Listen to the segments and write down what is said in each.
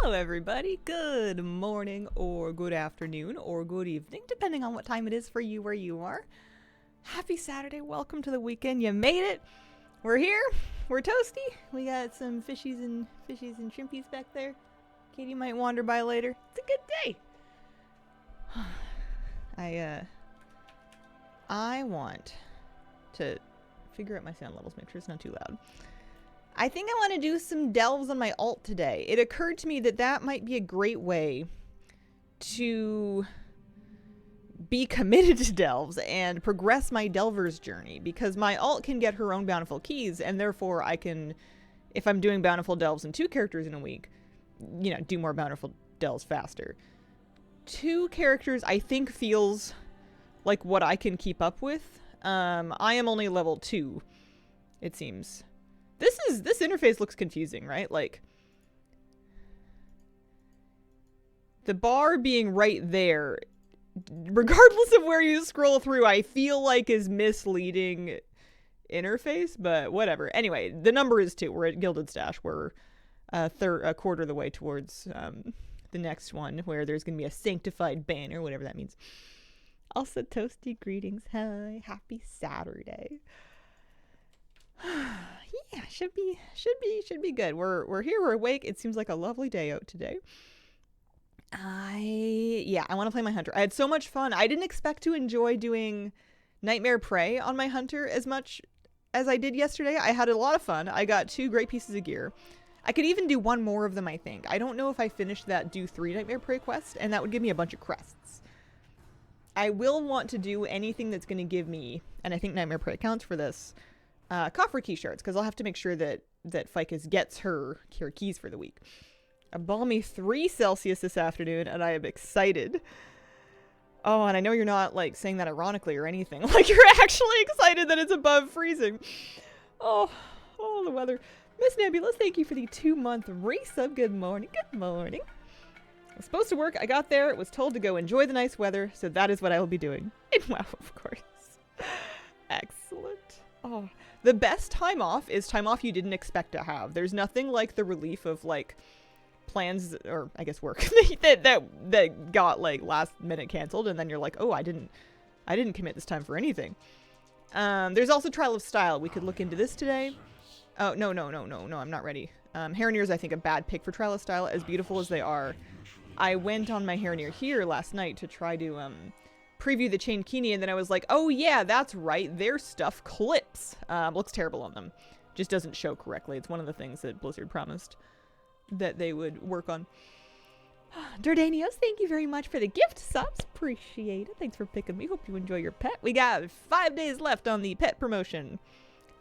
Hello everybody, good morning or good afternoon or good evening, depending on what time it is for you where you are. Happy Saturday, welcome to the weekend, you made it. We're here, we're toasty, we got some fishies and shrimpies back there. Katie might wander by later. It's a good day. I want to figure out my sound levels, make sure it's not too loud. I think I want to do some delves on my alt today. It occurred to me that that might be a great way to be committed to delves and progress my delver's journey, because my alt can get her own bountiful keys, and therefore I can, if I'm doing bountiful delves in 2 characters in a week, you know, do more bountiful delves faster. 2 characters I think feels like what I can keep up with. I am only level 2, it seems. This interface looks confusing, right? Like, the bar being right there, regardless of where you scroll through, I feel like is misleading interface, but whatever. Anyway, the number is 2. We're at Gilded Stash. We're a quarter of the way towards the next one, where there's going to be a sanctified banner, whatever that means. Also, toasty greetings. Hi, happy Saturday. Yeah, should be good. We're here, we're awake. It seems like a lovely day out today. I want to play my hunter. I had so much fun. I didn't expect to enjoy doing Nightmare Prey on my hunter as much as I did yesterday. I had a lot of fun. I got 2 great pieces of gear. I could even do 1 more of them, I think. I don't know if I finished that do 3 Nightmare Prey quest, and that would give me a bunch of crests. I will want to do anything that's going to give me, and I think Nightmare Prey counts for this, coffer key shards, because I'll have to make sure that Ficus gets her keys for the week. A balmy 3 Celsius this afternoon, and I am excited. Oh, and I know you're not, like, saying that ironically or anything. Like, you're actually excited that it's above freezing. Oh, the weather. Miss Nebula, thank you for the 2-month resub. Good morning, good morning. I was supposed to work. I got there. Was told to go enjoy the nice weather, so that is what I will be doing. Wow, of course. Excellent. Oh, the best time off is time off you didn't expect to have. There's nothing like the relief of, like, plans, or I guess work, that got, like, last minute canceled, and then you're like, oh, I didn't commit this time for anything. There's also Trial of Style. We could look into this today. Oh, no, I'm not ready. Heronir is, I think, a bad pick for Trial of Style, as beautiful as they are. I went on my Heronir here last night to try to, preview the Chain Keeney, and then I was like, oh yeah, that's right, their stuff clips. Looks terrible on them. Just doesn't show correctly. It's one of the things that Blizzard promised that they would work on. Dardanios, thank you very much for the gift subs. Appreciate it. Thanks for picking me. Hope you enjoy your pet. We got 5 days left on the pet promotion.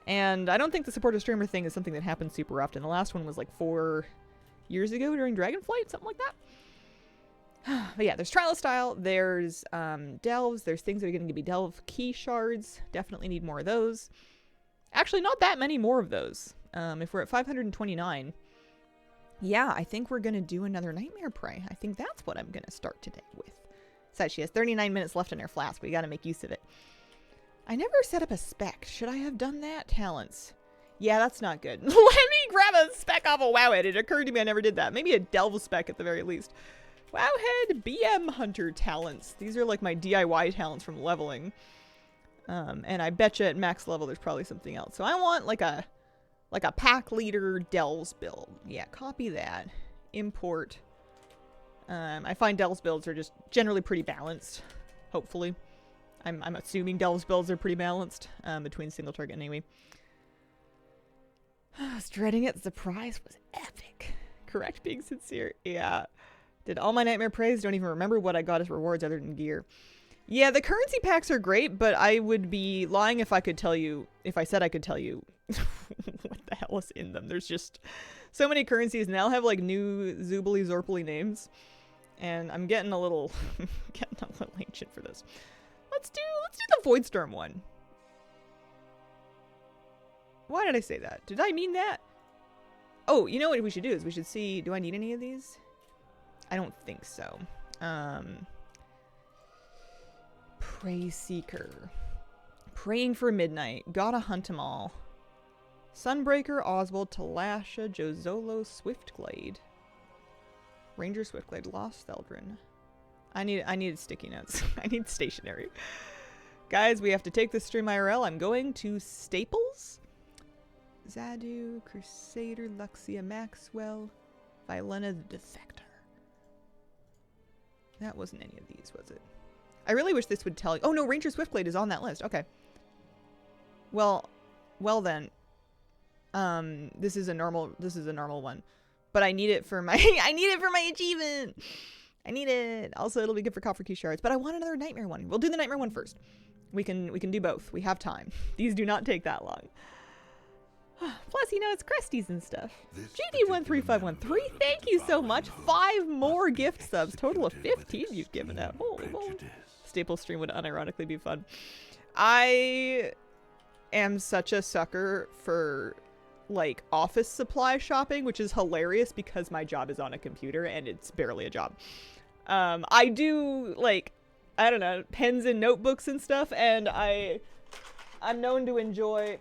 And I don't think the supporter streamer thing is something that happens super often. The last one was like 4 years ago during Dragonflight, something like that. But yeah, there's Trial of Style, there's delves, there's things that are going to give me delve key shards. Definitely need more of those. Actually, not that many more of those. If we're at 529, yeah, I think we're going to do another Nightmare Prey. I think that's what I'm going to start today with. Says she has 39 minutes left in her flask. We got to make use of it. I never set up a spec. Should I have done that? Talents. Yeah, that's not good. Let me grab a spec off of Wowhead. It occurred to me I never did that. Maybe a delve spec at the very least. Wowhead BM Hunter talents. These are like my DIY talents from leveling. And I betcha at max level there's probably something else. So I want like a pack leader delves build. Yeah, copy that. Import. I find delves builds are just generally pretty balanced. Hopefully. I'm assuming delves builds are pretty balanced between single target and AoE. I was dreading it. The surprise was epic. Correct, being sincere. Yeah. Did all my Nightmare Preys. Don't even remember what I got as rewards other than gear. Yeah, the currency packs are great, but I would be lying if I said I could tell you what the hell is in them. There's just so many currencies, and they all have like new Zoobly Zorply names. And I'm getting a little ancient for this. Let's do the Voidstorm one. Why did I say that? Did I mean that? Oh, you know what we should do is we should see, do I need any of these? I don't think so. Prey Seeker. Praying for Midnight. Gotta hunt 'em all. Sunbreaker, Oswald, Talasha, Jozolo, Swiftglade. Ranger Swiftglade, Lost Theldrin. I needed sticky notes. I need stationery. Guys, we have to take this stream IRL. I'm going to Staples. Xadu, Crusader, Luxia, Maxwell, Violena the Defector. That wasn't any of these, was it? I really wish this would tell you. Oh no, Ranger Swiftglade is on that list. Okay. Well then. This is a normal one. But I need it for my achievement. I need it. Also, it'll be good for copper key shards. But I want another nightmare one. We'll do the nightmare one first. We can do both. We have time. These do not take that long. Plus, you know, it's Cresties and stuff. GD13513, thank you so much. 5 more gift subs. Total of 15 you've given out. Holy moly. Staple stream would unironically be fun. I am such a sucker for like office supply shopping, which is hilarious because my job is on a computer and it's barely a job. I do like, I don't know, pens and notebooks and stuff, and I'm known to enjoy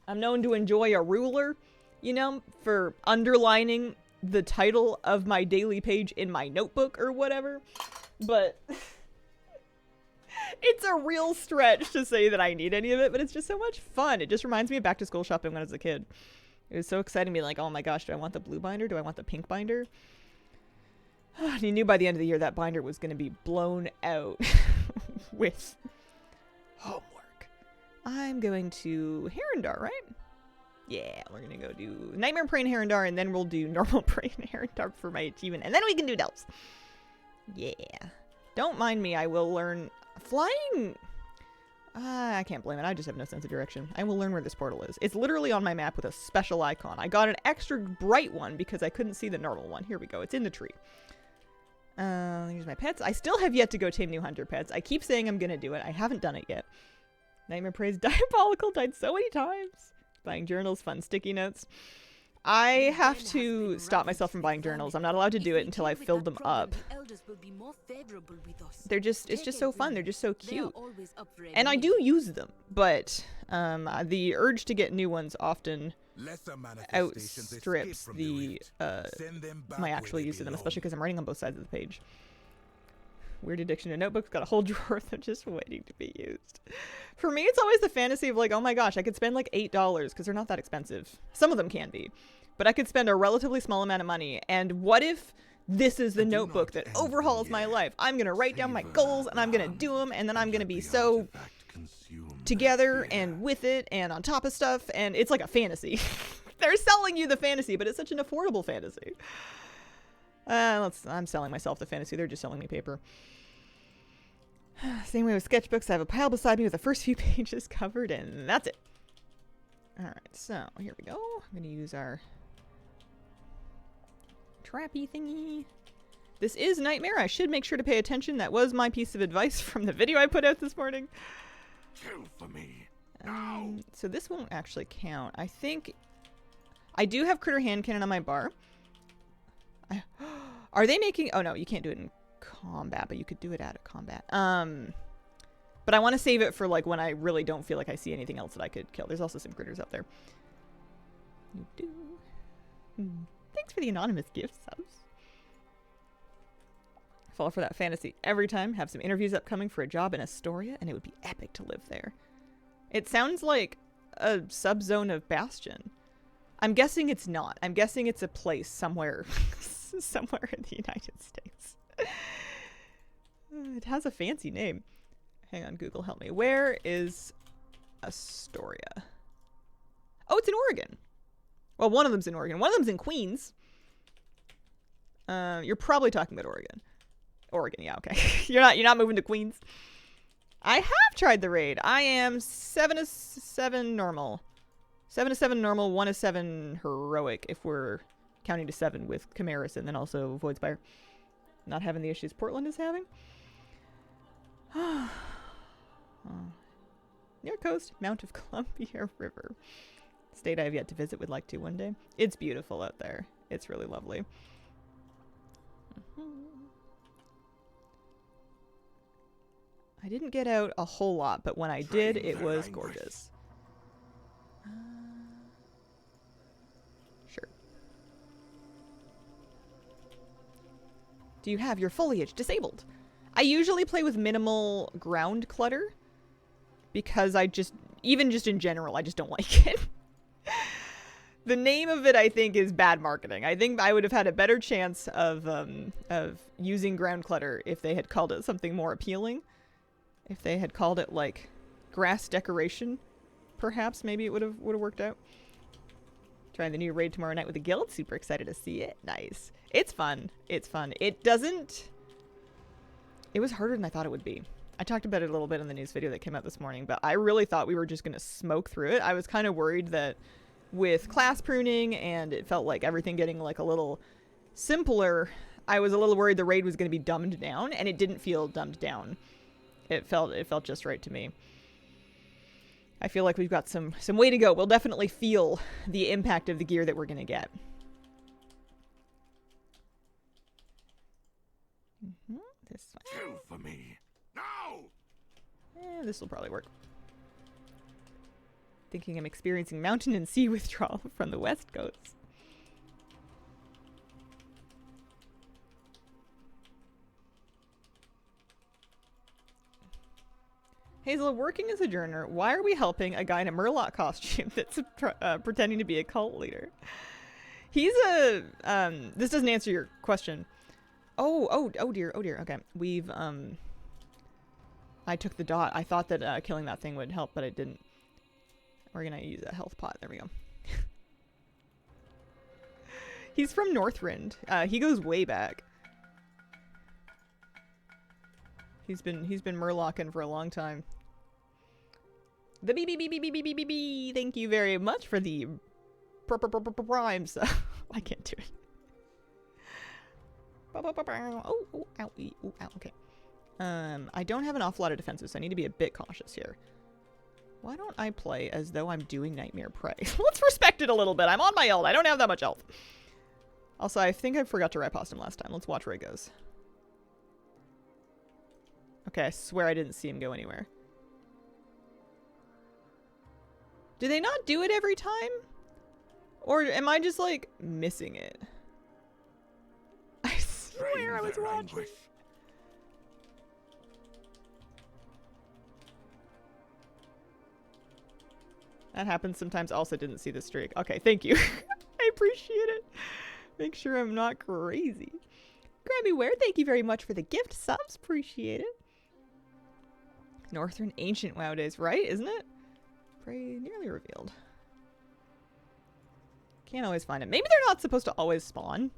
a ruler, you know, for underlining the title of my daily page in my notebook or whatever. But it's a real stretch to say that I need any of it, but it's just so much fun. It just reminds me of back to school shopping when I was a kid. It was so exciting to be like, oh my gosh, do I want the blue binder? Do I want the pink binder? You knew by the end of the year that binder was going to be blown out with homework. I'm going to Herondar, right? Yeah, we're going to go do Nightmare Prey and Herondar, and then we'll do Normal Prey and Herondar for my achievement, and then we can do Delves. Yeah. Don't mind me, I will learn flying. I can't blame it. I just have no sense of direction. I will learn where this portal is. It's literally on my map with a special icon. I got an extra bright one because I couldn't see the normal one. Here we go. It's in the tree. Here's my pets. I still have yet to go tame new hunter pets. I keep saying I'm going to do it. I haven't done it yet. Nightmare Prey's diabolical. Died so many times. Buying journals, fun sticky notes. I have to stop myself from buying journals. I'm not allowed to do it until I've filled them up. They're just, it's just so fun. They're just so cute. And I do use them, but the urge to get new ones often outstrips the my actual use of them, especially because I'm writing on both sides of the page. Weird addiction to notebooks. Got a whole drawer of them just waiting to be used. For me, it's always the fantasy of like, oh my gosh, I could spend like $8 because they're not that expensive. Some of them can be. But I could spend a relatively small amount of money. And what if this is the notebook that overhauls my life? I'm going to write down my goals and I'm going to do them. And then I'm going to be so together and with it and on top of stuff. And it's like a fantasy. They're selling you the fantasy, but it's such an affordable fantasy. I'm selling myself the fantasy. They're just selling me paper. Same way with sketchbooks. I have a pile beside me with the first few pages covered, and that's it. Alright, so here we go. I'm going to use our trappy thingy. This is Nightmare. I should make sure to pay attention. That was my piece of advice from the video I put out this morning. Kill for me. So this won't actually count. I think I do have Critter Hand Cannon on my bar. Are they making... Oh, no, you can't do it in combat, but you could do it out of combat. But I want to save it for, like, when I really don't feel like I see anything else that I could kill. There's also some critters out there. Thanks for the anonymous gift subs. Fall for that fantasy every time. Have some interviews upcoming for a job in Astoria, and it would be epic to live there. It sounds like a subzone of Bastion. I'm guessing it's not. I'm guessing it's a place somewhere, somewhere in the United States. It has a fancy name. Hang on, Google, help me. Where is Astoria? Oh, it's in Oregon. Well, one of them's in Oregon. One of them's in Queens. You're probably talking about Oregon. Oregon, yeah, okay. You're not moving to Queens. I have tried the raid. I am 7-7 normal. 7-7 normal, 1-7 heroic, if we're counting to 7 with Chimeras and then also Voidspire. Not having the issues Portland is having. Near coast, Mount of Columbia River. State I have yet to visit, would like to one day. It's beautiful out there. It's really lovely. I didn't get out a whole lot, but when I did, it was gorgeous. Sure. Do you have your foliage disabled? I usually play with minimal ground clutter because even just in general, I just don't like it. The name of it, I think, is bad marketing. I think I would have had a better chance of using ground clutter if they had called it something more appealing. If they had called it, like, grass decoration, perhaps, maybe it would have worked out. Trying the new raid tomorrow night with the guild. Super excited to see it. Nice. It's fun. It's fun. It was harder than I thought it would be. I talked about it a little bit in the news video that came out this morning, but I really thought we were just going to smoke through it. I was kind of worried that with class pruning and it felt like everything getting like a little simpler, I was a little worried the raid was going to be dumbed down, and it didn't feel dumbed down. It felt just right to me. I feel like we've got some way to go. We'll definitely feel the impact of the gear that we're going to get. This one. Kill for me. No! This will probably work. Thinking I'm experiencing mountain and sea withdrawal from the west coast. Hazel, working as a journer, why are we helping a guy in a Murloc costume that's pretending to be a cult leader? He's a, this doesn't answer your question. Oh dear, okay. We've, I took the dot. I thought that killing that thing would help, but it didn't. We're gonna use a health pot. There we go. He's from Northrend. He goes way back. He's been Murlocking for a long time. The BBBBBBBB. Thank you very much for the rhymes. I can't do it. Oh, ow, ow, okay. I don't have an awful lot of defenses, so I need to be a bit cautious here. Why don't I play as though I'm doing Nightmare Prey? Let's respect it a little bit. I'm on my ult. I don't have that much health. Also, I think I forgot to riposte him last time. Let's watch where he goes. Okay, I swear I didn't see him go anywhere. Do they not do it every time? Or am I just, like, missing it? I swear I was watching. That happens sometimes. Also didn't see the streak. Okay, thank you. I appreciate it. Make sure I'm not crazy. Grammy Ware, thank you very much for the gift subs. Appreciate it. Northern Ancient WoW days, right? Isn't it? Prey nearly revealed. Can't always find it. Maybe they're not supposed to always spawn.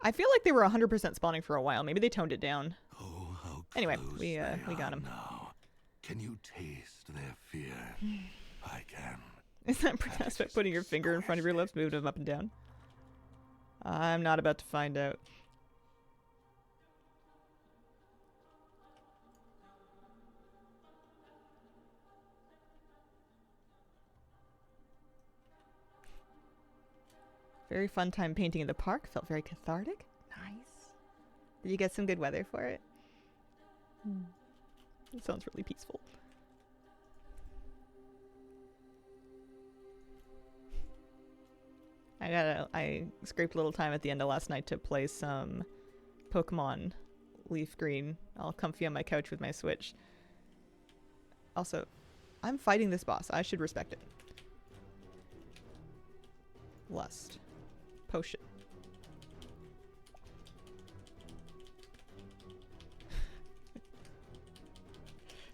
I feel like they were 100% spawning for a while. Maybe they toned it down. Oh, how anyway, we got him. Now. Can you taste their fear? I can. Is that pronounced by putting your finger in front of your lips, moving them up and down? I'm not about to find out. Very fun time painting in the park. Felt very cathartic. Nice. Did you get some good weather for it? It sounds really peaceful. I scraped a little time at the end of last night to play some Pokemon Leaf Green. All comfy on my couch with my Switch. Also, I'm fighting this boss. I should respect it. Lust. Potion.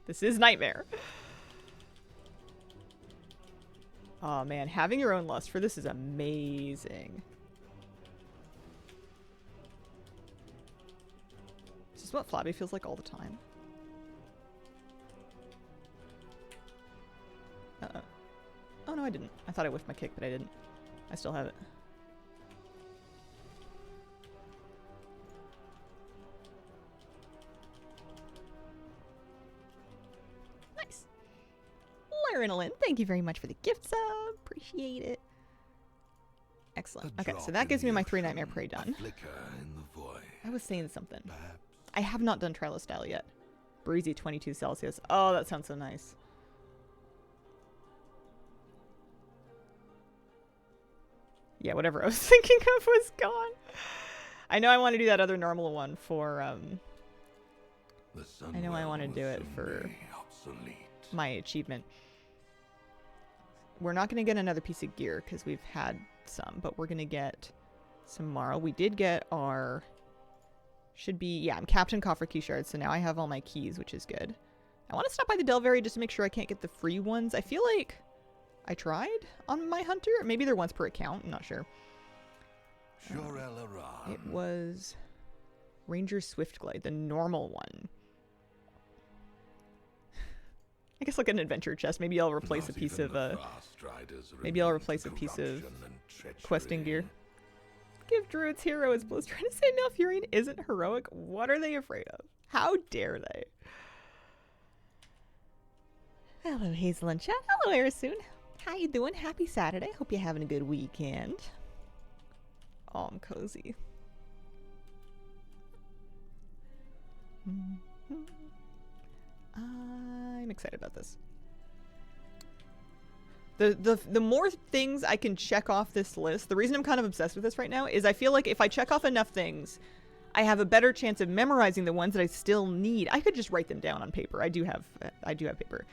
This is Nightmare. Oh man, having your own lust for this is amazing. Is this what Flabby feels like all the time? Uh-oh. Oh no, I didn't. I thought I whiffed my kick, but I didn't. I still have it. Nice. Larinolin, thank you very much for the gift sub. Appreciate it. Excellent. Okay, so that gives me my 3 Nightmare Prey done. I was saying something. I have not done Trilostyle yet. Breezy 22 Celsius. Oh, that sounds so nice. Yeah, whatever I was thinking of was gone. I know I want to do that other normal one for, The sun I know I want to will do it soon for be obsolete. my achievement. We're not going to get another piece of gear because we've had some, but we're going to get some marl. We did get our, should be, yeah, I'm Captain Coffer Key Shard, so now I have all my keys, which is good. I want to stop by the Delve area just to make sure I can't get the free ones. I feel like I tried on my hunter. Maybe they're once per account. I'm not sure. It was Ranger Swiftglide, the normal one. I guess like an adventure chest. Maybe I'll replace a piece of maybe I'll replace a piece of questing gear. Give Druid's hero is Bliss trying to say Malfurion isn't heroic. What are they afraid of? How dare they? Hello, Hazel and chat. Hello, Arisoon. How you doing? Happy Saturday. Hope you're having a good weekend. Oh, I'm cozy. I'm excited about this. The more things I can check off this list, the reason I'm kind of obsessed with this right now is I feel like if I check off enough things, I have a better chance of memorizing the ones that I still need. I could just write them down on paper. I do have paper.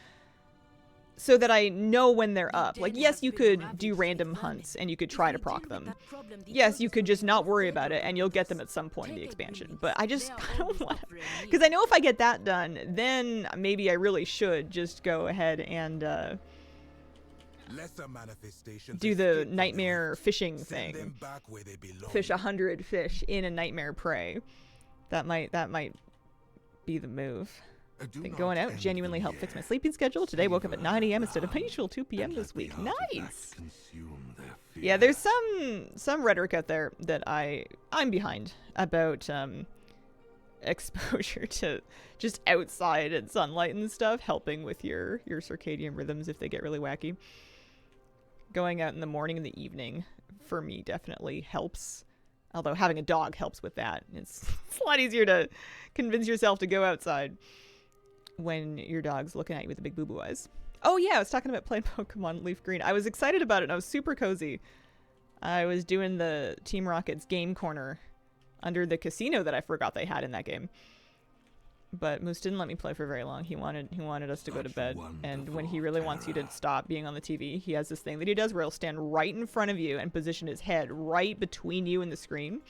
So that I know when they're up. Like, yes, you could do random hunts and you could try to proc them. Yes, you could just not worry about it and you'll get them at some point in the expansion. But I just kind of want to... Because I know if I get that done, then maybe I really should just go ahead and do the nightmare fishing thing. Fish 100 fish in a nightmare prey. That might be the move. I think going out genuinely helped fix my sleeping schedule. Today woke up at 9 a.m. instead of my usual 2 p.m. this week. Nice! Yeah, there's some rhetoric out there that I'm behind about exposure to just outside and sunlight and stuff helping with your circadian rhythms if they get really wacky. Going out in the morning and the evening for me definitely helps. Although having a dog helps with that. It's a lot easier to convince yourself to go outside when your dog's looking at you with the big boo-boo eyes. Oh yeah, I was talking about playing Pokemon Leaf Green. I was excited about it and I was super cozy. I was doing the Team Rocket's game corner under the casino that I forgot they had in that game. But Moose didn't let me play for very long. He wanted us to go to bed. And when he really wants you to stop being on the TV, he has this thing that he does where he'll stand right in front of you and position his head right between you and the screen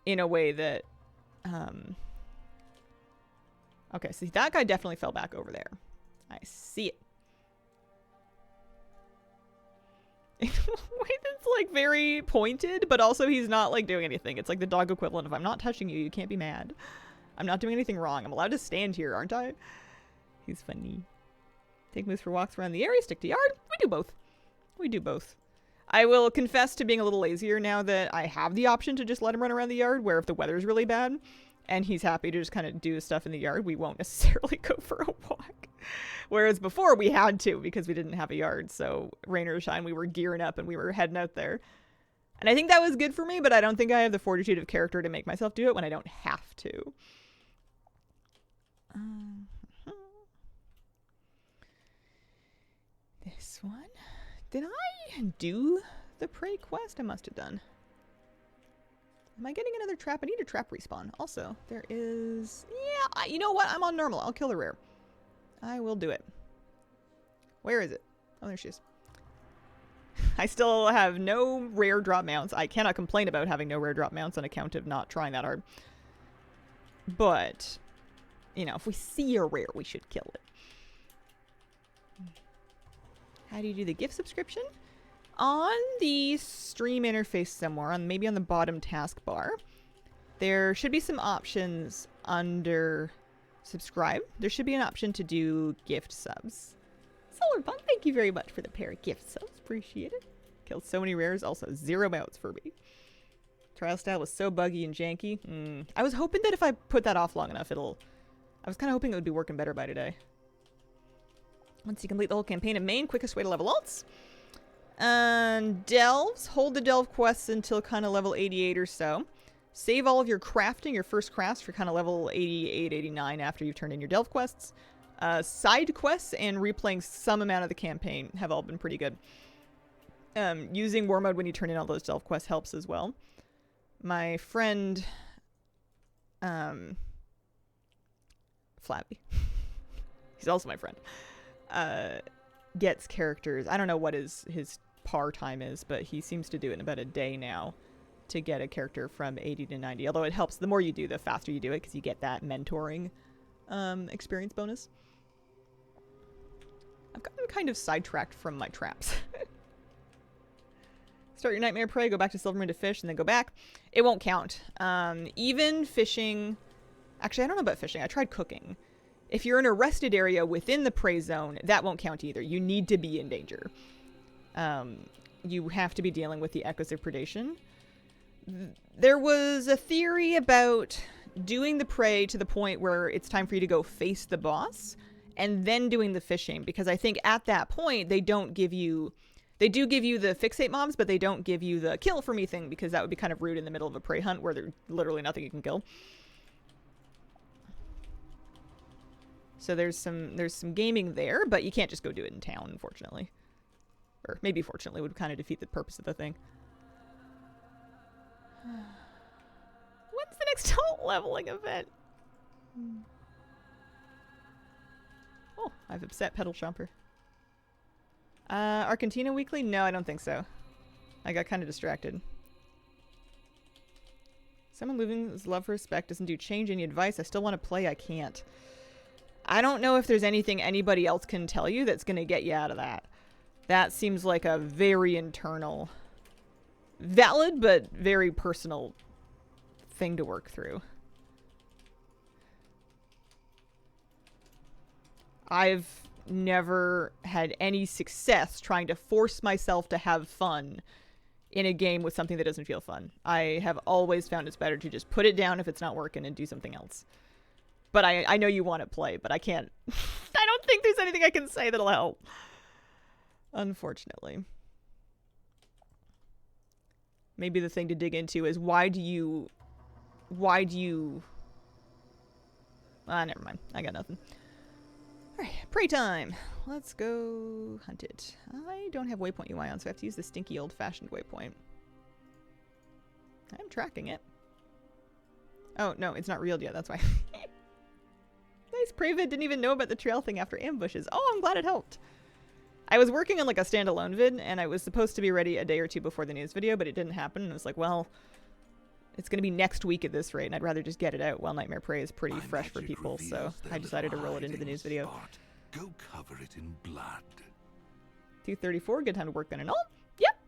in a way that okay, so that guy definitely fell back over there. I see it. In a way that's like very pointed, but also he's not like doing anything. It's like the dog equivalent of I'm not touching you, you can't be mad. I'm not doing anything wrong. I'm allowed to stand here, aren't I? He's funny. Take Moose for walks around the area, stick to yard. We do both. We do both. I will confess to being a little lazier now that I have the option to just let him run around the yard, where if the weather's really bad and he's happy to just kind of do his stuff in the yard, we won't necessarily go for a walk. Whereas before we had to because we didn't have a yard. So rain or shine, we were gearing up and we were heading out there. And I think that was good for me, but I don't think I have the fortitude of character to make myself do it when I don't have to. This one. Did I do the prey quest? I must have done. Am I getting another trap? I need a trap respawn. Also, there is... Yeah, you know what? I'm on normal. I'll kill the rare. I will do it. Where is it? Oh, there she is. I still have no rare drop mounts. I cannot complain about having no rare drop mounts on account of not trying that hard. But, you know, if we see a rare, we should kill it. How do you do the gift subscription? On the stream interface somewhere, maybe on the bottom taskbar, there should be some options under subscribe. There should be an option to do gift subs. Solarpunk, thank you very much for the pair of gift subs. Appreciate it. Killed so many rares, also 0 mounts for me. Trial style was so buggy and janky. I was hoping that if I put that off long enough, I was kind of hoping it would be working better by today. Once you complete the whole campaign in main, quickest way to level alts. And delves. Hold the delve quests until kind of level 88 or so. Save all of your crafting, your first crafts, for kind of level 88, 89 after you've turned in your delve quests. Side quests and replaying some amount of the campaign have all been pretty good. Using war mode when you turn in all those delve quests helps as well. my friend, Flabby, he's also my friend, gets characters. I don't know what his par time is, but he seems to do it in about a day now to get a character from 80 to 90. Although it helps, the more you do, the faster you do it, because you get that mentoring experience bonus. I've gotten kind of sidetracked from my traps. Start your nightmare prey, go back to Silvermoon to fish, and then go back. It won't count. Even fishing... Actually, I don't know about fishing. I tried cooking. If you're in a rested area within the prey zone, that won't count either. You need to be in danger. You have to be dealing with the echoes of predation. There was a theory about doing the prey to the point where it's time for you to go face the boss, and then doing the fishing, because I think at that point they don't give you... They do give you the fixate mobs, but they don't give you the kill for me thing, because that would be kind of rude in the middle of a prey hunt where there's literally nothing you can kill. So there's some gaming there, but you can't just go do it in town, unfortunately. Or maybe fortunately would kind of defeat the purpose of the thing. When's the next leveling event? Oh, I've upset Pedal Chomper. Argentina Weekly? No, I don't think so. I got kind of distracted. Someone losing his love for respect doesn't do change any advice. I still want to play. I can't. I don't know if there's anything anybody else can tell you that's going to get you out of that. That seems like a very internal, valid, but very personal thing to work through. I've never had any success trying to force myself to have fun in a game with something that doesn't feel fun. I have always found it's better to just put it down if it's not working and do something else. But I know you want to play, but I can't. I don't think there's anything I can say that'll help. Unfortunately. Maybe the thing to dig into is why do you... never mind. I got nothing. Alright, prey time. Let's go hunt it. I don't have waypoint UI on, so I have to use the stinky old-fashioned waypoint. I'm tracking it. Oh, no, it's not reeled yet, that's why. Nice, Preyvid didn't even know about the trail thing after ambushes. Oh, I'm glad it helped. I was working on like a standalone vid, and I was supposed to be ready a day or two before the news video, but it didn't happen, and I was like, well, it's going to be next week at this rate, and I'd rather just get it out while Nightmare Prey is pretty fresh for people, so I decided to roll it into the news video. Go cover it in blood. 234, good time to work on an alt. Yep.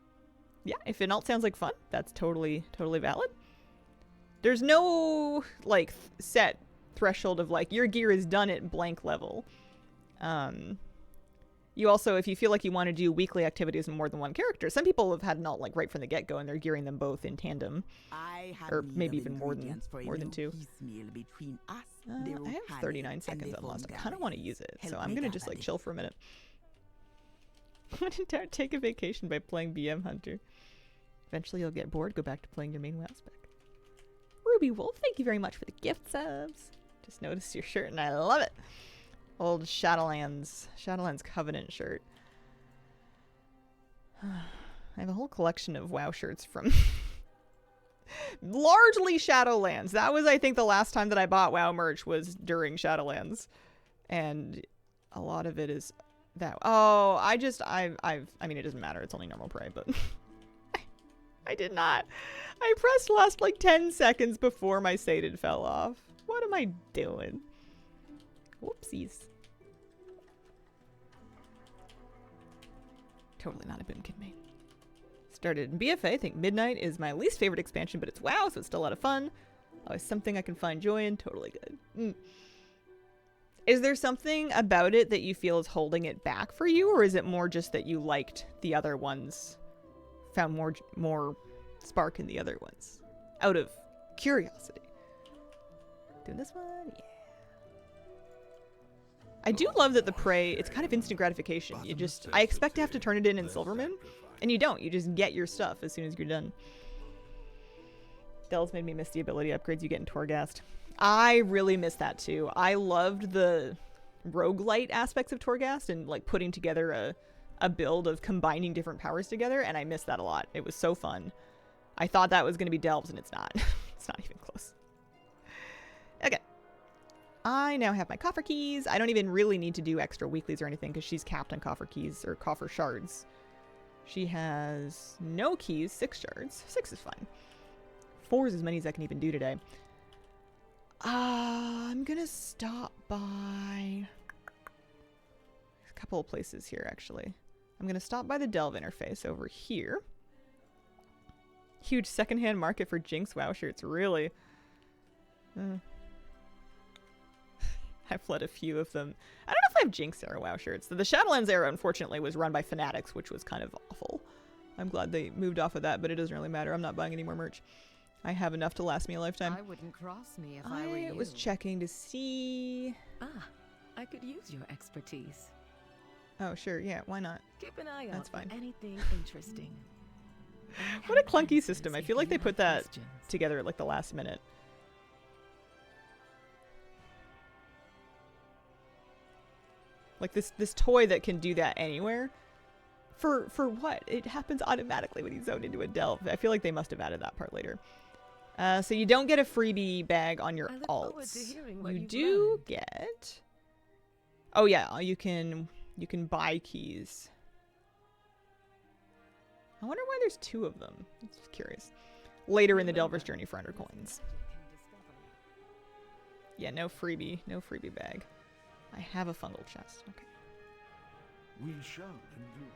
Yeah, if an alt sounds like fun, that's totally valid. There's no, like, set threshold of, like, your gear is done at blank level. You also, if you feel like you want to do weekly activities with more than one character, some people have had an alt, like, right from the get-go, and they're gearing them both in tandem. Or maybe even more than two. I have 39 seconds unlocked. I kind of want to use it, so I'm going to just, like, chill for a minute. I'm going to take a vacation by playing BM Hunter. Eventually you'll get bored, go back to playing your main WoW spec. Ruby Wolf, thank you very much for the gift subs. Just noticed your shirt and I love it. Old Shadowlands Covenant shirt. I have a whole collection of WoW shirts from largely Shadowlands. That was, I think, the last time that I bought WoW merch was during Shadowlands. And a lot of it is that. Oh, I mean, it doesn't matter. It's only normal prey, but I did not. I pressed last like 10 seconds before my sated fell off. What am I doing? Whoopsies. Totally not a Boomkin main. Started in BFA. I think Midnight is my least favorite expansion, but it's WoW, so it's still a lot of fun. Always something I can find joy in. Totally good. Is there something about it that you feel is holding it back for you, or is it more just that you liked the other ones, found more spark in the other ones, out of curiosity? Doing this one, yeah. I do love that the prey, it's kind of instant gratification. I expect to have to turn it in Silvermoon, and you don't. You just get your stuff as soon as you're done. Delve's made me miss the ability upgrades you get in Torghast. I really miss that too. I loved the roguelite aspects of Torghast and like putting together a build of combining different powers together, and I miss that a lot. It was so fun. I thought that was going to be delves, and it's not. It's not even close. Okay. I now have my coffer keys. I don't even really need to do extra weeklies or anything because she's capped on coffer keys or coffer shards. She has no keys, 6 shards. 6 is fine. 4 is as many as I can even do today. I'm going to stop by a couple of places here, actually. I'm going to stop by the Delve interface over here. Huge secondhand market for Jinx WoW shirts, really? I've fled a few of them. I don't know if I have Jinx era WoW shirts. The Shadowlands era, unfortunately, was run by Fanatics, which was kind of awful. I'm glad they moved off of that, but it doesn't really matter. I'm not buying any more merch. I have enough to last me a lifetime. I wouldn't cross me if I were you. I was checking to see... I could use your expertise. Oh, sure. Yeah, why not? Keep an eye That's out fine. for anything interesting. What a clunky system. I feel like they put that together at like the last minute. Like this toy that can do that anywhere. For what? It happens automatically when you zone into a delve. I feel like they must have added that part later. So you don't get a freebie bag on your alts. You do get... Oh yeah, you can buy keys. I wonder why there's 2 of them. I'm just curious. Later in the Delver's Journey for 100 coins. Yeah, no freebie bag. I have a fungal chest. Okay. We shall endure.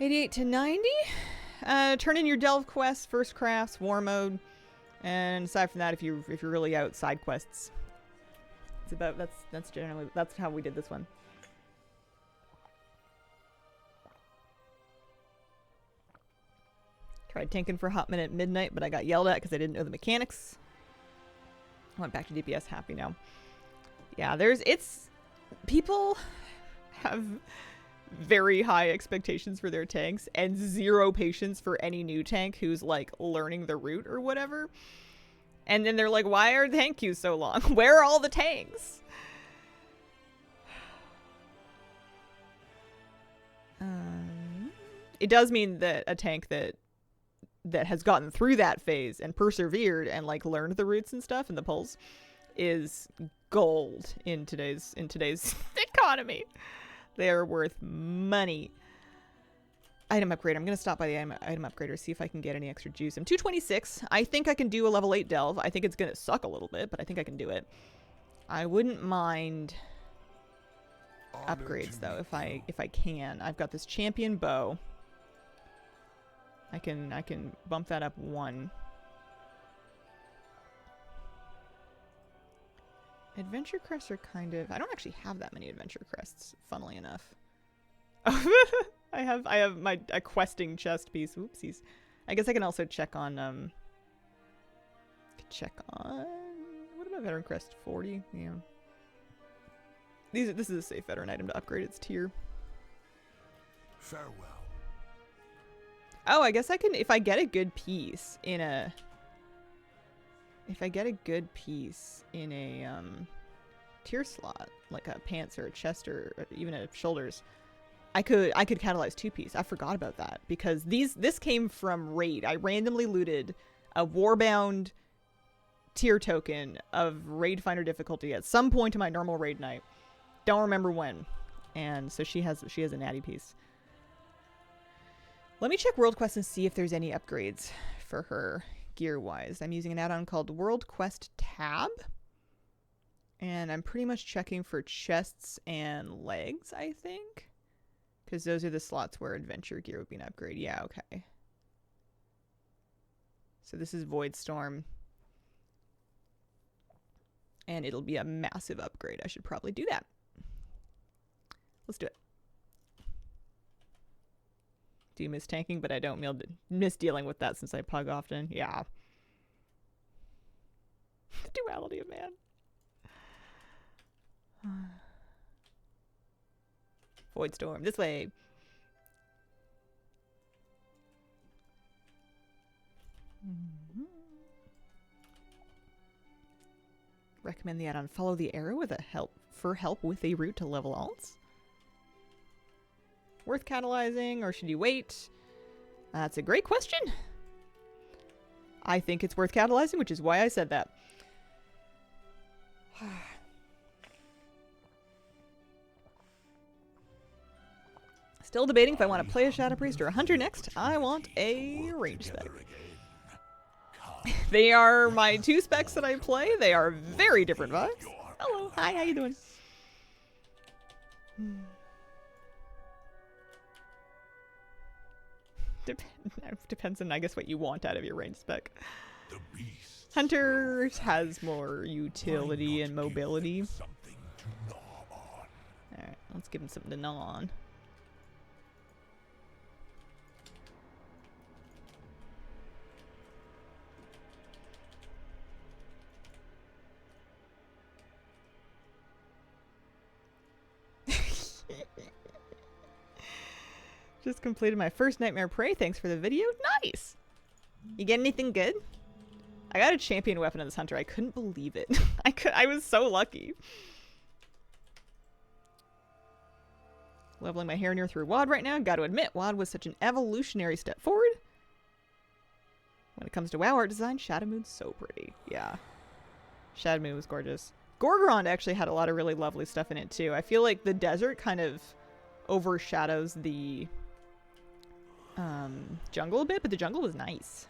88 to 90. Turn in your Delve quests, first crafts, war mode, and aside from that, if you're really out, side quests. It's about that's generally that's how we did this one. Tried tanking for a hot minute at midnight, but I got yelled at because I didn't know the mechanics. I went back to DPS happy now. Yeah, people have very high expectations for their tanks and 0 patience for any new tank who's like learning the route or whatever. And then they're like, why are tank queues so long? Where are all the tanks? It does mean that a tank that has gotten through that phase and persevered and like learned the routes and stuff and the pulls is gold in today's economy. They are worth money. Item upgrade. I'm going to stop by the item upgrader, see if I can get any extra juice. I'm 226. I think I can do a level 8 delve. I think it's going to suck a little bit, but I think I can do it. I wouldn't mind upgrades though if I can. I've got this champion bow. I can bump that up 1. Adventure crests are kind of... I don't actually have that many adventure crests, funnily enough. I have a questing chest piece. Oopsies. I guess I can also check on what about veteran crest? 40? Yeah. This is a safe veteran item to upgrade its tier. Farewell. Oh, I guess I can, if I get a good piece in a tier slot, like a pants or a chest or even a shoulders, I could catalyze 2-piece. I forgot about that because this came from raid. I randomly looted a warbound tier token of raid finder difficulty at some point in my normal raid night. Don't remember when. And so she has a natty piece. Let me check World Quest and see if there's any upgrades for her gear-wise. I'm using an add-on called World Quest Tab. And I'm pretty much checking for chests and legs, I think. Because those are the slots where adventure gear would be an upgrade. Yeah, okay. So this is Void Storm. And it'll be a massive upgrade. I should probably do that. Let's do it. Do miss tanking, but I don't miss dealing with that since I pug often. Yeah. The duality of man. Void Storm, this way. Recommend the add-on Follow the Arrow with help with a route to level alts. Worth catalyzing, or should you wait? That's a great question. I think it's worth catalyzing, which is why I said that. Still debating if I want to play a Shadow Priest or a Hunter next. I want a range spec. They are my 2 specs that I play. They are very different vibes. Hello, hi, how you doing? Depends on, I guess, what you want out of your range spec. Hunter has more utility and mobility. Alright, let's give him something to gnaw on. Just completed my first Nightmare Prey. Thanks for the video. Nice! You get anything good? I got a champion weapon in this hunter. I couldn't believe it. I was so lucky. Leveling my Hair through WoD right now. Got to admit, WoD was such an evolutionary step forward. When it comes to WoW art design, Shadow Moon's so pretty. Yeah. Shadow Moon was gorgeous. Gorgorond actually had a lot of really lovely stuff in it too. I feel like the desert kind of overshadows the jungle a bit, but the jungle was nice.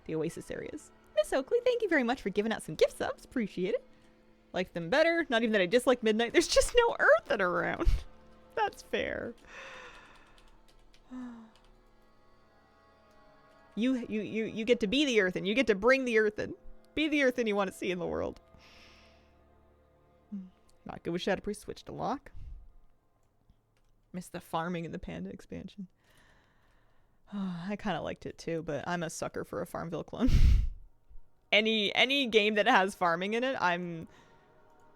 The oasis areas. Miss Oakley, thank you very much for giving out some gift subs. Appreciate it. Like them better. Not even that I dislike Midnight. There's just no Earthen around. That's fair. You get to be the Earthen. You get to bring the Earthen. Be the Earthen you want to see in the world. Not good with Shadow Priest. Switch to Lock. Missed the farming in the Panda expansion. I kind of liked it too, but I'm a sucker for a Farmville clone. Any game that has farming in it, I'm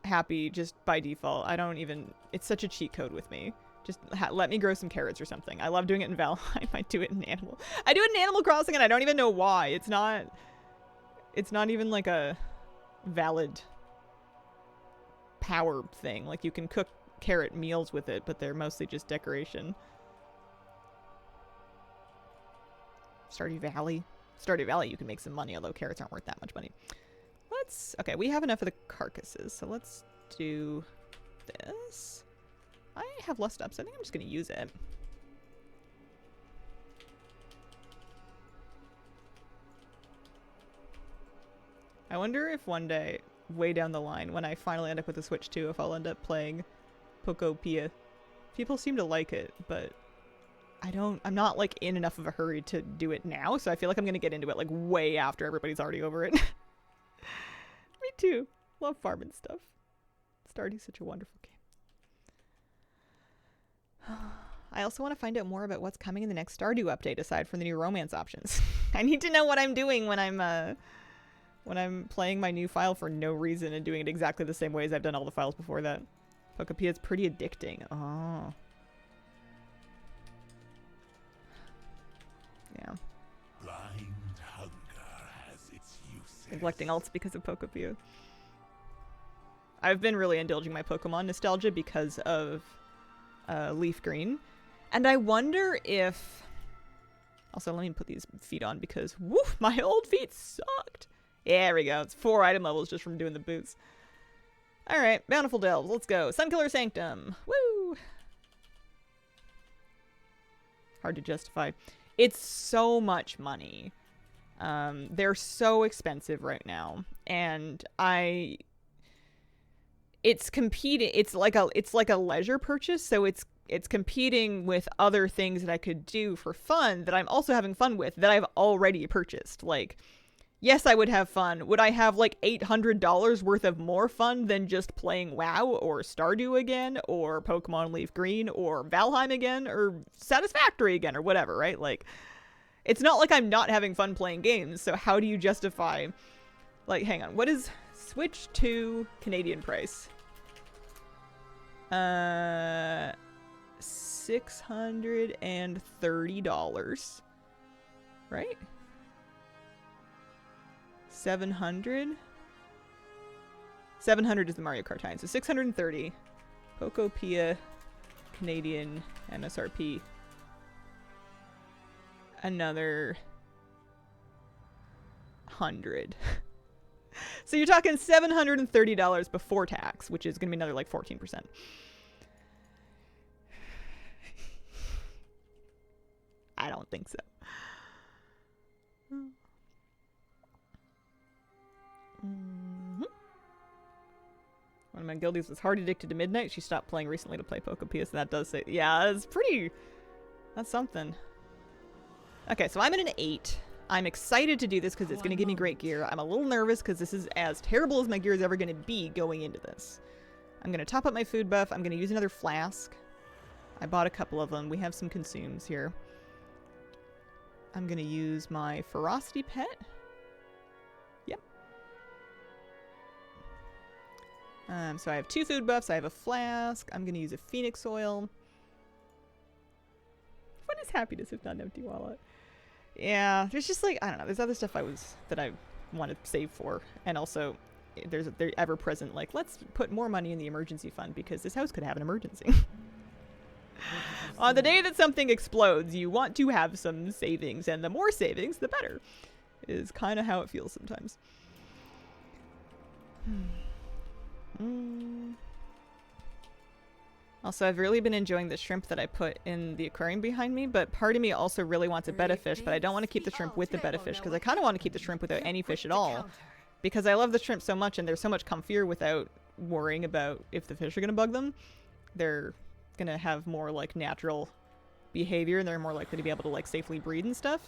happy just by default. I don't even... It's such a cheat code with me. Just let me grow some carrots or something. I love doing it in Val. I might do it in Animal. I do it in Animal Crossing and I don't even know why. It's not even like a valid power thing. Like you can cook carrot meals with it, but they're mostly just decoration. Stardew Valley. Stardew Valley, you can make some money, although carrots aren't worth that much money. Okay, we have enough of the carcasses, so let's do this. I have less stuff, so I think I'm just going to use it. I wonder if one day, way down the line, when I finally end up with a Switch 2, if I'll end up playing Pokopia. People seem to like it, but I'm not like in enough of a hurry to do it now, so I feel like I'm gonna get into it like way after everybody's already over it. Me too. Love farming stuff. Stardew's such a wonderful game. I also want to find out more about what's coming in the next Stardew update aside from the new romance options. I need to know what I'm doing when I'm playing my new file for no reason and doing it exactly the same way as I've done all the files before that. Pokopia is pretty addicting. Oh. Yeah. Blind hunger has its uses. Neglecting alts because of Pokopia. I've been really indulging my Pokemon nostalgia because of Leaf Green. And I wonder if... Also, let me put these feet on because, woof, my old feet sucked. There we go. It's 4 item levels just from doing the boots. Alright, Bountiful Delve. Let's go. Sunkiller Sanctum. Woo! Hard to justify. It's so much money. They're so expensive right now. And it's competing. It's like a leisure purchase, so it's competing with other things that I could do for fun that I'm also having fun with that I've already purchased. Like, yes, I would have fun. Would I have like $800 worth of more fun than just playing WoW or Stardew again or Pokemon Leaf Green or Valheim again or Satisfactory again or whatever, right? Like, it's not like I'm not having fun playing games, so how do you justify... Like, hang on, what is... Switch to Canadian price. $630. Right? 700 is the Mario Kart time, so 630. Pokopia Canadian MSRP. Another 800. So you're talking $730 before tax, which is going to be another like 14%. I don't think so. One of my guildies was hard addicted to midnight. She stopped playing recently to play Pokepius, and that does say, yeah, it's pretty, that's something. Okay, so I'm at an 8. I'm excited to do this because it's going to give me great gear. I'm a little nervous because this is as terrible as my gear is ever going to be going into this. I'm going to top up my food buff. I'm going to use another flask. I bought a couple of them. We have some consumes here. I'm going to use my ferocity pet. Yep. So I have 2 food buffs. I have a flask. I'm going to use a phoenix oil. What is happiness if not an empty wallet? Yeah, there's just like, I don't know. There's other stuff that I want to save for. And also, there's ever-present, like, let's put more money in the emergency fund because this house could have an emergency. On the day that something explodes, you want to have some savings, and the more savings, the better. Is kind of how it feels sometimes. Also, I've really been enjoying the shrimp that I put in the aquarium behind me, but part of me also really wants a betta fish, but I don't want to keep the shrimp with the betta fish, because I kind of want to keep the shrimp without any fish at all, because I love the shrimp so much, and they're so much comfier without worrying about if the fish are going to bug them. They're going to have more, like, natural behavior, and they're more likely to be able to, like, safely breed and stuff.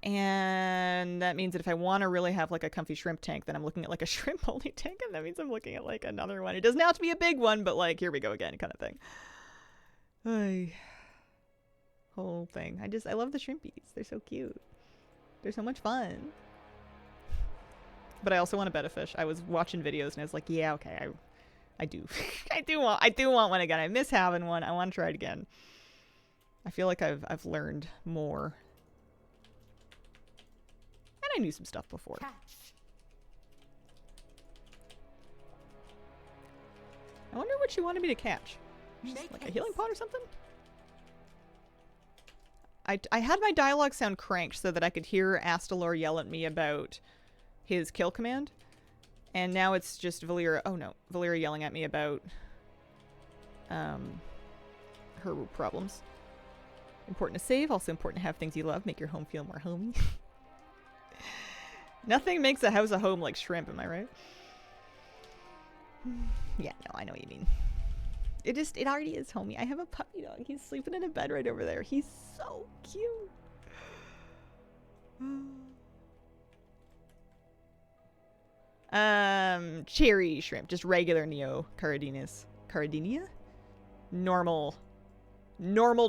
And that means that if I want to really have like a comfy shrimp tank, then I'm looking at like a shrimp only tank, and that means I'm looking at like another one. It doesn't have to be a big one, but like, here we go again kind of thing. Ay. Whole thing. I love the shrimpies. They're so cute. They're so much fun. But I also want a betta fish. I was watching videos and I was like, yeah, okay, I do. I do want one again. I miss having one. I want to try it again. I feel like I've learned more. I knew some stuff before. Catch. I wonder what she wanted me to catch. Just like a healing pot or something? I had my dialogue sound cranked so that I could hear Astalor yell at me about his kill command. And now it's just Valera. Oh no. Valera yelling at me about her problems. Important to save. Also important to have things you love. Make your home feel more homey. Nothing makes a house a home like shrimp, am I right? Yeah, no, I know what you mean. It already is homey. I have a puppy dog. He's sleeping in a bed right over there. He's so cute. Cherry shrimp. Just regular Neo Caridinus. Caridinia? Normal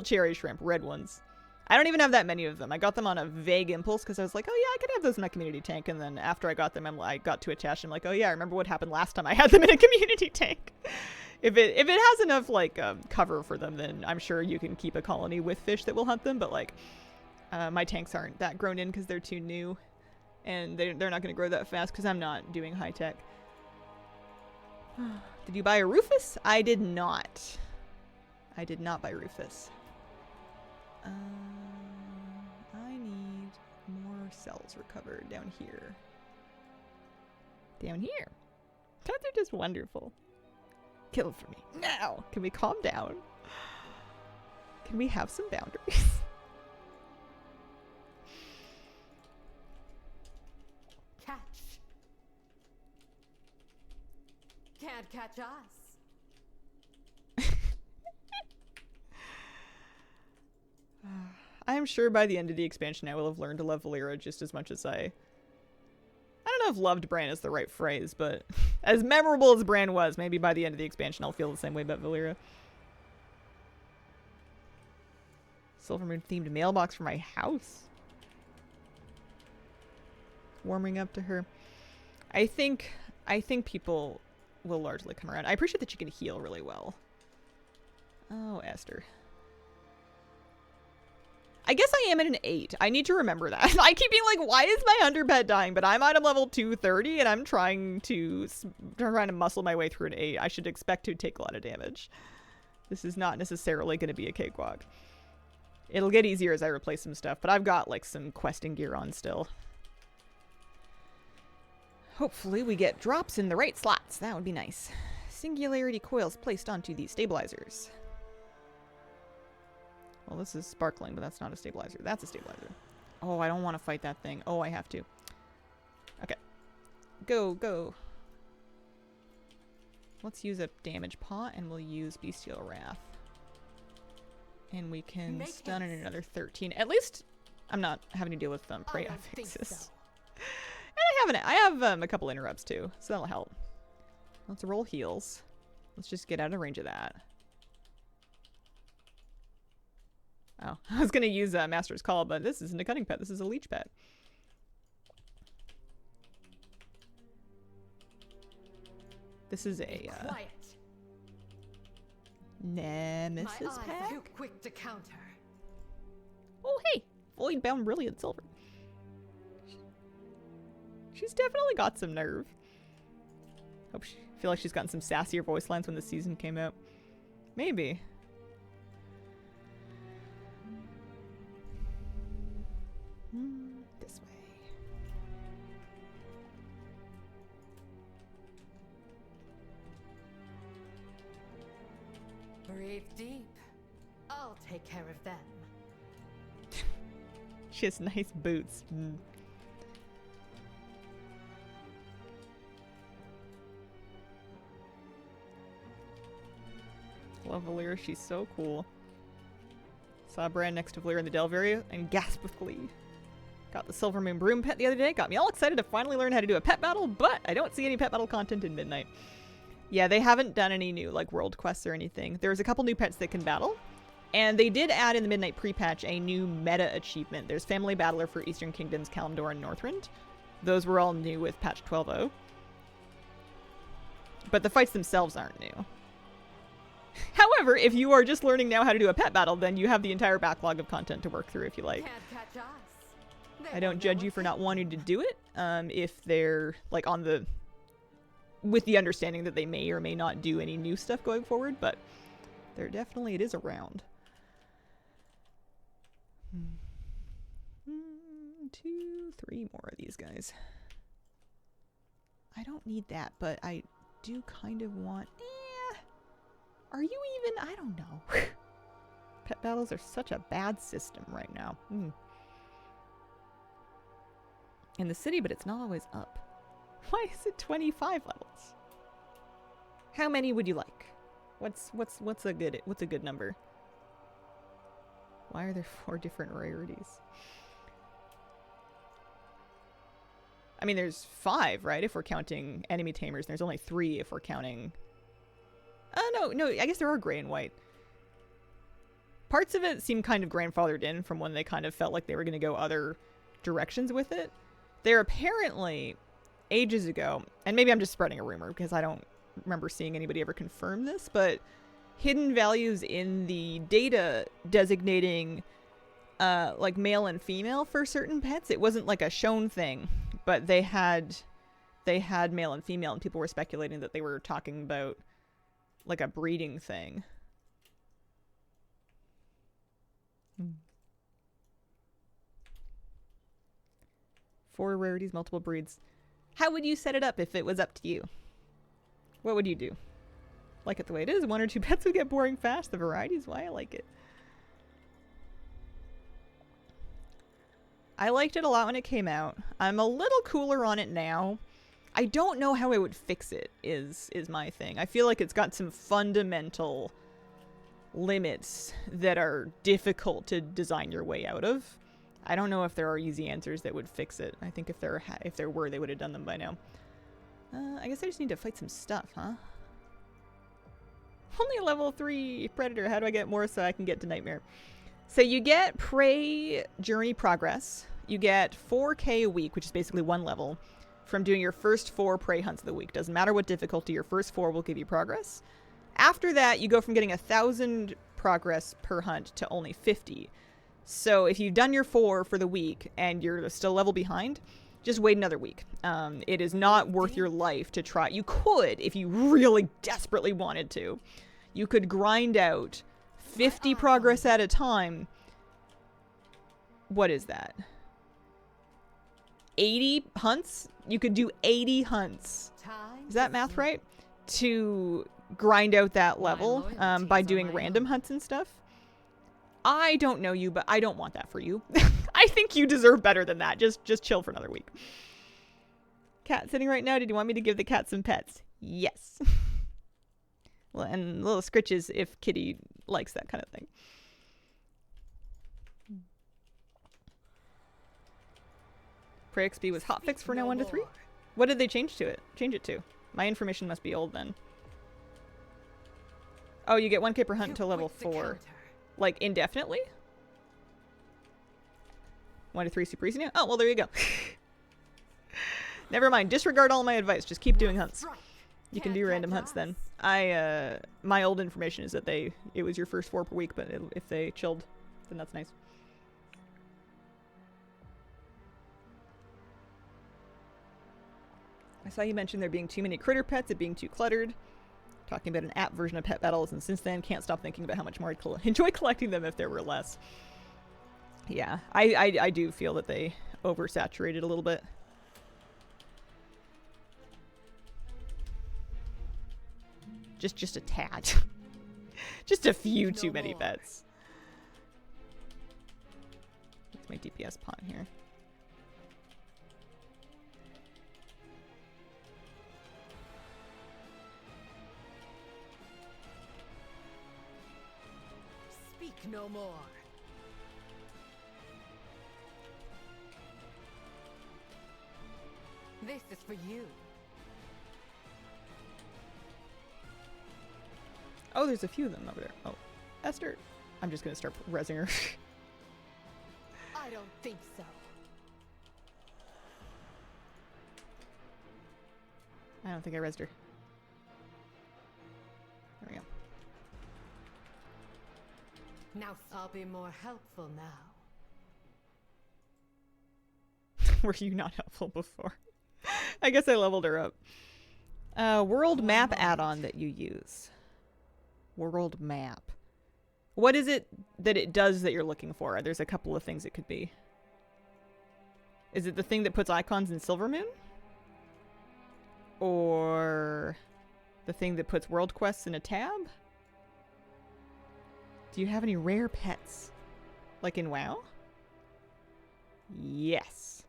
cherry shrimp. Red ones. I don't even have that many of them. I got them on a vague impulse because I was like, oh yeah, I could have those in my community tank. And then after I got them, I got too attached. I'm like, oh yeah, I remember what happened last time I had them in a community tank. If it has enough like cover for them, then I'm sure you can keep a colony with fish that will hunt them. But like, my tanks aren't that grown in because they're too new, and they're not going to grow that fast because I'm not doing high tech. Did you buy a Rufus? I did not. I did not buy Rufus. I need more cells recovered down here. Down here. Cats are just wonderful. Kill it for me. Now! Can we calm down? Can we have some boundaries? Catch. Can't catch us. I am sure by the end of the expansion I will have learned to love Valera just as much as I don't know if loved Bran is the right phrase, but as memorable as Bran was, maybe by the end of the expansion I'll feel the same way about Valera. Silver Moon themed mailbox for my house. Warming up to her. I think people will largely come around. I appreciate that you can heal really well. Oh, Esther. I guess I am at an 8. I need to remember that. I keep being like, why is my underpet dying? But I'm item level 230 and I'm trying to muscle my way through an 8. I should expect to take a lot of damage. This is not necessarily going to be a cakewalk. It'll get easier as I replace some stuff, but I've got like some questing gear on still. Hopefully we get drops in the right slots. That would be nice. Singularity coils placed onto these stabilizers. Well, this is sparkling, but that's not a stabilizer. That's a stabilizer. Oh, I don't want to fight that thing. Oh, I have to. Okay. Go, go. Let's use a damage pot, and we'll use Bestial Wrath. And we can stun in another 13. At least I'm not having to deal with prey affixes. And I have a couple interrupts too, so that'll help. Let's roll heals. Let's just get out of range of that. Oh, I was gonna use Master's Call, but this isn't a cutting pet. This is a leech pet. This is a Nemesis pack. Too quick to counter. Oh hey, Void Bound Brilliant Silver. She's definitely got some nerve. Feel like she's gotten some sassier voice lines when the season came out. Maybe. This way. Breathe deep. I'll take care of them. She has nice boots. Love Valyra, she's so cool. Saw Bran next to Valyra in the Delve area and gasped with glee. Got the Silver Moon Broom pet the other day, got me all excited to finally learn how to do a pet battle, but I don't see any pet battle content in Midnight. Yeah, they haven't done any new like world quests or anything. There's a couple new pets that can battle, and they did add in the Midnight pre-patch a new meta achievement. There's Family Battler for Eastern Kingdoms, Kalimdor, and Northrend. Those were all new with patch 12.0. But the fights themselves aren't new. However, if you are just learning now how to do a pet battle, then you have the entire backlog of content to work through if you like. Can't catch us. I don't judge you for not wanting to do it, if they're like on the... with the understanding that they may or may not do any new stuff going forward, but there definitely it is around. 2, 3 more of these guys. I don't need that, but I do kind of want... Are you even... I don't know. Pet battles are such a bad system right now. In the city, but it's not always up. Why is it 25 levels? How many would you like? What's a good number? Why are there 4 different rarities? I mean, there's 5, right? If we're counting enemy tamers, there's only 3 if we're counting. No, I guess there are gray and white. Parts of it seem kind of grandfathered in from when they kind of felt like they were going to go other directions with it. They're apparently ages ago, and maybe I'm just spreading a rumor because I don't remember seeing anybody ever confirm this, but hidden values in the data designating like male and female for certain pets. It wasn't like a shown thing, but they had male and female, and people were speculating that they were talking about like a breeding thing. 4 rarities, multiple breeds. How would you set it up if it was up to you? What would you do? Like it the way it is? 1 or 2 pets would get boring fast. The variety is why I like it. I liked it a lot when it came out. I'm a little cooler on it now. I don't know how I would fix it, is my thing. I feel like it's got some fundamental limits that are difficult to design your way out of. I don't know if there are easy answers that would fix it. I think if there were, they would have done them by now. I guess I just need to fight some stuff, huh? Only a level 3 predator. How do I get more so I can get to Nightmare? So you get prey journey progress. You get 4k a week, which is basically 1 level, from doing your first 4 prey hunts of the week. Doesn't matter what difficulty, your first 4 will give you progress. After that, you go from getting 1,000 progress per hunt to only 50. So if you've done your 4 for the week and you're still a level behind, just wait another week. It is not worth your life to try. You could, if you really desperately wanted to, you could grind out 50 progress at a time. What is that? 80 hunts. You could do 80 hunts. Time Is that to math sleep. right? To grind out that level loyalties by are doing my random own. hunts and stuff. I don't know you, but I don't want that for you. I think you deserve better than that. Just chill for another week. Cat sitting right now. Did you want me to give the cat some pets? Yes. Well, and little scritches if Kitty likes that kind of thing. Prey XP was hotfix for now 1 to 3. What did they change to it? Change it to? My information must be old then. Oh, you get 1k per hunt until level 4. Like indefinitely? 1 to 3 super easy now? Oh, well there you go. Never mind. Disregard all my advice. Just keep doing hunts. You can do random hunts then. My old information is that it was your first 4 per week, but if they chilled, then that's nice. I saw you mention there being too many critter pets, it being too cluttered. Talking about an app version of pet battles, and since then can't stop thinking about how much more I'd enjoy collecting them if there were less. Yeah, I do feel that they oversaturated a little bit. Just a tad. Just a few too many pets. Let's my DPS pawn here. Speak no more. This is for you. Oh, there's a few of them over there. Oh, Esther. I'm just gonna start rezzing her. I don't think so. I don't think I rezzed her. There we go. Now I'll be more helpful now. Were you not helpful before? I guess I leveled her up. World map add-on that you use. World map. What is it that it does that you're looking for? There's a couple of things it could be. Is it the thing that puts icons in Silvermoon? Or the thing that puts world quests in a tab? Do you have any rare pets? Like in WoW? Yes.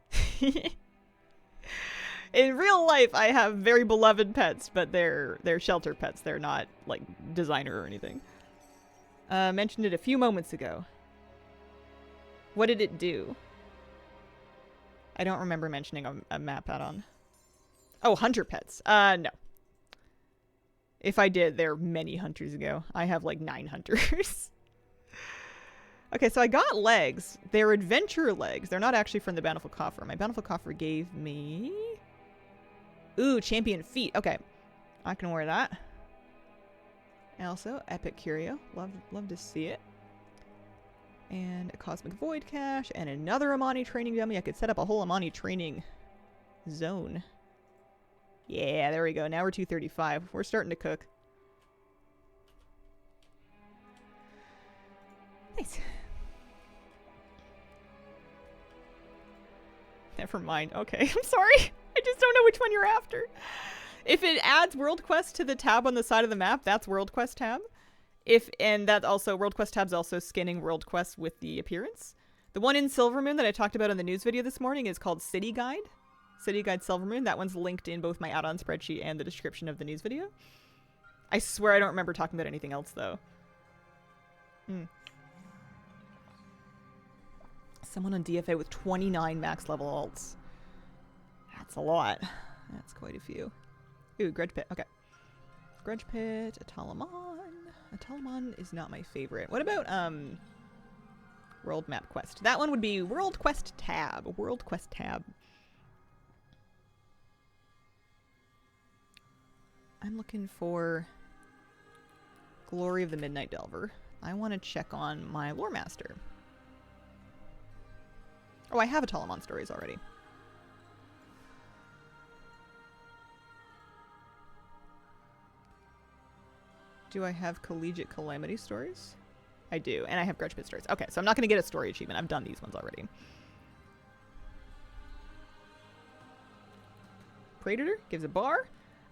In real life, I have very beloved pets, but they're shelter pets. They're not, like, designer or anything. Mentioned it a few moments ago. What did it do? I don't remember mentioning a map add-on. Oh, hunter pets. No. If I did, they're many hunters ago. I have, like, 9 hunters. Okay, so I got legs. They're adventure legs. They're not actually from the Bountiful Coffer. My Bountiful Coffer gave me... Ooh, champion feet. Okay. I can wear that. And also, epic curio. Love to see it. And a cosmic void cache. And another Amani training dummy. I could set up a whole Amani training zone. Yeah, there we go. Now we're 235. We're starting to cook. Nice. Never mind. Okay, I'm sorry. I just don't know which one you're after. If it adds World Quest to the tab on the side of the map, that's World Quest tab. And that also, World Quest tab's also scanning World Quest with the appearance. The one in Silvermoon that I talked about in the news video this morning is called City Guide. City Guide Silvermoon. That one's linked in both my add-on spreadsheet and the description of the news video. I swear I don't remember talking about anything else, though. Someone on DFA with 29 max level alts. That's a lot. That's quite a few. Ooh, Grudge Pit. Okay. Grudge Pit, Atalamon. Atalamon is not my favorite. What about, World Map Quest? That one would be World Quest tab. World Quest tab. I'm looking for Glory of the Midnight Delver. I want to check on my Lore Master. Oh, I have Atalamon stories already. Do I have Collegiate Calamity stories? I do, and I have Grudge Pit stories. Okay, so I'm not going to get a story achievement. I've done these ones already. Predator gives a bar.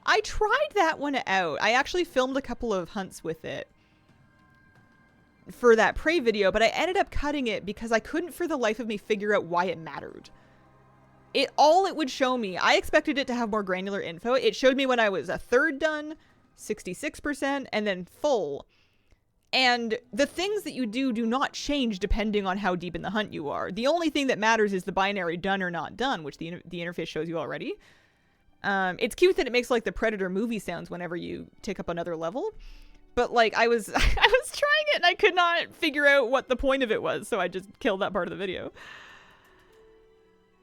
I tried that one out. I actually filmed a couple of hunts with it for that prey video, but I ended up cutting it because I couldn't for the life of me figure out why it mattered. All it would show me, I expected it to have more granular info. It showed me when I was a third done, 66%, and then full. And the things that you do not change depending on how deep in the hunt you are. The only thing that matters is the binary done or not done, which the interface shows you already. It's cute that it makes like the Predator movie sounds whenever you take up another level. But like I was trying it and I could not figure out what the point of it was, so I just killed that part of the video.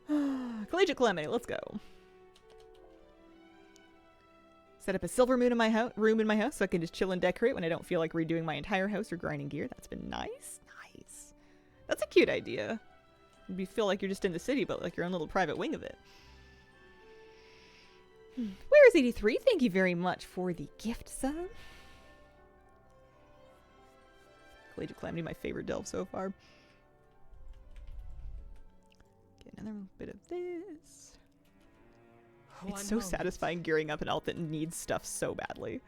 Collegiate Calamity, let's go. Set up a silver moon in my room in my house so I can just chill and decorate when I don't feel like redoing my entire house or grinding gear. That's been nice. Nice. That's a cute idea. You feel like you're just in the city, but like your own little private wing of it. Where is 83? Thank you very much for the gift sub. Collegiate Calamity, my favorite delve so far. Get another bit of this. It's so satisfying gearing up an alt that needs stuff so badly.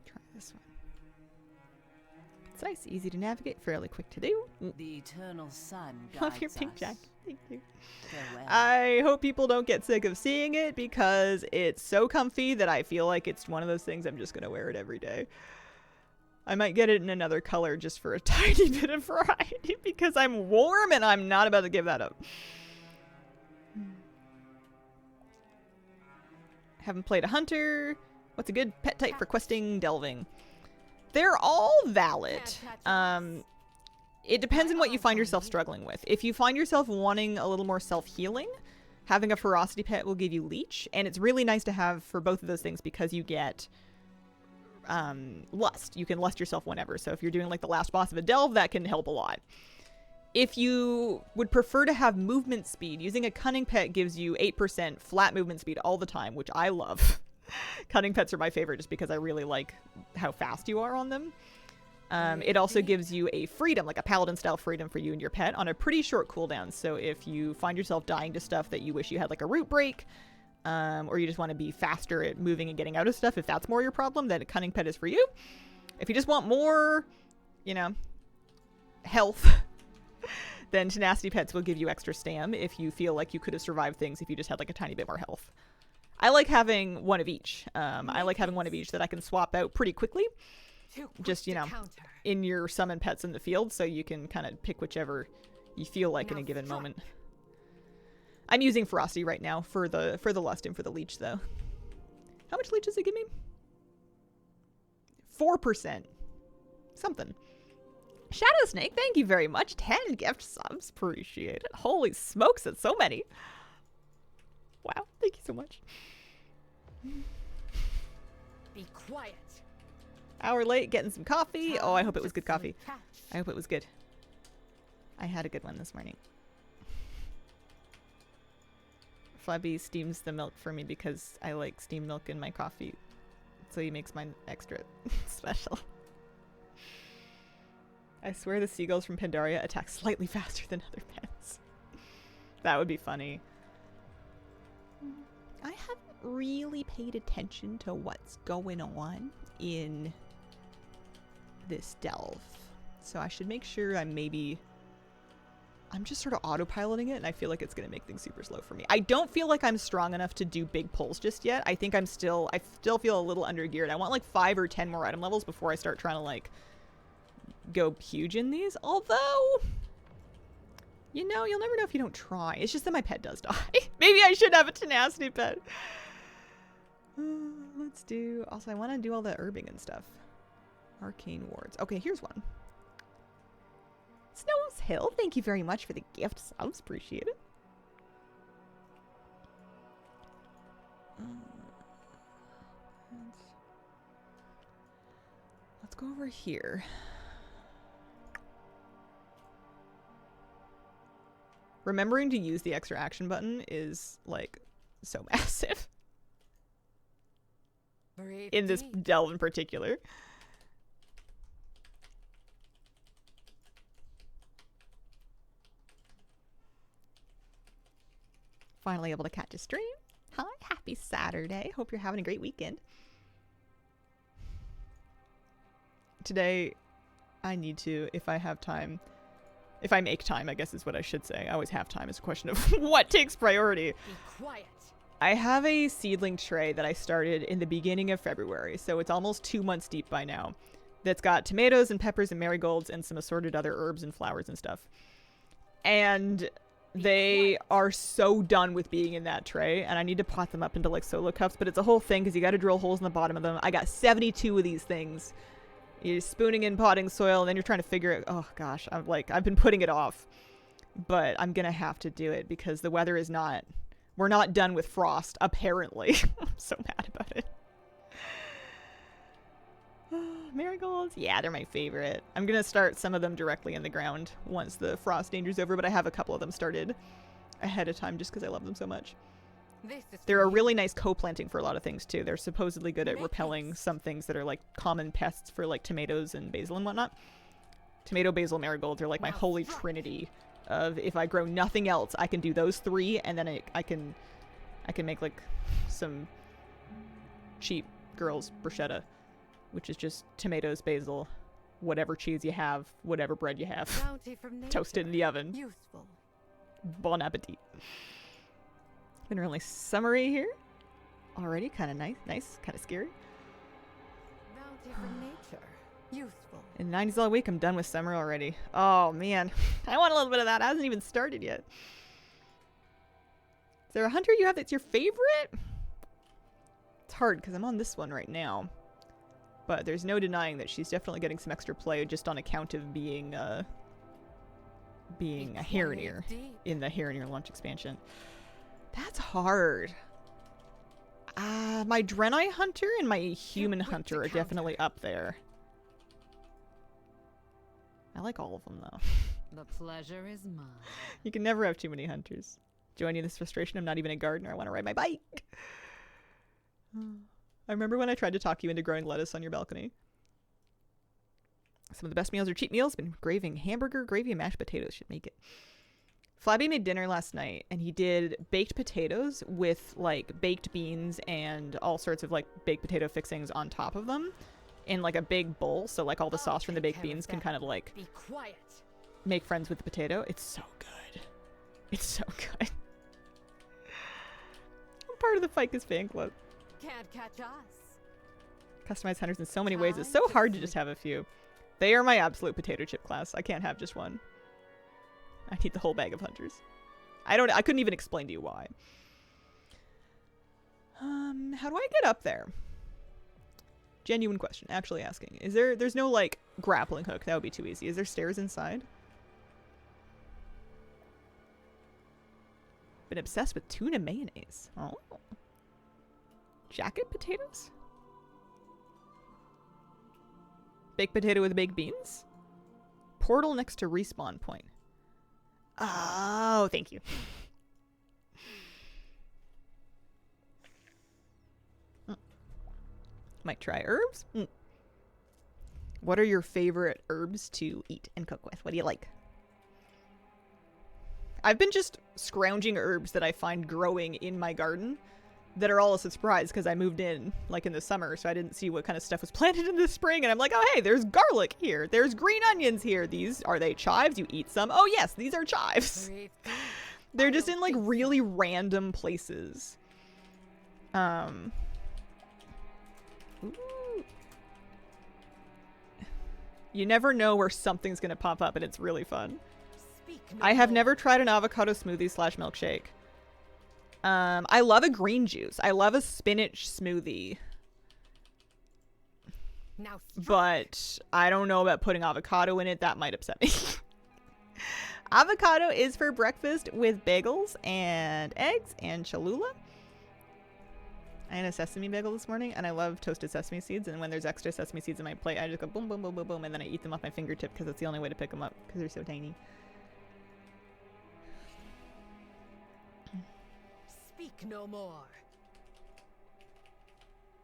Try this one. Concise, easy to navigate, fairly quick to do. The eternal sun Love your guides pink us. jacket. Thank you. Farewell. I hope people don't get sick of seeing it because it's so comfy that I feel like it's one of those things I'm just going to wear it every day. I might get it in another color just for a tiny bit of variety because I'm warm and I'm not about to give that up. Haven't played a hunter. What's a good pet type for questing, delving? They're all valid. It depends on what you find yourself struggling with. If you find yourself wanting a little more self-healing, having a ferocity pet will give you leech, and it's really nice to have for both of those things because you get lust. You can lust yourself whenever. So if you're doing like the last boss of a delve, that can help a lot. If you would prefer to have movement speed, using a cunning pet gives you 8% flat movement speed all the time, which I love. Cunning pets are my favorite just because I really like how fast you are on them. It also gives you a freedom, like a paladin style freedom for you and your pet on a pretty short cooldown. So if you find yourself dying to stuff that you wish you had like a root break, or you just want to be faster at moving and getting out of stuff, if that's more your problem, then a cunning pet is for you. If you just want more, you know, health, then tenacity pets will give you extra stam if you feel like you could have survived things if you just had like a tiny bit more health. I like having one of each. I like having one of each that I can swap out pretty quickly. Just, you know, in your summon pets in the field, so you can kind of pick whichever you feel like in a given moment. I'm using Ferocity right now for the lust and for the leech, though. How much leech does it give me? 4%. Something. Shadow Snake, thank you very much. 10 gift subs. Appreciate it. Holy smokes, that's so many. Wow, thank you so much. Be quiet. Hour late, getting some coffee. Oh, I hope it was good coffee. I hope it was good. I had a good one this morning. Flabby steams the milk for me because I like steamed milk in my coffee. So he makes mine extra special. I swear the seagulls from Pandaria attack slightly faster than other pets. That would be funny. I haven't really paid attention to what's going on in this delve. So I should make sure I'm just sort of autopiloting it, and I feel like it's going to make things super slow for me. I don't feel like I'm strong enough to do big pulls just yet. I think I still feel a little under geared. I want like 5 or 10 more item levels before I start trying to like go huge in these. Although, you know, you'll never know if you don't try. It's just that my pet does die. Maybe I should have a tenacity pet. Let's do, also I want to do all the herbing and stuff. Arcane wards. Okay, here's one. Snow's Hill, thank you very much for the gift subs. Appreciate it. Let's go over here. Remembering to use the extra action button is like so massive Breathe in this deep. delve in particular. Finally able to catch a stream. Hi, happy Saturday. Hope you're having a great weekend. Today, I need to, if I have time, if I make time, I guess is what I should say. I always have time. It's a question of what takes priority. Be quiet. I have a seedling tray that I started in the beginning of February, so it's almost 2 months deep by now. That's got tomatoes and peppers and marigolds and some assorted other herbs and flowers and stuff. And they are so done with being in that tray, and I need to pot them up into like solo cups, but it's a whole thing because you got to drill holes in the bottom of them. I got 72 of these things. You're spooning in potting soil, and then you're trying to figure it. Oh gosh, I've been putting it off, but I'm gonna have to do it because the weather is not. We're not done with frost, apparently. I'm so mad about it. Marigolds, yeah, they're my favorite. I'm gonna start some of them directly in the ground once the frost danger's over, but I have a couple of them started ahead of time just because I love them so much. This is They're for a you. really nice co-planting for a lot of things too. They're supposedly good at repelling Nice. some things that are like common pests for like tomatoes and basil and whatnot. Tomato, basil, marigolds are like my Now holy strike. trinity of if I grow nothing else, I can do those three, and then I can make like some cheap girls bruschetta, which is just tomatoes, basil, whatever cheese you have, whatever bread you have, Bounty from nature. toasted in the oven. Useful. Bon appetit. Been really summery here already. Kind of nice, kind of scary. Bounty from nature. Useful. In 90s all week, I'm done with summer already. Oh man, I want a little bit of that. It hasn't even started yet. Is there a hunter you have that's your favorite? It's hard because I'm on this one right now, but there's no denying that she's definitely getting some extra play just on account of being a Harrier Deep. in the Harrier launch expansion. That's hard. My Draenei hunter and my human quick to hunter are counter. definitely up there. I like all of them though. The pleasure is mine. You can never have too many hunters. Joining this frustration, I'm not even a gardener. I want to ride my bike. I remember when I tried to talk you into growing lettuce on your balcony. Some of the best meals are cheap meals. Been craving hamburger, gravy, and mashed potatoes. Should make it. Flabby made dinner last night, and he did baked potatoes with like baked beans and all sorts of like baked potato fixings on top of them in like a big bowl. So like all the I'll sauce from the take baked care of beans can that. kind of like Be quiet. make friends with the potato. It's so good. It's so good. I'm part of the Ficus fan club. Can't catch us. Customized hunters in so many ways. It's Time so to hard to just sleep. have a few. They are my absolute potato chip class. I can't have just one. I need the whole bag of hunters. I couldn't even explain to you why. How do I get up there? Genuine question. Actually asking. There's no like grappling hook. That would be too easy. Is there stairs inside? Been obsessed with tuna mayonnaise. Oh. Jacket potatoes? Baked potato with baked beans? Portal next to respawn point. Oh, thank you. Might try herbs. What are your favorite herbs to eat and cook with? What do you like? I've been just scrounging herbs that I find growing in my garden that are all a surprise because I moved in like in the summer, so I didn't see what kind of stuff was planted in the spring, and I'm like, oh hey, there's garlic here, there's green onions here. Are they chives? You eat some? Oh yes, these are chives. Breathe deep. They're I just don't in like think so. really random places. Ooh. You never know where something's gonna pop up, and it's really fun. Speak no I have more. never tried an avocado smoothie / milkshake. I love a green juice. I love a spinach smoothie, Now strike. but I don't know about putting avocado in it. That might upset me. Avocado is for breakfast with bagels and eggs and Cholula. I had a sesame bagel this morning, and I love toasted sesame seeds. And when there's extra sesame seeds in my plate, I just go boom, boom, boom, boom, boom, and then I eat them off my fingertip because it's the only way to pick them up because they're so tiny. Seek no more.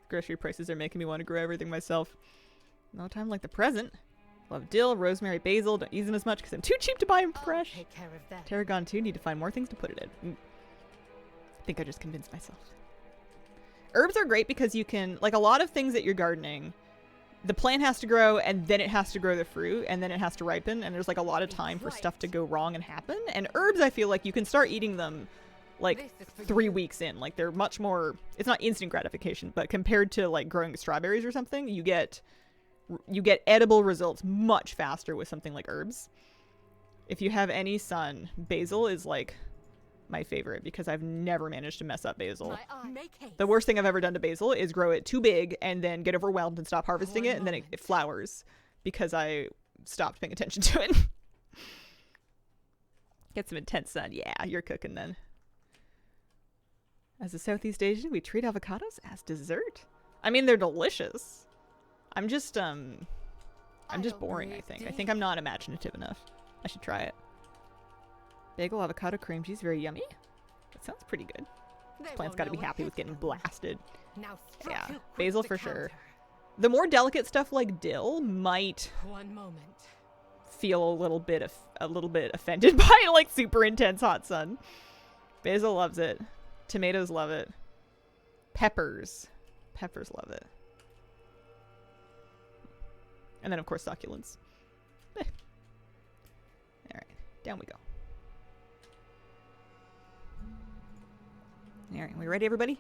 Grocery prices are making me want to grow everything myself. No time like the present. Love dill, rosemary, basil. Don't use them as much because I'm too cheap to buy them I'll fresh. take care of that. Tarragon too. Need to find more things to put it in. I think I just convinced myself. Herbs are great because you can, like a lot of things that you're gardening, the plant has to grow and then it has to grow the fruit and then it has to ripen and there's like a lot of time for stuff to go wrong and happen. And herbs, I feel like you can start eating them like This is for 3 you. weeks in. Like they're much more, it's not instant gratification, but compared to like growing strawberries or something, you get edible results much faster with something like herbs. If you have any sun, basil is like my favorite because I've never managed to mess up basil. My eye. Make haste. The worst thing I've ever done to basil is grow it too big and then get overwhelmed and stop harvesting One it, and then it moment. flowers because I stopped paying attention to it. Get some intense sun. Yeah, you're cooking then. As a Southeast Asian, we treat avocados as dessert. I mean, they're delicious. I'm just boring, I think. I think I'm not imaginative enough. I should try it. Bagel, avocado, cream cheese, very yummy. That sounds pretty good. They Plant's won't got to know be what happy hit with getting them. blasted. Now strike Yeah, who quits basil the for sure. counter. The more delicate stuff like dill might One moment. feel a little bit offended by like super intense hot sun. Basil loves it. Tomatoes love it. Peppers love it. And then of course succulents. All right, down we go. All right, we ready, everybody?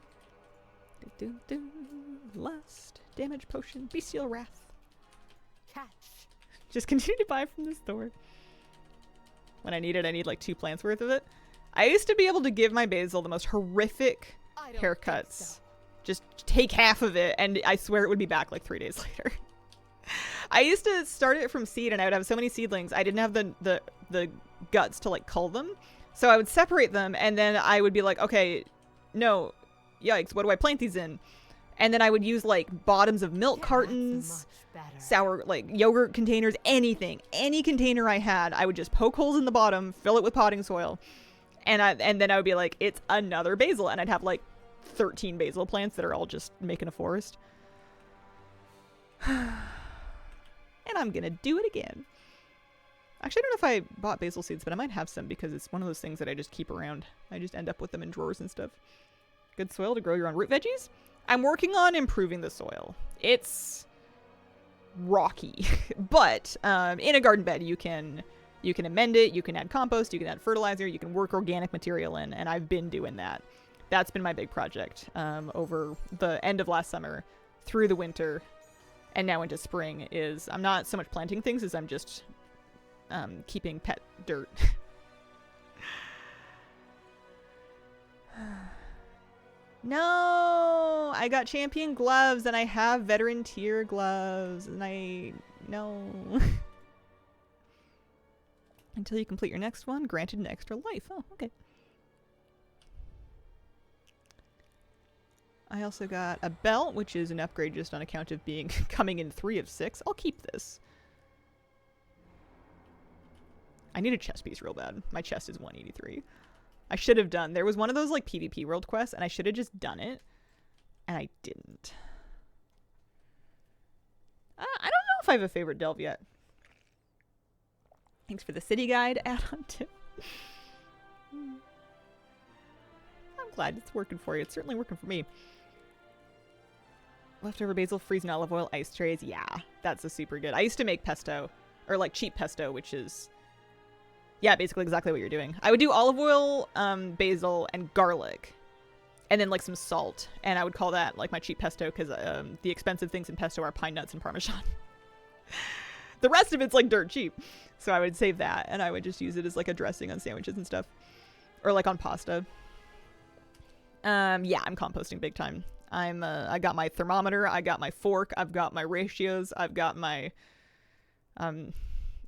Lust, damage potion, bestial wrath. Catch. Just continue to buy from the store. When I need it, I need like 2 plants worth of it. I used to be able to give my basil the most horrific I don't haircuts. think so. Just take half of it, and I swear it would be back like 3 days later. I used to start it from seed, and I would have so many seedlings. I didn't have the guts to like cull them, so I would separate them, and then I would be like, okay, no, yikes, what do I plant these in? And then I would use like bottoms of milk Yeah, that's cartons, much better. sour like yogurt containers, anything, any container I had, I would just poke holes in the bottom, fill it with potting soil, and then I would be like, it's another basil, and I'd have like 13 basil plants that are all just making a forest. And I'm gonna do it again. Actually, I don't know if I bought basil seeds, but I might have some because it's one of those things that I just keep around. I just end up with them in drawers and stuff. Good soil to grow your own root veggies. I'm working on improving the soil. It's rocky, but in a garden bed you can amend it, you can add compost, you can add fertilizer, you can work organic material in, and I've been doing that. That's been my big project over the end of last summer through the winter and now into spring. Is I'm not so much planting things as I'm just keeping pet dirt. No, I got champion gloves and I have veteran tier gloves and no. Until you complete your next one, granted an extra life. Oh, okay. I also got a belt, which is an upgrade just on account of being coming in 3 of 6. I'll keep this. I need a chest piece real bad. My chest is 183. I should have done. There was one of those like PvP world quests, and I should have just done it, and I didn't. I don't know if I have a favorite delve yet. Thanks for the city guide add-on tip. I'm glad it's working for you. It's certainly working for me. Leftover basil, freezing olive oil, ice trays. Yeah, that's a super good. I used to make pesto, or like cheap pesto, which is, yeah, basically exactly what you're doing. I would do olive oil, basil, and garlic, and then like some salt, and I would call that like my cheap pesto because the expensive things in pesto are pine nuts and Parmesan. The rest of it's like dirt cheap, so I would save that, and I would just use it as like a dressing on sandwiches and stuff, or like on pasta. Yeah, I'm composting big time. I got my thermometer, I got my fork, I've got my ratios, I've got my, I'm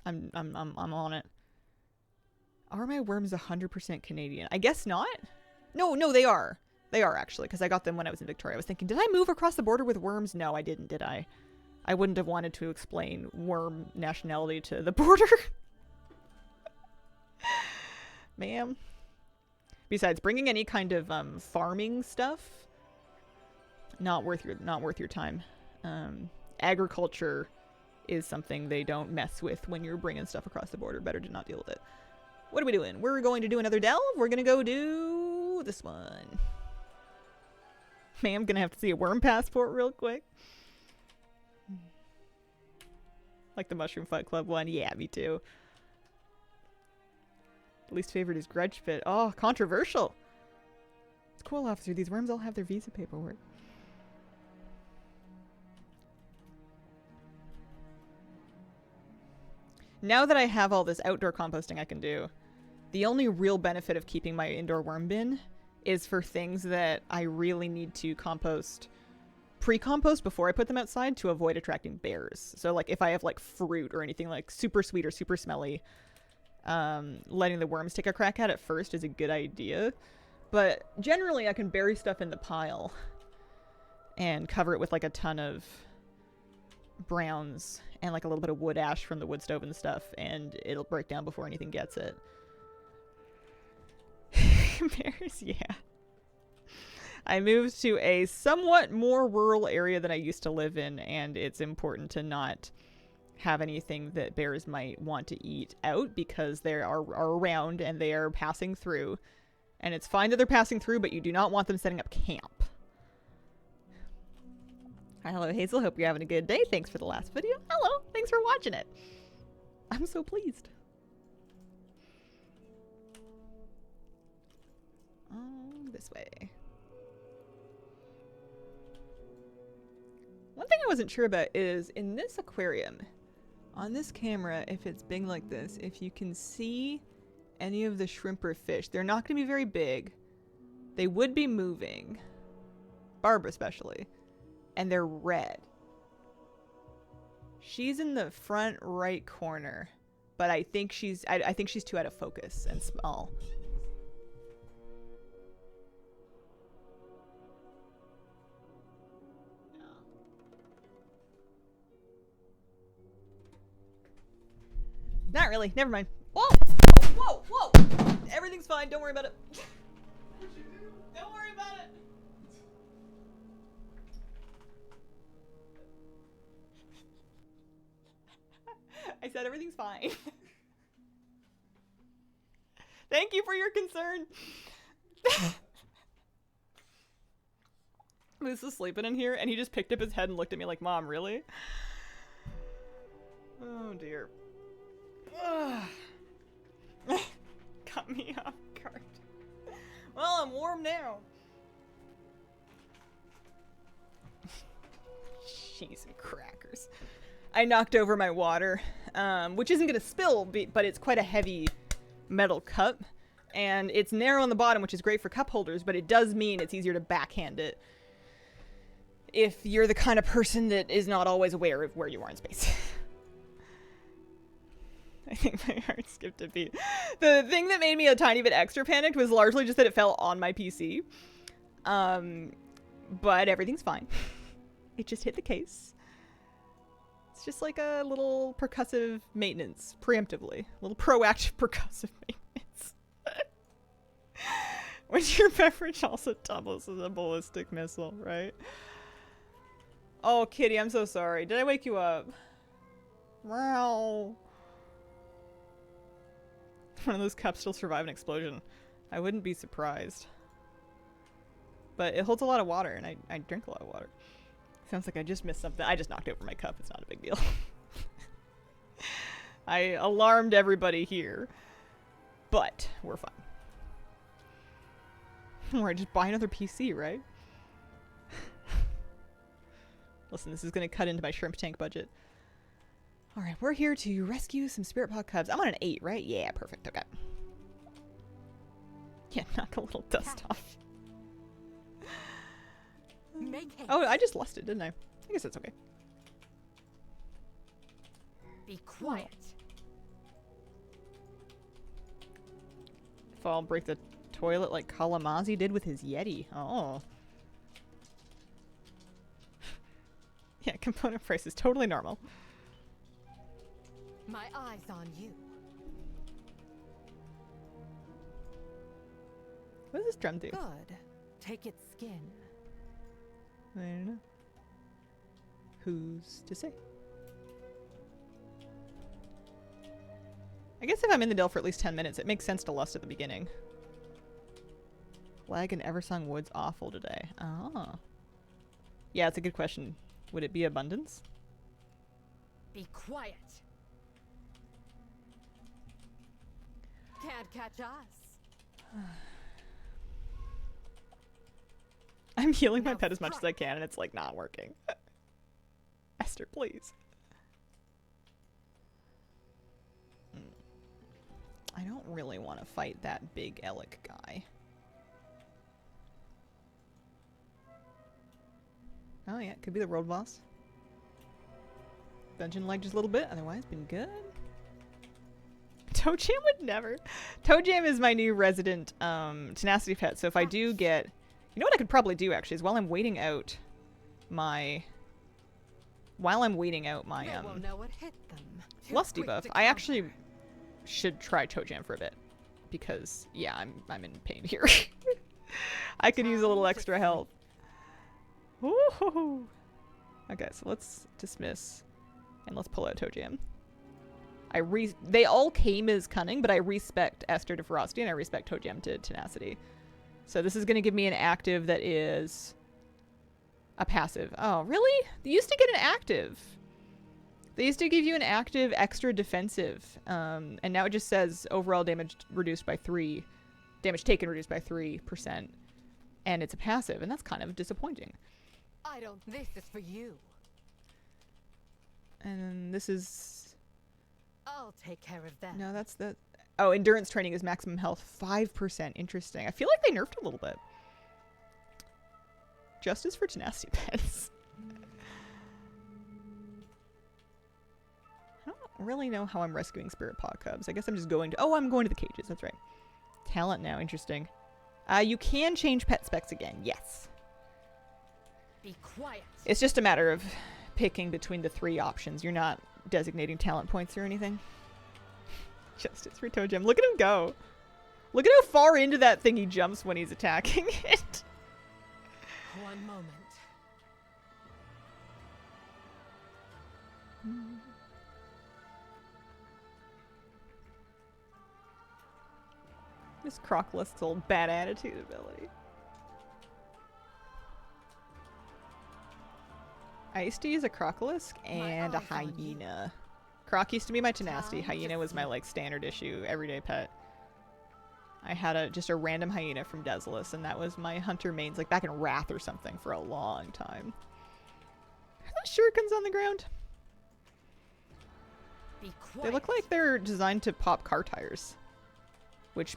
on it. Are my worms 100% Canadian? I guess not. No, they are. They are actually, because I got them when I was in Victoria. I was thinking, did I move across the border with worms? No, I didn't, did I? I wouldn't have wanted to explain worm nationality to the border. Ma'am. Besides, bringing any kind of farming stuff, not worth your time. Agriculture is something they don't mess with when you're bringing stuff across the border. Better to not deal with it. What are we doing? We're going to do another delve. We're going to go do this one. Man, I'm going to have to see a worm passport real quick. Like the Mushroom Fight Club one. Yeah, me too. Least favorite is Grudge Fit. Oh, controversial. It's cool, officer. These worms all have their visa paperwork. Now that I have all this outdoor composting I can do, the only real benefit of keeping my indoor worm bin is for things that I really need to compost, pre-compost before I put them outside to avoid attracting bears. So like if I have like fruit or anything like super sweet or super smelly, letting the worms take a crack at it first is a good idea. But generally I can bury stuff in the pile and cover it with like a ton of browns and like a little bit of wood ash from the wood stove and stuff, and it'll break down before anything gets it. Bears, yeah. I moved to a somewhat more rural area than I used to live in, and it's important to not have anything that bears might want to eat out because they are around and they are passing through. And it's fine that they're passing through, but you do not want them setting up camp. Hi, hello, Hazel. Hope you're having a good day. Thanks for the last video. Hello. Thanks for watching it. I'm so pleased. This way. One thing I wasn't sure about is in this aquarium, on this camera, if it's big like this, if you can see any of the shrimp or fish, they're not going to be very big. They would be moving. Barb especially. And they're red. She's in the front right corner, but I think she's too out of focus and small. Not really. Never mind. Whoa! Whoa! Whoa! Everything's fine. Don't worry about it. Don't worry about it. I said everything's fine. Thank you for your concern. Moose was sleeping in here, and he just picked up his head and looked at me like, Mom, really? Oh, dear. Got me off guard. Well, I'm warm now. Cheese and crackers. I knocked over my water, which isn't going to spill, but it's quite a heavy metal cup. And it's narrow on the bottom, which is great for cup holders, but it does mean it's easier to backhand it if you're the kind of person that is not always aware of where you are in space. I think my heart skipped a beat. The thing that made me a tiny bit extra panicked was largely just that it fell on my PC. But everything's fine. It just hit the case. It's just like a little percussive maintenance, preemptively. A little proactive percussive maintenance. When your beverage also doubles as a ballistic missile, right? Oh, Kitty, I'm so sorry. Did I wake you up? Wow. One of those cups still survive an explosion. I wouldn't be surprised. But it holds a lot of water, and I drink a lot of water. Sounds like I just missed something. I just knocked over my cup. It's not a big deal. I alarmed everybody here. But we're fine. Or I just buy another PC, right? Listen, this is going to cut into my shrimp tank budget. Alright, we're here to rescue some spirit pod cubs. I'm on an 8, right? Yeah, perfect. Okay. Yeah, knock a little dust off. Oh, I just lost it, didn't I? I guess that's okay. Be quiet. If I'll break the toilet like Kalamazi did with his Yeti. Oh. Yeah, component price is totally normal. My eyes on you. What does this drum do? Good. Take its skin. I don't know. Who's to say? I guess if I'm in the delve for at least 10 minutes, it makes sense to lust at the beginning. Lag and Eversong Woods awful today. Oh. Yeah, it's a good question. Would it be abundance? Be quiet. Can't catch us. I'm healing my Now pet as much as I strike. can, and it's like not working. Esther, please. I don't really want to fight that big Elec guy. Oh yeah, could be the road boss. Dungeon lagged just a little bit, otherwise been good. Toe Jam would never. Toe Jam is my new resident tenacity pet, so if I do get... You know what I could probably do actually is while I'm waiting out my... They will know what hit them. Too Lust quick debuff, to I actually counter. should try Toe Jam for a bit. Because, yeah, I'm in pain here. I could use a little Time to extra help. Woohoo! Okay, so let's dismiss. And let's pull out Toe Jam. They all came as cunning, but I respect Esther to ferocity and I respect Toe Jam to tenacity. So this is going to give me an active that is a passive. Oh, really? They used to get an active. They used to give you an active extra defensive. And now it just says overall damage reduced by 3. Damage taken reduced by 3%. And it's a passive, and that's kind of disappointing. This is for you. And this is... I'll take care of that. No, that's the... Oh, endurance training is maximum health 5%. Interesting. I feel like they nerfed a little bit. Justice for tenacity pets. I don't really know how I'm rescuing spirit paw cubs. I guess I'm just going to... Oh, I'm going to the cages. That's right. Talent now. Interesting. You can change pet specs again. Yes. Be quiet. It's just a matter of picking between the 3 options. You're not designating talent points or anything. Justice for Toe Jam. Look at him go. Look at how far into that thing he jumps when he's attacking it. One moment. This Croclist's old bad attitude ability. I used to use a Crocolisk and a eyes on you. hyena. Croc used to be my tenacity. Time to Hyena was my sleep. like standard issue everyday pet. I had just a random hyena from Desolus, and that was my hunter mains, like back in Wrath or something, for a long time. Are those shurikens on the ground? Be quiet. They look like they're designed to pop car tires, which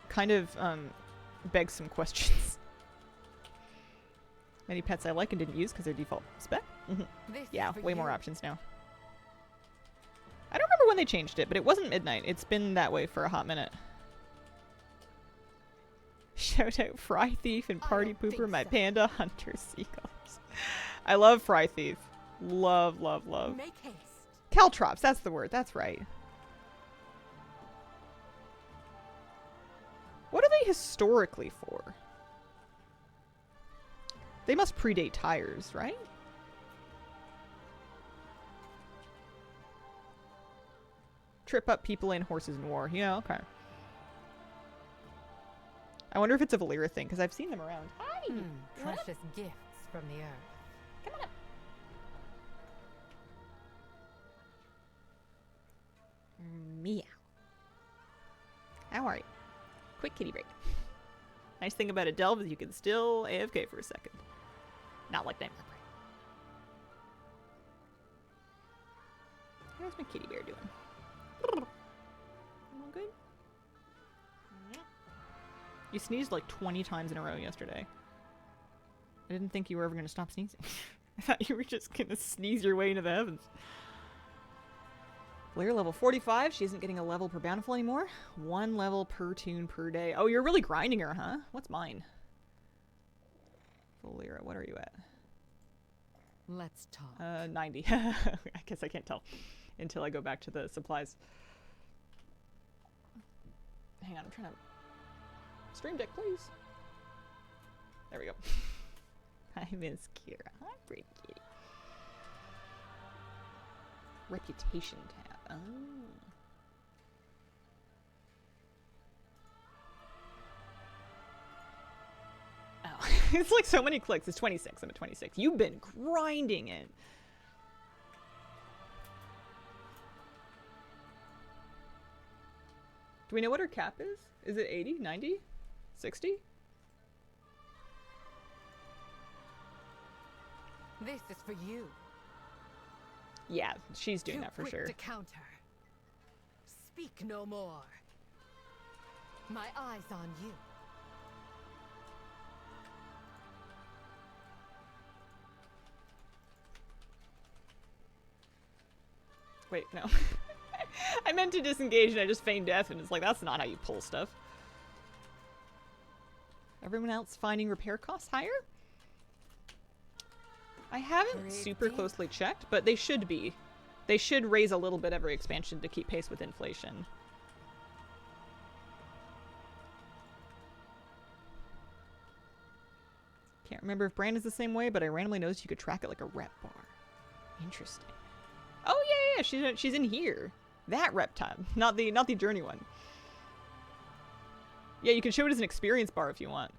kind of begs some questions. Many pets I like and didn't use because they're default spec. This is Yeah, for way more you. options now. I don't remember when they changed it, but it wasn't midnight. It's been that way for a hot minute. Shout out Fry Thief and I Party don't think Pooper, my so. panda hunter seagulls. I love Fry Thief. Love, love, love. Make haste. Caltrops, that's the word. That's right. What are they historically for? They must predate tires, right? Trip up people and horses in war. Yeah, okay. I wonder if it's a Valera thing, because I've seen them around. Hi! Precious gifts from the earth. Come on up. Meow. How are you? Quick kitty break. Nice thing about a delve is you can still AFK for a second. Not like Nightmare Prey. How's my kitty bear doing? All good? You sneezed like 20 times in a row yesterday. I didn't think you were ever going to stop sneezing. I thought you were just going to sneeze your way into the heavens. Blair level 45. She isn't getting a level per bountiful anymore. 1 level per tune per day. Oh, you're really grinding her, huh? What's mine? Valera, what are you at? Let's talk. 90. I guess I can't tell until I go back to the supplies. Hang on, I'm trying to Stream Deck, please. There we go. Hi, Miss Kira. Hi, pretty kitty. Reputation tab. Oh. Oh. It's like so many clicks. It's 26. I'm at 26. You've been grinding it. Do we know what her cap is? Is it 80, 90, 60? This is for you. Yeah, she's doing Too that for quick sure. to counter. Speak no more. My eyes on you. Wait, no. I meant to disengage and I just feigned death and it's like, that's not how you pull stuff. Everyone else finding repair costs higher? I haven't super closely checked, but they should be. They should raise a little bit every expansion to keep pace with inflation. Can't remember if brand is the same way, but I randomly noticed you could track it like a rep bar. Interesting. Oh yeah, she's in here. That rep tab, not the journey one. Yeah, you can show it as an experience bar if you want.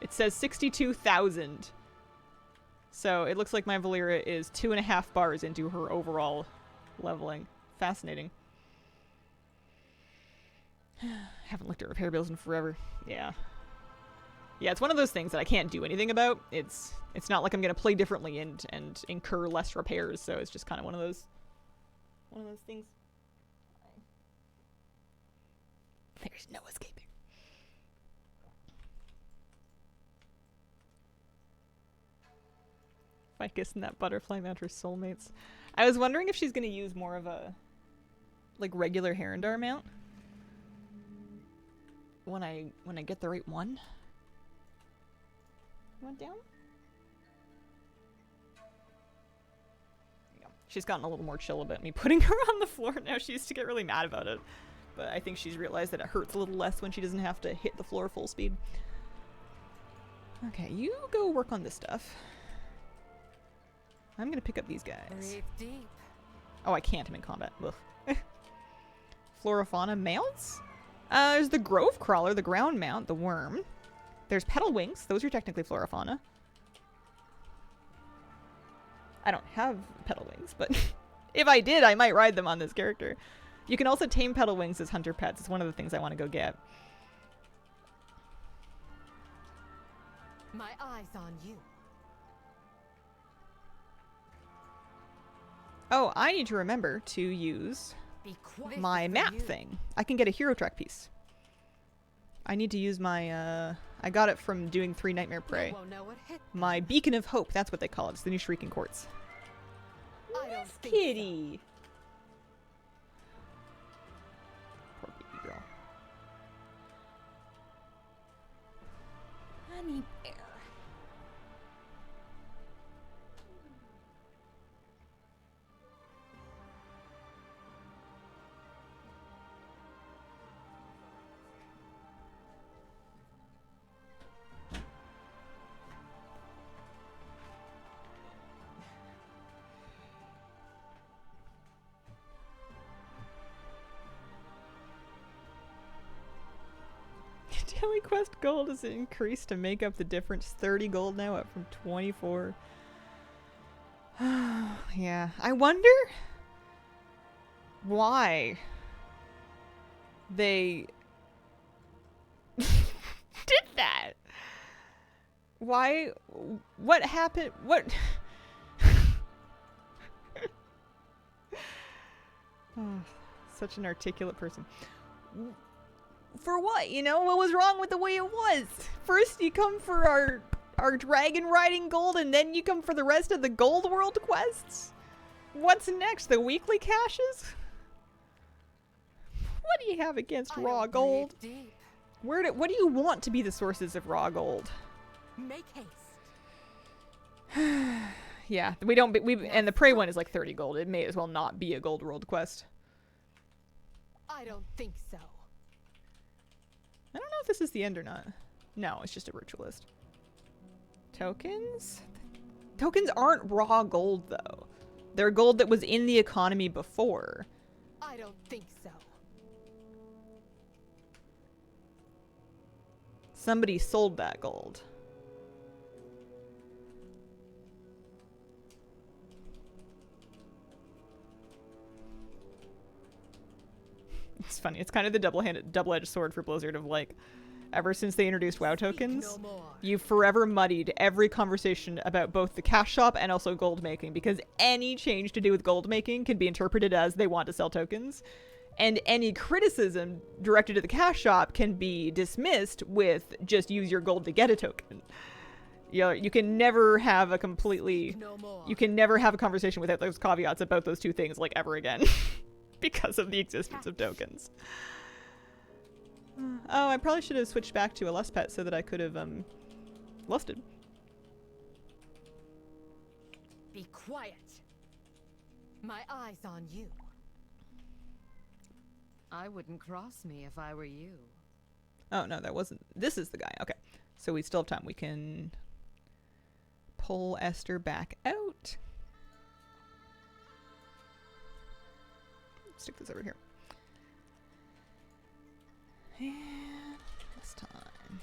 It says 62,000. So it looks like my Valera is 2.5 bars into her overall leveling. Fascinating. Haven't looked at repair bills in forever. Yeah. Yeah, it's one of those things that I can't do anything about. It's not like I'm gonna play differently and incur less repairs, so it's just kind of one of those things. There's no escaping. Ficus and that butterfly mount are soulmates. I was wondering if she's gonna use more of a like regular Herondar mount when I get the right one. Went down? Yeah. She's gotten a little more chill about me putting her on the floor now. She used to get really mad about it. But I think she's realized that it hurts a little less when she doesn't have to hit the floor full speed. Okay, you go work on this stuff. I'm gonna pick up these guys. Breathe deep. Oh, I can't. I'm in combat. Ugh. Flora fauna mounts? There's the grove crawler, the ground mount, the worm. There's petal wings. Those are technically flora fauna. I don't have petal wings, but if I did, I might ride them on this character. You can also tame petal wings as hunter pets. It's one of the things I want to go get. My eyes on you. Oh, I need to remember to use Be quiet. my map thing. I can get a hero track piece. I need to use my, I got it from doing 3 Nightmare Prey. My Beacon of Hope, that's what they call it. It's the new Shrieking Quartz. Miss Kitty! Poor baby girl. Honey bear. Daily quest gold is increased to make up the difference. 30 gold now, up from 24. Yeah, I wonder why they did that. Why? What happened? What? Oh, such an articulate person. For what? You know, what was wrong with the way it was? First you come for our dragon riding gold and then you come for the rest of the gold world quests? What's next? The weekly caches? What do you have against raw gold? What do you want to be the sources of raw gold? Make haste. Yeah, we don't and the prey one is like 30 gold. It may as well not be a gold world quest. I don't think so. I don't know if this is the end or not. No, it's just a ritualist. Tokens? Tokens aren't raw gold, though. They're gold that was in the economy before. I don't think so. Somebody sold that gold. It's funny. It's kind of the double-edged sword for Blizzard of like, ever since they introduced WoW tokens, you've forever muddied every conversation about both the cash shop and also gold making, because any change to do with gold making can be interpreted as they want to sell tokens. And any criticism directed to the cash shop can be dismissed with just use your gold to get a token. You know, you can never have a completely... You can never have a conversation without those caveats about those two things, like, ever again. Because of the existence of tokens. Oh, I probably should have switched back to a lust pet so that I could have, lusted. Be quiet. My eye's on you. I wouldn't cross me if I were you. Oh, no, that wasn't... This is the guy. Okay. So we still have time. We can pull Esther back out. Stick this over here. And this time.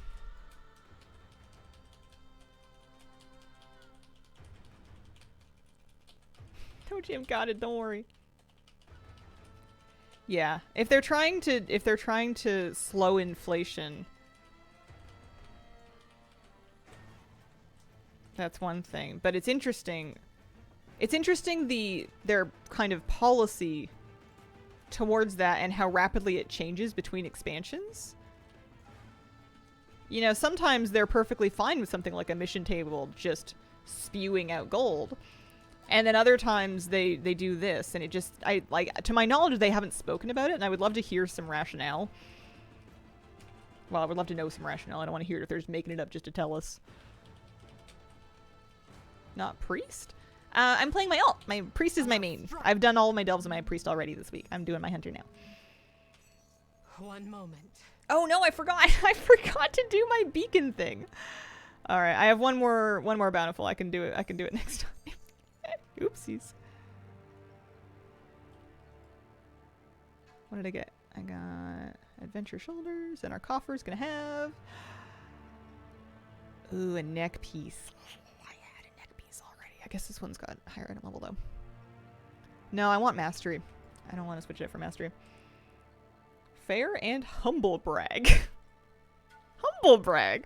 No, Jim got it, don't worry. Yeah, if they're trying to slow inflation, that's one thing. But it's interesting. It's interesting their kind of policy towards that and how rapidly it changes between expansions. You know, sometimes they're perfectly fine with something like a mission table just spewing out gold. And then other times they do this, and it just, to my knowledge, they haven't spoken about it, and I would love to hear some rationale. Well, I would love to know some rationale. I don't want to hear it if they're just making it up just to tell us. Not priest? I'm playing my alt. My priest is my main. I've done all of my delves and my priest already this week. I'm doing my hunter now. One moment. Oh no, I forgot. I forgot to do my beacon thing. All right, I have one more bountiful. I can do it. I can do it next time. Oopsies. What did I get? I got adventure shoulders, and our coffer's gonna have. Ooh, a neck piece. I guess this one's got higher item level, though. No, I want mastery. I don't want to switch it for mastery. Fair and humble brag. Humble brag.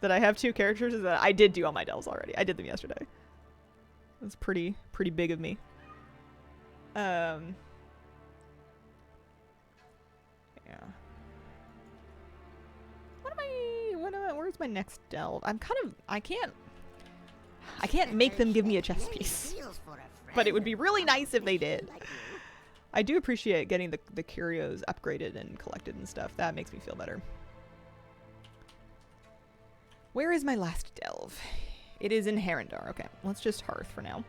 That I have two characters is that I did do all my delves already. I did them yesterday. That's pretty big of me. Yeah. Where's my next delve? I'm kind of... I can't make them give me a chess piece. But it would be really nice if they did. I do appreciate getting the curios upgraded and collected and stuff. That makes me feel better. Where is my last delve? It is in Herondar. Okay, let's just hearth for now.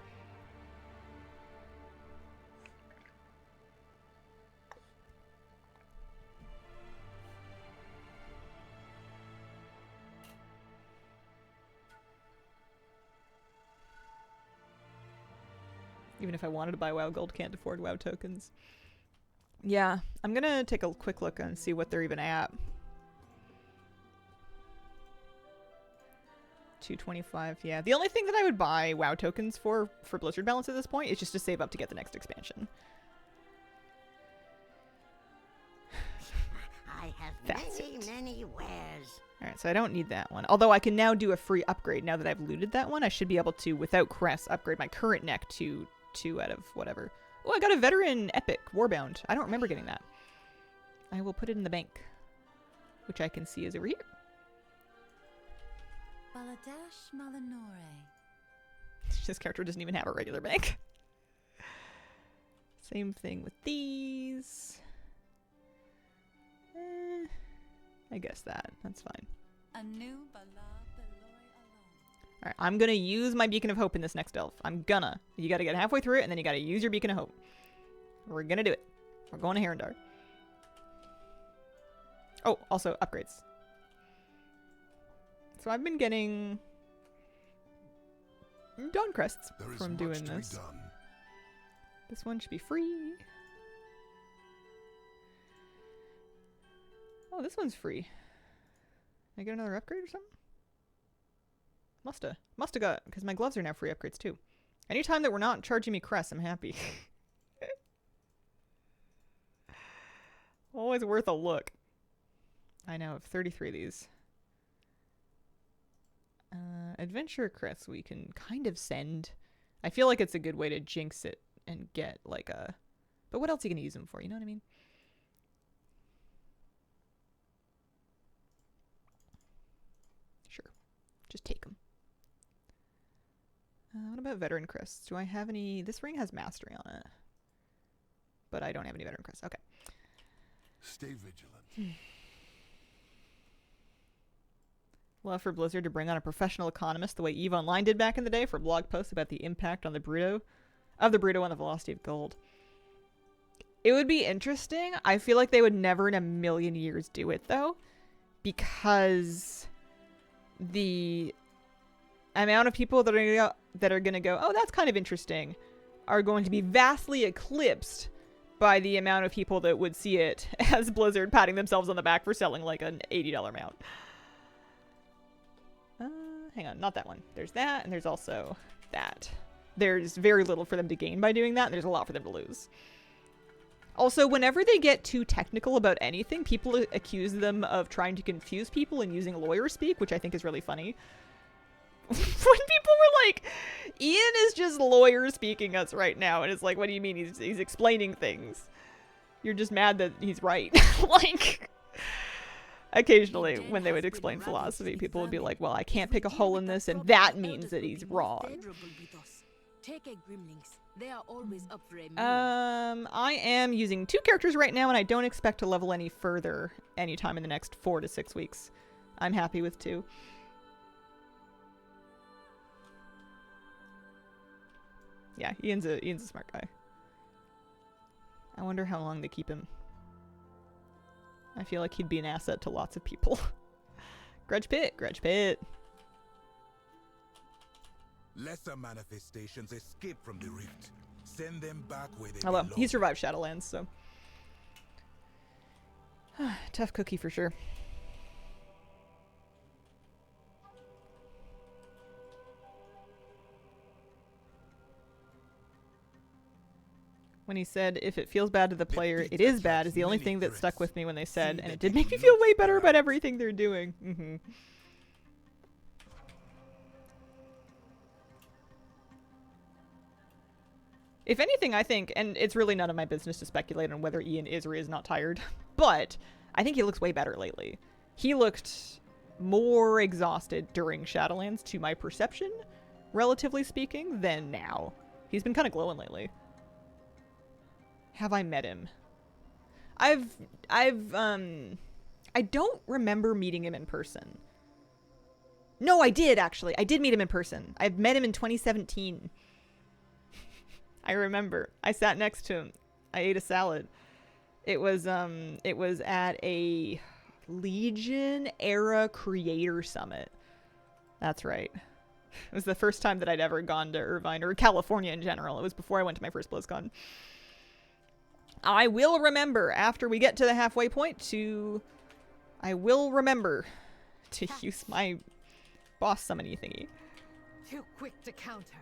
Even if I wanted to buy WoW Gold, can't afford WoW tokens. Yeah, I'm gonna take a quick look and see what they're even at. 225, yeah. The only thing that I would buy WoW tokens for Blizzard balance at this point is just to save up to get the next expansion. I have many wares. Alright, so I don't need that one. Although I can now do a free upgrade now that I've looted that one. I should be able to, without crest, upgrade my current neck to 2 out of whatever. Oh, I got a veteran epic warbound. I don't remember getting that. I will put it in the bank, which I can see is over here. Baladash Malanore. This character doesn't even have a regular bank. Same thing with these. I guess that's fine. A new Bala Beloy alone. Alright, I'm gonna use my Beacon of Hope in this next delve. I'm gonna. You gotta get halfway through it, and then you gotta use your Beacon of Hope. We're gonna do it. We're going to Herondar. Oh, also upgrades. So I've been getting dawn crests There is from much doing to be this. done. This one should be free. Oh, this one's free. Can I get another upgrade or something? Musta got, because my gloves are now free upgrades too. Anytime that we're not charging me crests, I'm happy. Always worth a look. I now have 33 of these. Adventure crests we can kind of send. I feel like it's a good way to jinx it and get like a... But what else are you going to use them for? You know what I mean? Sure. Just take them. What about veteran crests? Do I have any... This ring has mastery on it. But I don't have any veteran crests. Okay. Stay vigilant. Love for Blizzard to bring on a professional economist the way EVE Online did back in the day for blog posts about the impact on the Bruto on the velocity of gold. It would be interesting. I feel like they would never in a million years do it though, because the amount of people that are gonna go, oh, that's kind of interesting, are going to be vastly eclipsed by the amount of people that would see it as Blizzard patting themselves on the back for selling like an $80 mount. Hang on, not that one. There's that, and there's also that. There's very little for them to gain by doing that, and there's a lot for them to lose. Also, whenever they get too technical about anything, people accuse them of trying to confuse people and using lawyer speak, which I think is really funny. When people were like, Ian is just lawyer speaking us right now, and it's like, what do you mean? He's explaining things. You're just mad that he's right. Like... Occasionally, when they would explain philosophy, people would be like, well, I can't pick a hole in this, and that means that he's wrong. I am using 2 characters right now, and I don't expect to level any further anytime in the next 4 to 6 weeks. I'm happy with 2. Yeah, Ian's a smart guy. I wonder how long they keep him. I feel like he'd be an asset to lots of people. Grudge Pit, Grudge Pit. Lesser manifestations escape from the rift. Send them back where they Hello. belong. He survived Shadowlands, so. Tough cookie for sure. When he said, if it feels bad to the player, it is bad, is the only thing that stuck with me when they said, and it did make me feel way better about everything they're doing. Mm-hmm. If anything, I think, and it's really none of my business to speculate on whether Ian is or is not tired, but I think he looks way better lately. He looked more exhausted during Shadowlands, to my perception, relatively speaking, than now. He's been kind of glowing lately. Have I met him? I don't remember meeting him in person. No, I did, actually. I did meet him in person. I've met him in 2017. I remember. I sat next to him. I ate a salad. It was at a Legion era creator summit. That's right. It was the first time that I'd ever gone to Irvine, or California in general. It was before I went to my first BlizzCon. I will remember after we get to the halfway point I will remember to use my boss summoning thingy. Too quick to counter.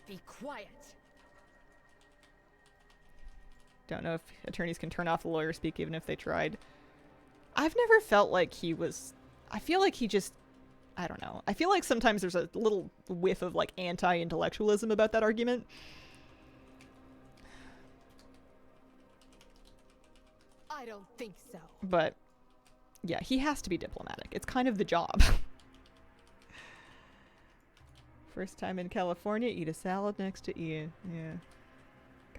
Be quiet. Don't know if attorneys can turn off the lawyer speak even if they tried. I've never felt like he was... I feel like he just... I don't know. I feel like sometimes there's a little whiff of like anti-intellectualism about that argument. I don't think so. But, yeah, he has to be diplomatic. It's kind of the job. First time in California, eat a salad next to Ian. Yeah.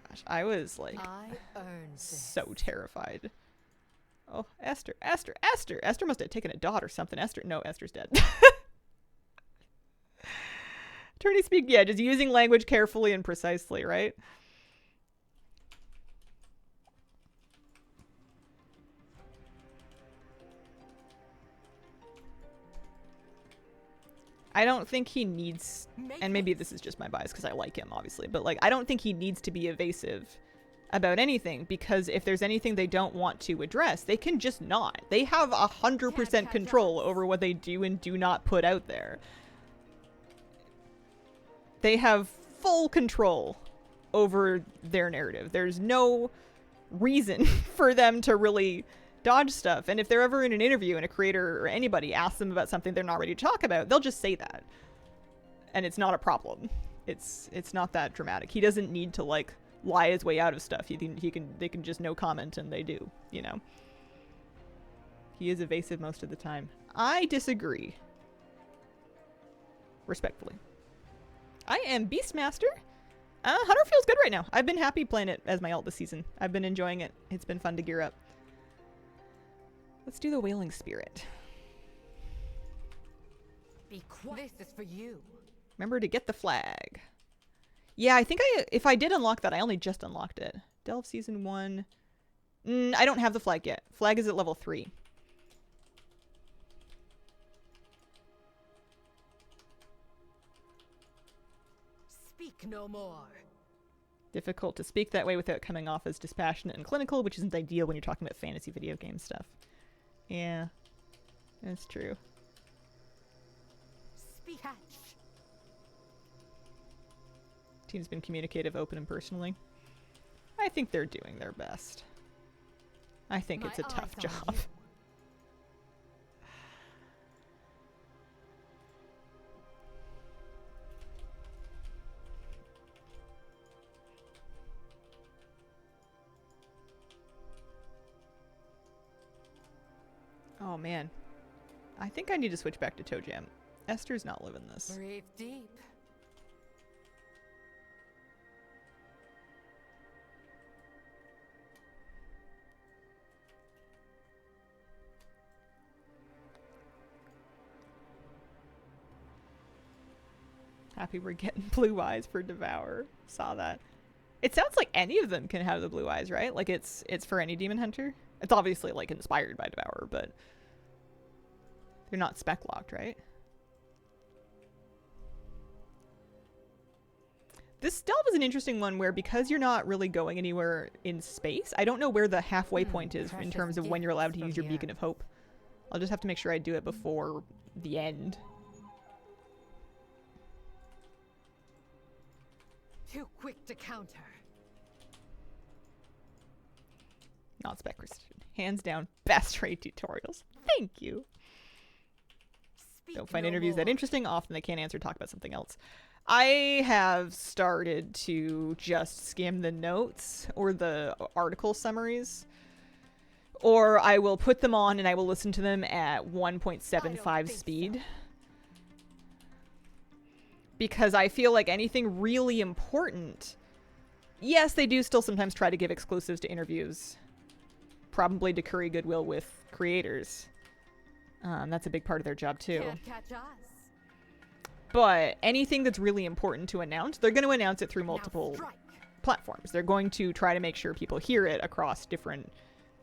Gosh, I was, like, so terrified. Oh, Esther. Esther must have taken a dot or something. No, Esther's dead. Attorney speak, yeah, just using language carefully and precisely, right? I don't think he needs, and maybe this is just my bias because I like him, obviously, but like, I don't think he needs to be evasive about anything, because if there's anything they don't want to address, they can just not. They have 100% control over what they do and do not put out there. They have full control over their narrative. There's no reason for them to really dodge stuff. And if they're ever in an interview and a creator or anybody asks them about something they're not ready to talk about, they'll just say that. And it's not a problem. It's not that dramatic. He doesn't need to like lie his way out of stuff. They can just no comment, and they do, you know. He is evasive most of the time. I disagree. Respectfully. I am Beastmaster. Hunter feels good right now. I've been happy playing it as my alt this season. I've been enjoying it. It's been fun to gear up. Let's do the Wailing Spirit. Be quiet. This is for you. Remember to get the flag. Yeah, I think if I did unlock that, I only just unlocked it. Delve Season 1. I don't have the flag yet. Flag is at level 3. Speak no more. Difficult to speak that way without coming off as dispassionate and clinical, which isn't ideal when you're talking about fantasy video game stuff. Yeah, that's true. Speak. Team's been communicative, open, and personally. I think they're doing their best. I think it's a tough job. Oh man. I think I need to switch back to Toe Jam. Esther's not living this. Breathe deep. Happy we're getting blue eyes for Devour. Saw that. It sounds like any of them can have the blue eyes, right? Like it's for any demon hunter. It's obviously like inspired by Devour, but they're not spec locked, right? This delve is an interesting one where, because you're not really going anywhere in space, I don't know where the halfway point is in terms of when you're allowed to use your Beacon of Hope. I'll just have to make sure I do it before the end. Too quick to counter. Not spec resistant. Hands down, best raid tutorials. Thank you. Speak Don't find no interviews that more. interesting. Often they can't answer, talk about something else. I have started to just skim the notes or the article summaries, or I will put them on and I will listen to them at 1.75 speed. Because I feel like anything really important, yes, they do still sometimes try to give exclusives to interviews, probably to curry goodwill with creators. That's a big part of their job too. Can't catch us. But anything that's really important to announce, they're going to announce it through Now multiple strike. platforms. They're going to try to make sure people hear it across different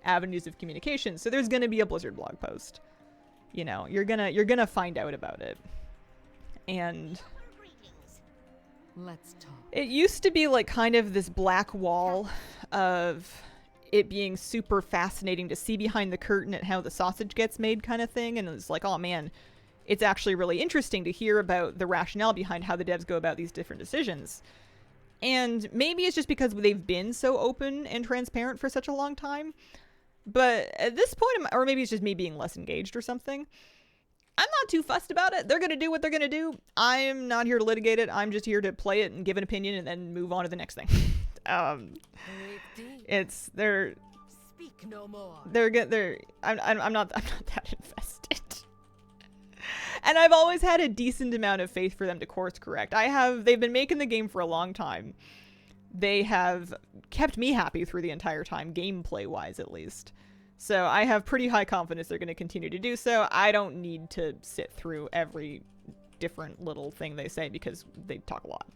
avenues of communication. So there's going to be a Blizzard blog post. You know, you're gonna find out about it. And Let's talk. it used to be like kind of this black wall of it being super fascinating to see behind the curtain at how the sausage gets made kind of thing. And it's like, oh man, it's actually really interesting to hear about the rationale behind how the devs go about these different decisions. And maybe it's just because they've been so open and transparent for such a long time. But at this point, or maybe it's just me being less engaged or something, I'm not too fussed about it. They're going to do what they're going to do. I'm not here to litigate it. I'm just here to play it and give an opinion and then move on to the next thing. Breathe deep. They're Speak no more. I'm not that invested. And I've always had a decent amount of faith for them to course correct. They've been making the game for a long time. They have kept me happy through the entire time, gameplay wise at least. So I have pretty high confidence they're going to continue to do so. I don't need to sit through every different little thing they say because they talk a lot.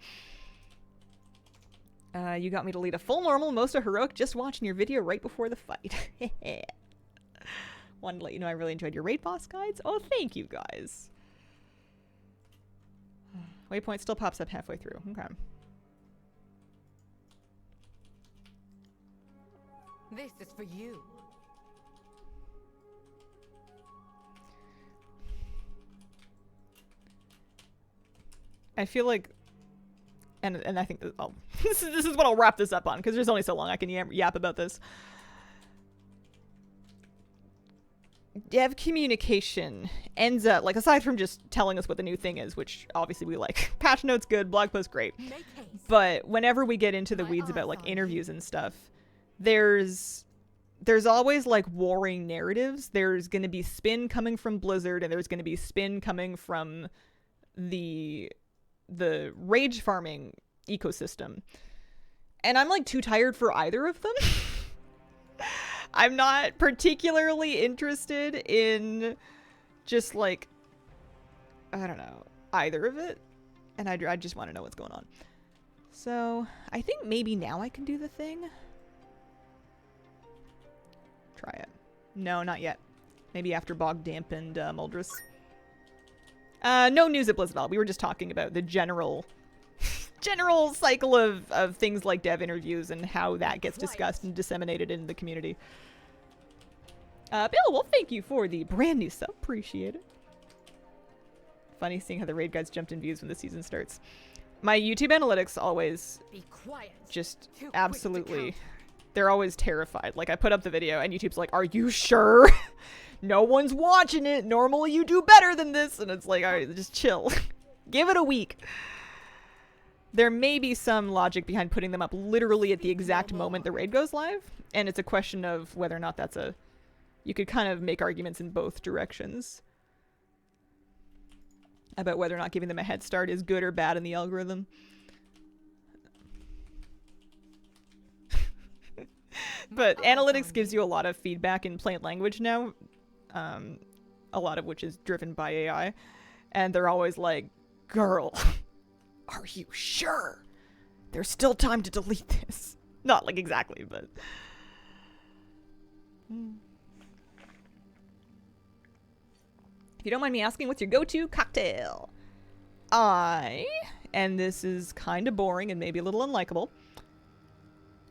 You got me to lead a full normal, most of heroic, just watching your video right before the fight. Wanted to let you know I really enjoyed your raid boss guides. Oh, thank you guys. Waypoint still pops up halfway through. Okay. This is for you. I feel like, and I think that, oh, this is what I'll wrap this up on because there's only so long I can yap about this. Dev communication ends up, like, aside from just telling us what the new thing is, which obviously we like. Patch notes good, blog post great. But whenever we get into the weeds about like interviews and stuff, there's always like warring narratives. There's going to be spin coming from Blizzard, and there's going to be spin coming from the rage farming ecosystem. And I'm like too tired for either of them. I'm not particularly interested in just like, I don't know, either of it. And I just want to know what's going on. So I think maybe now I can do the thing. Try it. No, not yet. Maybe after Bog Damp and Muldris. No news at Blizzard. We were just talking about the general cycle of things like dev interviews and how that gets discussed and disseminated in the community. Bill, well, thank you for the brand new sub. Appreciate it. Funny seeing how the raid guides jumped in views when the season starts. My YouTube analytics always just absolutely, they're always terrified. Like, I put up the video and YouTube's like, are you sure? No one's watching it. Normally you do better than this. And it's like, all right, just chill. Give it a week. There may be some logic behind putting them up literally at the exact moment the raid goes live. And it's a question of whether or not that's a... You could kind of make arguments in both directions about whether or not giving them a head start is good or bad in the algorithm. But analytics gives you a lot of feedback in plain language now. A lot of which is driven by AI. And they're always like, girl, are you sure? There's still time to delete this. Not like exactly, but... If you don't mind me asking, what's your go-to cocktail? And this is kind of boring and maybe a little unlikable,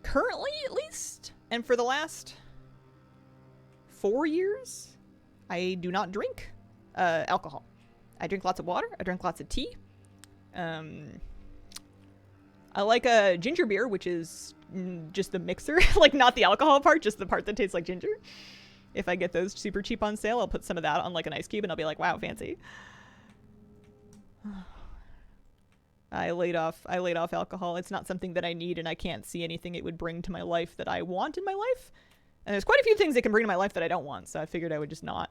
currently at least, and for the last 4 years, I do not drink alcohol. I drink lots of water. I drink lots of tea. I like a ginger beer, which is just the mixer, like not the alcohol part, just the part that tastes like ginger. If I get those super cheap on sale, I'll put some of that on like an ice cube and I'll be like, wow, fancy. I laid off alcohol. It's not something that I need, and I can't see anything it would bring to my life that I want in my life. And there's quite a few things it can bring to my life that I don't want, so I figured I would just not.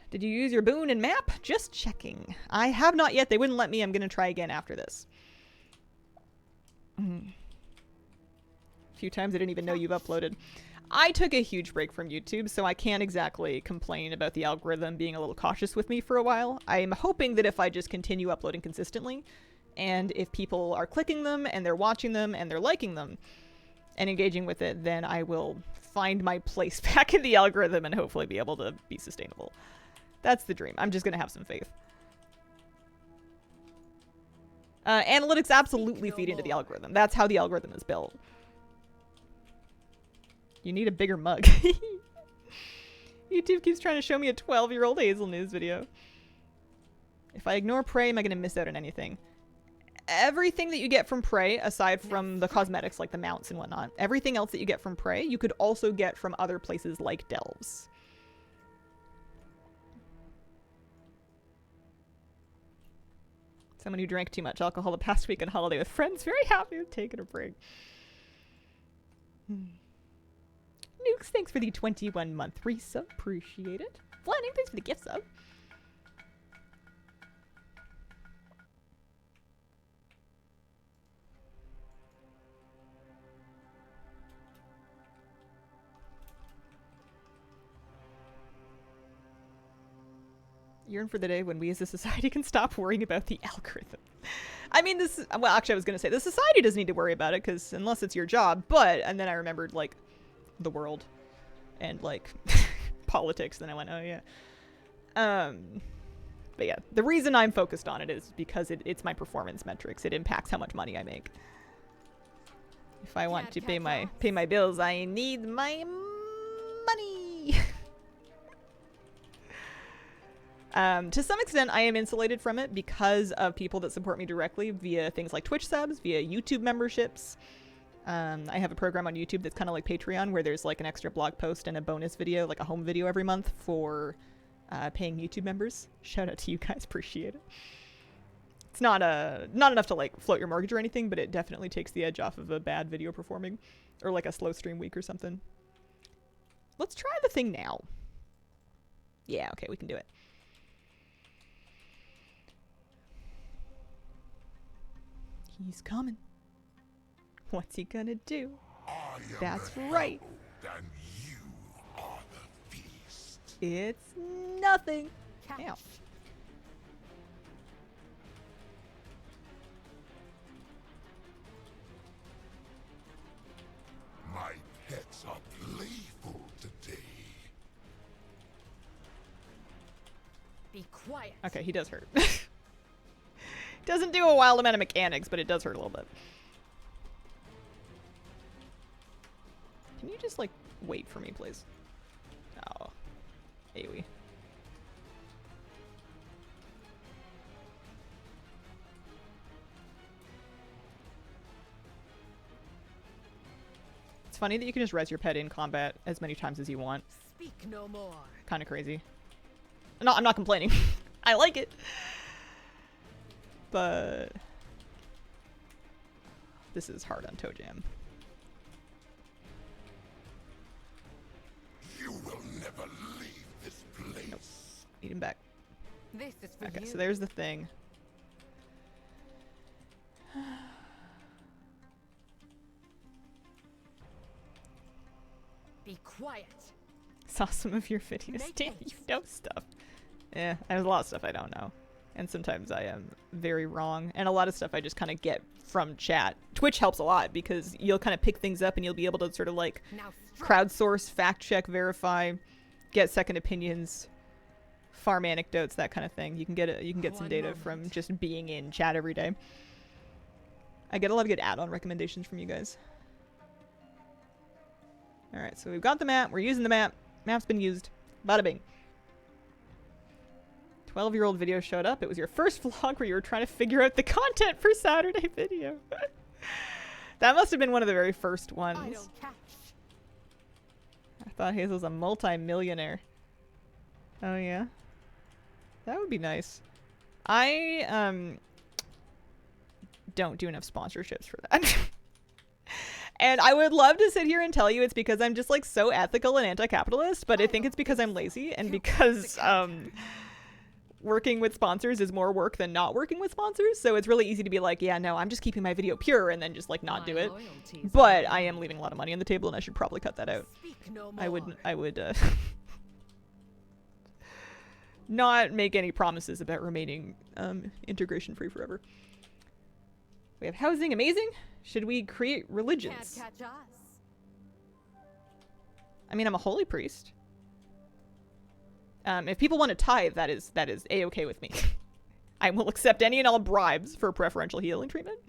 Did you use your boon and map? Just checking. I have not yet. They wouldn't let me. I'm going to try again after this. A few times I didn't even know you've uploaded. I took a huge break from YouTube, so I can't exactly complain about the algorithm being a little cautious with me for a while. I'm hoping that if I just continue uploading consistently, and if people are clicking them, and they're watching them, and they're liking them, and engaging with it, then I will find my place back in the algorithm and hopefully be able to be sustainable. That's the dream. I'm just going to have some faith. Analytics absolutely feed into the algorithm. That's how the algorithm is built. You need a bigger mug. YouTube keeps trying to show me a 12-year-old Hazel News video. If I ignore Prey, am I going to miss out on anything? Everything that you get from Prey, aside from the cosmetics like the mounts and whatnot, everything else that you get from Prey, you could also get from other places like Delves. Someone who drank too much alcohol the past week on holiday with friends, very happy with taking a break. Nukes, thanks for the 21-month resub. Appreciate it. Flanning, thanks for the gift sub. Yearn for the day when we as a society can stop worrying about the algorithm. I mean, this, well, actually I was going to say the society doesn't need to worry about it because unless it's your job, but, and then I remembered like the world and like politics, then I went, oh yeah. But yeah, the reason I'm focused on it is because it's my performance metrics. It impacts how much money I make. If I want to pay my bills, I need my money. To some extent, I am insulated from it because of people that support me directly via things like Twitch subs, via YouTube memberships. I have a program on YouTube that's kind of like Patreon, where there's like an extra blog post and a bonus video, like a home video every month for paying YouTube members. Shout out to you guys, appreciate it. It's not enough to like float your mortgage or anything, but it definitely takes the edge off of a bad video performing, or like a slow stream week or something. Let's try the thing now. Yeah, okay, we can do it. He's coming. What's he gonna do? That's right. And you are the feast. It's nothing. Ow. My pets are playful today. Be quiet. Okay, he does hurt. Doesn't do a wild amount of mechanics, but it does hurt a little bit. Can you just, like, wait for me, please? Oh. AoE. It's funny that you can just res your pet in combat as many times as you want. Speak no more. Kind of crazy. No, I'm not complaining. I like it. But this is hard on Toe Jam. You will never leave this place. Nope. Eat him back. This is for Okay, you. so there's the thing. Be quiet. Saw some of your videos. Make Damn, you haste. know stuff. Yeah, there's a lot of stuff I don't know. And sometimes I am very wrong. And a lot of stuff I just kind of get from chat. Twitch helps a lot because you'll kind of pick things up and you'll be able to sort of like Now strike. crowdsource, fact check, verify, get second opinions, farm anecdotes, that kind of thing. You can get some One data moment. from just being in chat every day. I get a lot of good add-on recommendations from you guys. All right, so we've got the map. We're using the map. Map's been used. Bada bing. 12-year-old video showed up. It was your first vlog where you were trying to figure out the content for Saturday video. That must have been one of the very first ones. I don't catch. I thought Hazel's a multi-millionaire. Oh yeah? That would be nice. I don't do enough sponsorships for that. And I would love to sit here and tell you it's because I'm just like so ethical and anti-capitalist, but I think it's because I'm lazy and because working with sponsors is more work than not working with sponsors. So it's really easy to be like, yeah, no, I'm just keeping my video pure and then just like not do it. But I am leaving a lot of money on the table and I should probably cut that out. Speak no more. I would not make any promises about remaining integration free forever. We have housing, amazing. Should we create religions? Can't catch us. I mean, I'm a holy priest. If people want to tithe, that is a-okay with me. I will accept any and all bribes for preferential healing treatment.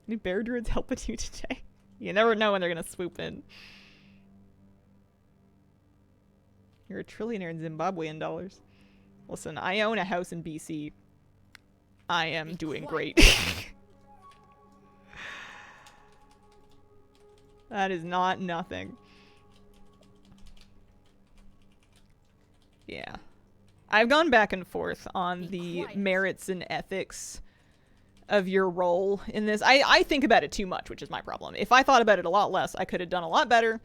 Any bear druids helping you today? You never know when they're gonna swoop in. You're a trillionaire in Zimbabwean dollars. Listen, I own a house in BC. I am doing great. That is not nothing. Yeah. I've gone back and forth on the merits and ethics of your role in this. I think about it too much, which is my problem. If I thought about it a lot less, I could have done a lot better.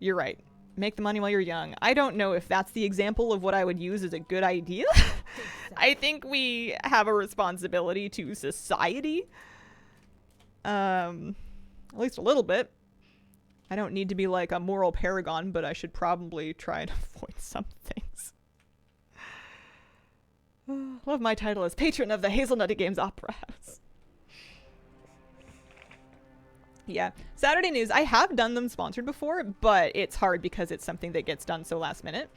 You're right. Make the money while you're young. I don't know if that's the example of what I would use as a good idea. I think we have a responsibility to society. At least a little bit. I don't need to be like a moral paragon, but I should probably try and avoid some things. Love my title as patron of the Hazelnutty Games Opera House. Yeah. Saturday news, I have done them sponsored before, but it's hard because it's something that gets done so last minute.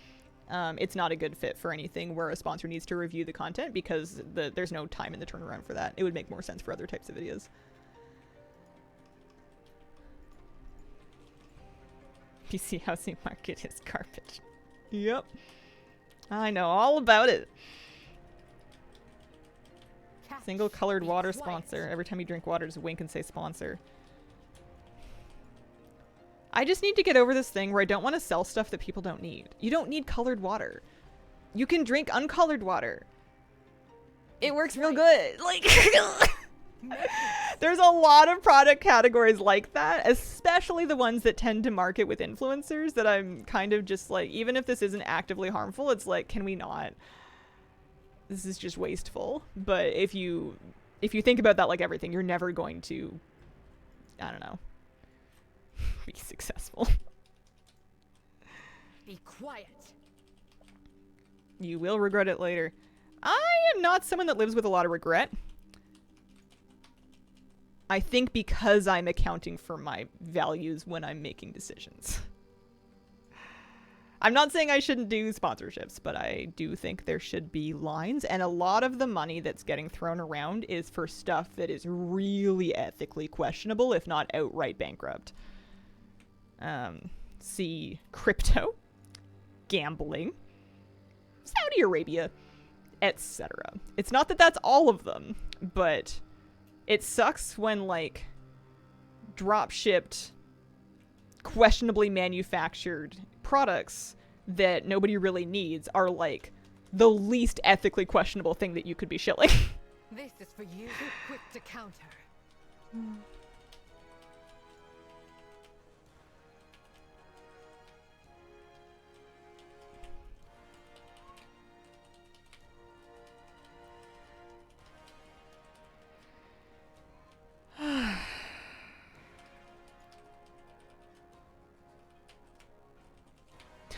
it's not a good fit for anything where a sponsor needs to review the content because there's no time in the turnaround for that. It would make more sense for other types of videos. PC housing market is garbage. Yep. I know all about it. Single colored water sponsor. Every time you drink water, just wink and say sponsor. I just need to get over this thing where I don't want to sell stuff that people don't need. You don't need colored water. You can drink uncolored water. It works real good. Like, there's a lot of product categories like that, especially the ones that tend to market with influencers that I'm kind of just like, even if this isn't actively harmful, it's like, can we not? This is just wasteful. But if you think about that like everything, you're never going to, I don't know, be successful. Be quiet. You will regret it later. I am not someone that lives with a lot of regret. I think because I'm accounting for my values when I'm making decisions. I'm not saying I shouldn't do sponsorships, but I do think there should be lines, and a lot of the money that's getting thrown around is for stuff that is really ethically questionable, if not outright bankrupt. See crypto, gambling, Saudi Arabia, etc. It's not that that's all of them, but it sucks when, like, drop-shipped, questionably manufactured products that nobody really needs are, like, the least ethically questionable thing that you could be shilling. This is for you. Quick to counter.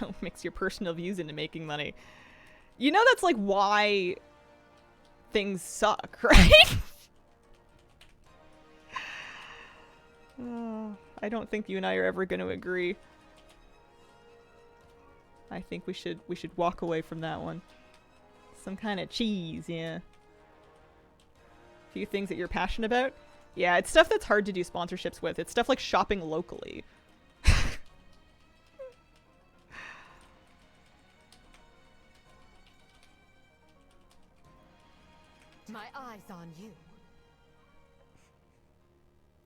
Don't mix your personal views into making money. You know that's like why things suck, right? I don't think you and I are ever going to agree. I think we should walk away from that one. Some kind of cheese, yeah. A few things that you're passionate about. Yeah, it's stuff that's hard to do sponsorships with. It's stuff like shopping locally. My eyes on you.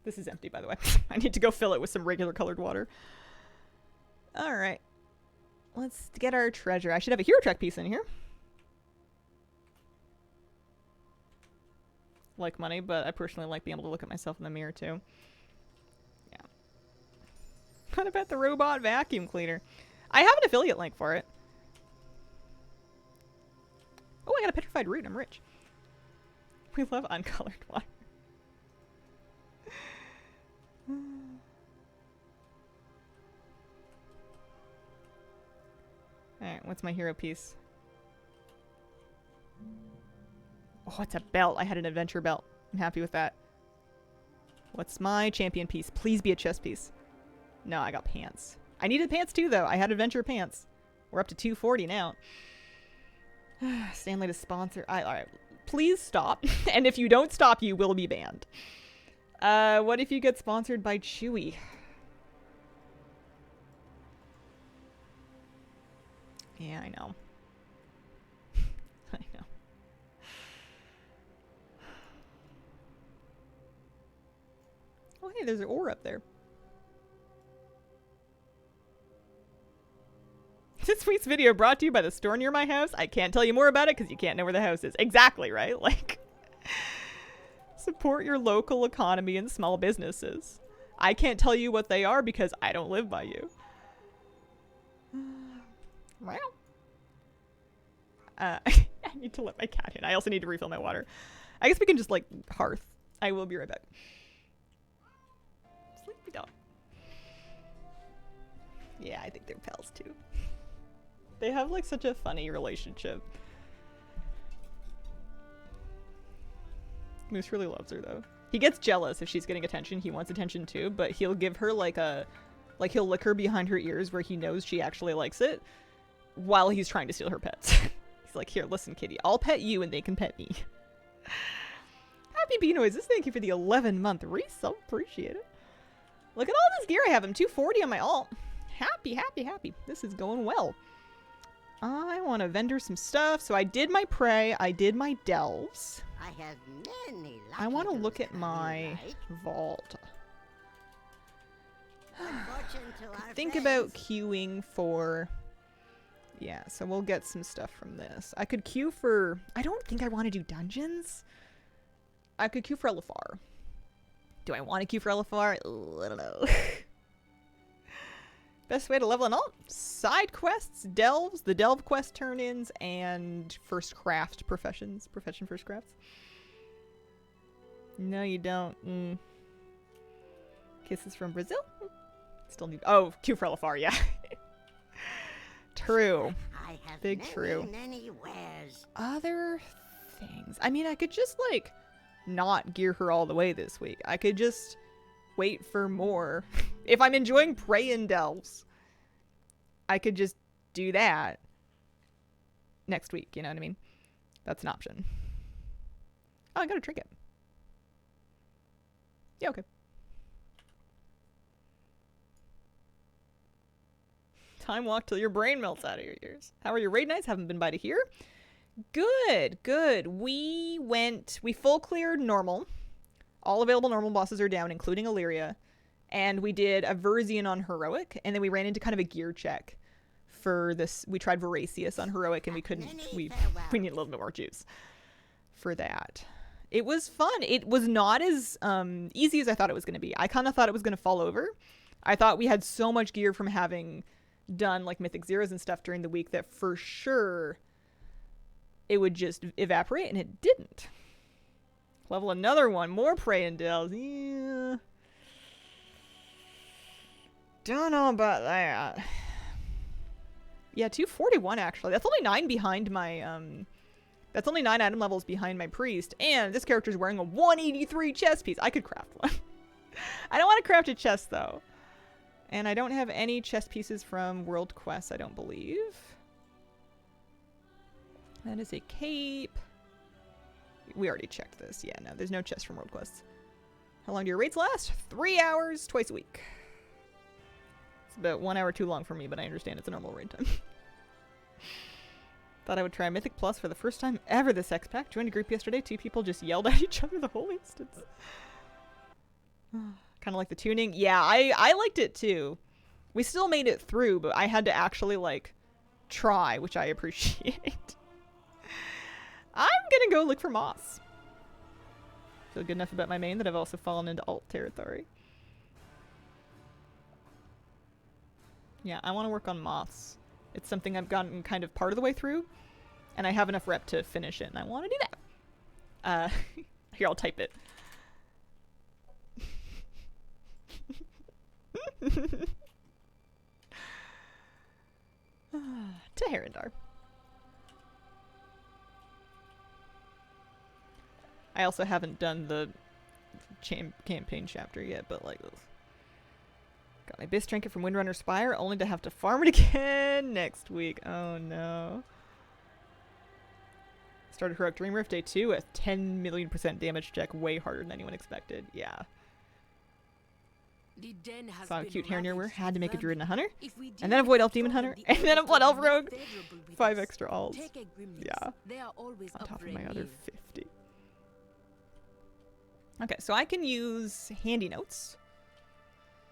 This is empty, by the way. I need to go fill it with some regular colored water. Alright. Let's get our treasure. I should have a hero track piece in here. Like money, but I personally like being able to look at myself in the mirror, too. Yeah. What about the robot vacuum cleaner? I have an affiliate link for it. Oh, I got a petrified root. I'm rich. We love uncolored water. Alright, what's my hero piece? Oh, it's a belt. I had an adventure belt. I'm happy with that. What's my champion piece? Please be a chest piece. No, I got pants. I needed pants too, though. I had adventure pants. We're up to 240 now. Stanley to sponsor. Alright. Please stop. And if you don't stop, you will be banned. What if you get sponsored by Chewy? Yeah, I know. I know. Oh, hey, there's an ore up there. This week's video brought to you by the store near my house. I can't tell you more about it because you can't know where the house is. Exactly, right? Like, support your local economy and small businesses. I can't tell you what they are because I don't live by you. I need to let my cat in. I also need to refill my water. I guess we can just, like, hearth. I will be right back. Sleepy dog. Yeah, I think they're pals, too. They have, like, such a funny relationship. Moose really loves her, though. He gets jealous if she's getting attention. He wants attention, too, but he'll give her, like, a... Like, he'll lick her behind her ears where he knows she actually likes it. while he's trying to steal her pets. He's like, here, listen, kitty. I'll pet you and they can pet me. Happy Bee Noises. Thank you for the 11-month resub. Appreciate it. Look at all this gear I have. I'm 240 on my alt. Happy, happy, happy. This is going well. I want to vendor some stuff. So I did my prey. I did my delves. I have many. I want to look at my vault. Think about queuing for... Yeah, so we'll get some stuff from this. I could queue for... I don't think I want to do dungeons. I could queue for LFR. Do I want to queue for LFR? I don't know. Best way to level an alt? Side quests, delves, the delve quest turn-ins, and first craft professions. Profession first crafts. No, you don't. Kisses from Brazil? Still need... Oh, queue for LFR, yeah. True. I have Big true. many wares. Other things. I mean, I could just, like, not gear her all the way this week. I could just wait for more. If I'm enjoying prey and delves, I could just do that next week, you know what I mean? That's an option. Oh, I got a trinket. Yeah, okay. Time walk till your brain melts out of your ears. How are your raid nights? Haven't been by to here. Good, good. We full cleared normal. All available normal bosses are down, including Illyria. And we did a Verzian on Heroic, and then we ran into kind of a gear check for this. We tried Voracious on Heroic, and we couldn't. We need a little bit more juice for that. It was fun. It was not as easy as I thought it was going to be. I kind of thought it was going to fall over. I thought we had so much gear from having done like Mythic Zeros and stuff during the week that for sure it would just evaporate, and it didn't. Level another one. More prey and delves. Yeah. Don't know about that. Yeah, 241 actually. That's only 9 behind my that's only 9 item levels behind my priest, and this character's wearing a 183 chest piece. I could craft one. I don't want to craft a chest though. And I don't have any chest pieces from World Quest, I don't believe. That is a cape. We already checked this. Yeah, no, there's no chest from World Quest. How long do your raids last? 3 hours, twice a week. It's about 1 hour too long for me, but I understand it's a normal raid time. Thought I would try Mythic Plus for the first time ever this X-Pack. Joined a group yesterday. 2 people just yelled at each other the whole instance. Kind of like the tuning. Yeah, I liked it too. We still made it through, but I had to actually, like, try, which I appreciate. I'm gonna go look for Moths. Feel good enough about my main that I've also fallen into alt territory. Yeah, I want to work on Moths. It's something I've gotten kind of part of the way through, and I have enough rep to finish it, and I want to do that. Here, I'll type it. To Herondar. I also haven't done the campaign chapter yet, but like, ugh. Got my Bis trinket from Windrunner Spire, only to have to farm it again next week. Oh no. Started Heroic Dream Rift Day 2 with 10 million% damage check, way harder than anyone expected. Yeah. Saw a cute hair near where had to make a druid and a hunter, and then a void elf demon hunter, and then a blood elf rogue. 5 extra alts. Yeah. On top of my other 50. Okay, so I can use handy notes.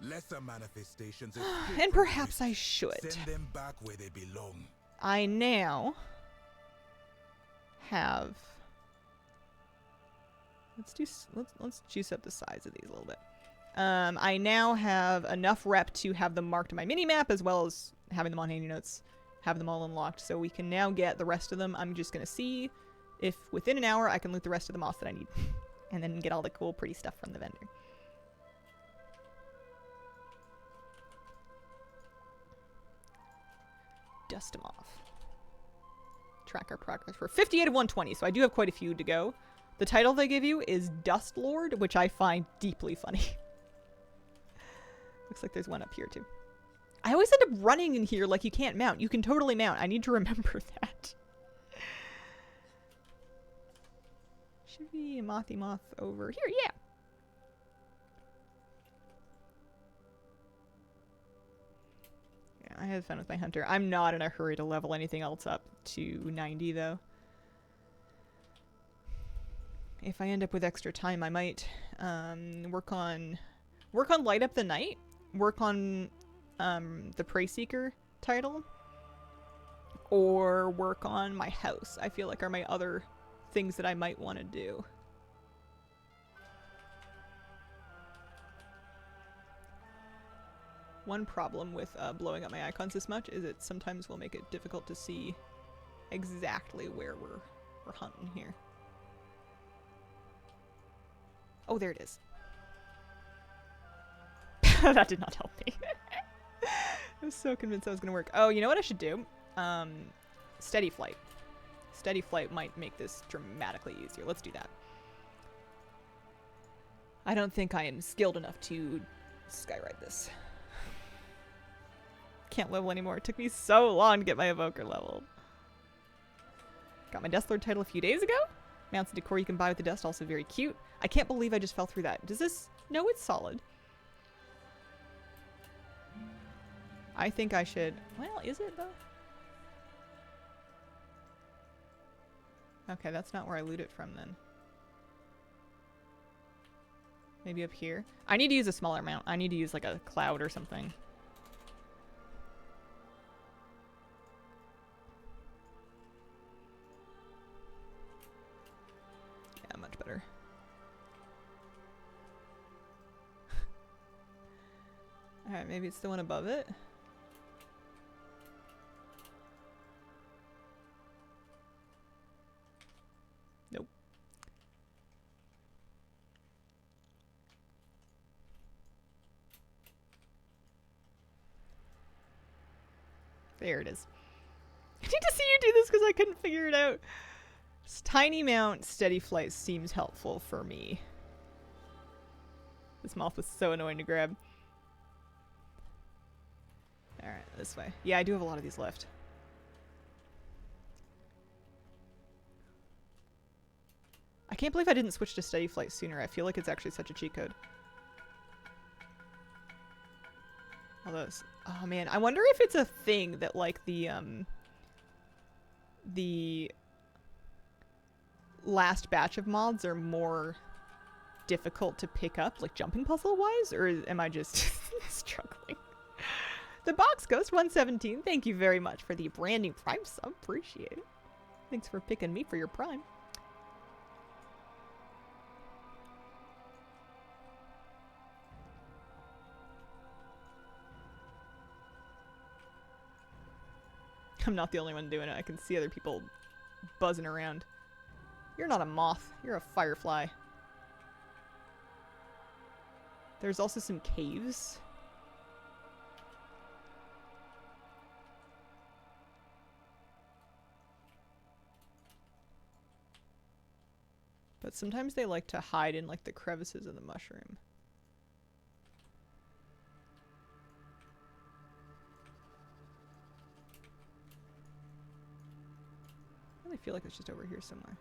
Lesser manifestations And perhaps I should. Send them back where they belong. I now have. Let's juice up the size of these a little bit. I now have enough rep to have them marked in my mini-map, as well as having them on handy notes, have them all unlocked, so we can now get the rest of them. I'm just going to see if within an hour I can loot the rest of the moths that I need, and then get all the cool, pretty stuff from the vendor. Dust them off. Track our progress. We're 58 of 120, so I do have quite a few to go. The title they give you is Dust Lord, which I find deeply funny. Looks like there's one up here too. I always end up running in here like you can't mount. You can totally mount. I need to remember that. Should be a mothy moth over here. Yeah. Yeah, I had fun with my hunter. I'm not in a hurry to level anything else up to 90 though. If I end up with extra time, I might work on Light Up the Night, work on the Prey Seeker title, or work on my house. I feel like are my other things that I might want to do. One problem with blowing up my icons this much is it sometimes will make it difficult to see exactly where we're hunting here. Oh, there it is. That did not help me. I was so convinced that was gonna work. Oh, you know what I should do? Steady flight. Steady flight might make this dramatically easier. Let's do that. I don't think I am skilled enough to skyride this. Can't level anymore. It took me so long to get my evoker leveled. Got my Death Lord title a few days ago. Mounts and decor you can buy with the dust, also very cute. I can't believe I just fell through that. Does this... No, it's solid. I think I should... Well, is it though? Okay, that's not where I loot it from then. Maybe up here? I need to use a smaller mount. I need to use like a cloud or something. Yeah, much better. Alright, maybe it's the one above it. Nope. There it is. I need to see you do this because I couldn't figure it out. This tiny mount, steady flight seems helpful for me. This moth was so annoying to grab. Alright, this way. Yeah, I do have a lot of these left. I can't believe I didn't switch to steady flight sooner. I feel like it's actually such a cheat code. All those. Oh man, I wonder if it's a thing that like the last batch of mods are more difficult to pick up, like jumping puzzle wise, or am I just struggling? The Box Ghost 117, thank you very much for the brand new Prime sub. Appreciate it. Thanks for picking me for your Prime. I'm not the only one doing it. I can see other people buzzing around. You're not a moth. You're a firefly. There's also some caves. But sometimes they like to hide in like the crevices of the mushroom. I really feel like it's just over here somewhere.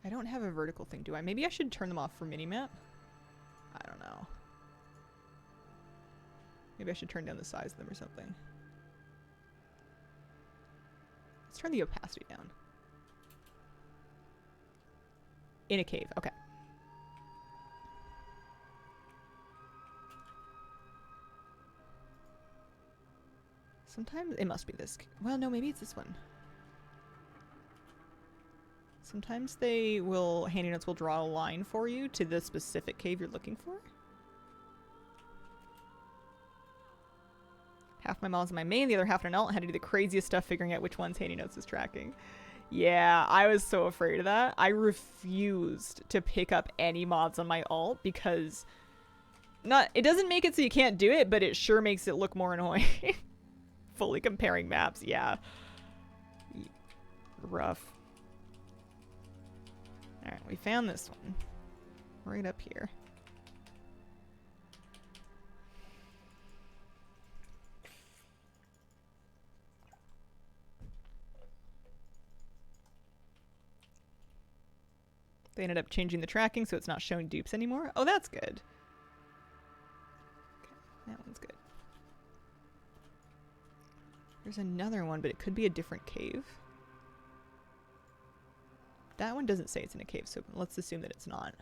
I don't have a vertical thing, do I? Maybe I should turn them off for minimap? I don't know. Maybe I should turn down the size of them or something. Let's turn the opacity down. In a cave, okay. Sometimes it must be this. Well, no, maybe it's this one. Sometimes they will, handy notes will draw a line for you to the specific cave you're looking for. Half my mods in my main, the other half in an alt. Had to do the craziest stuff figuring out which ones handy notes is tracking. Yeah, I was so afraid of that. I refused to pick up any mods on my alt because it doesn't make it so you can't do it, but it sure makes it look more annoying. Fully comparing maps, yeah. Rough. Alright, we found this one. Right up here. They ended up changing the tracking so it's not showing dupes anymore. Oh, that's good. Okay, that one's good. There's another one, but it could be a different cave. That one doesn't say it's in a cave, so let's assume that it's not.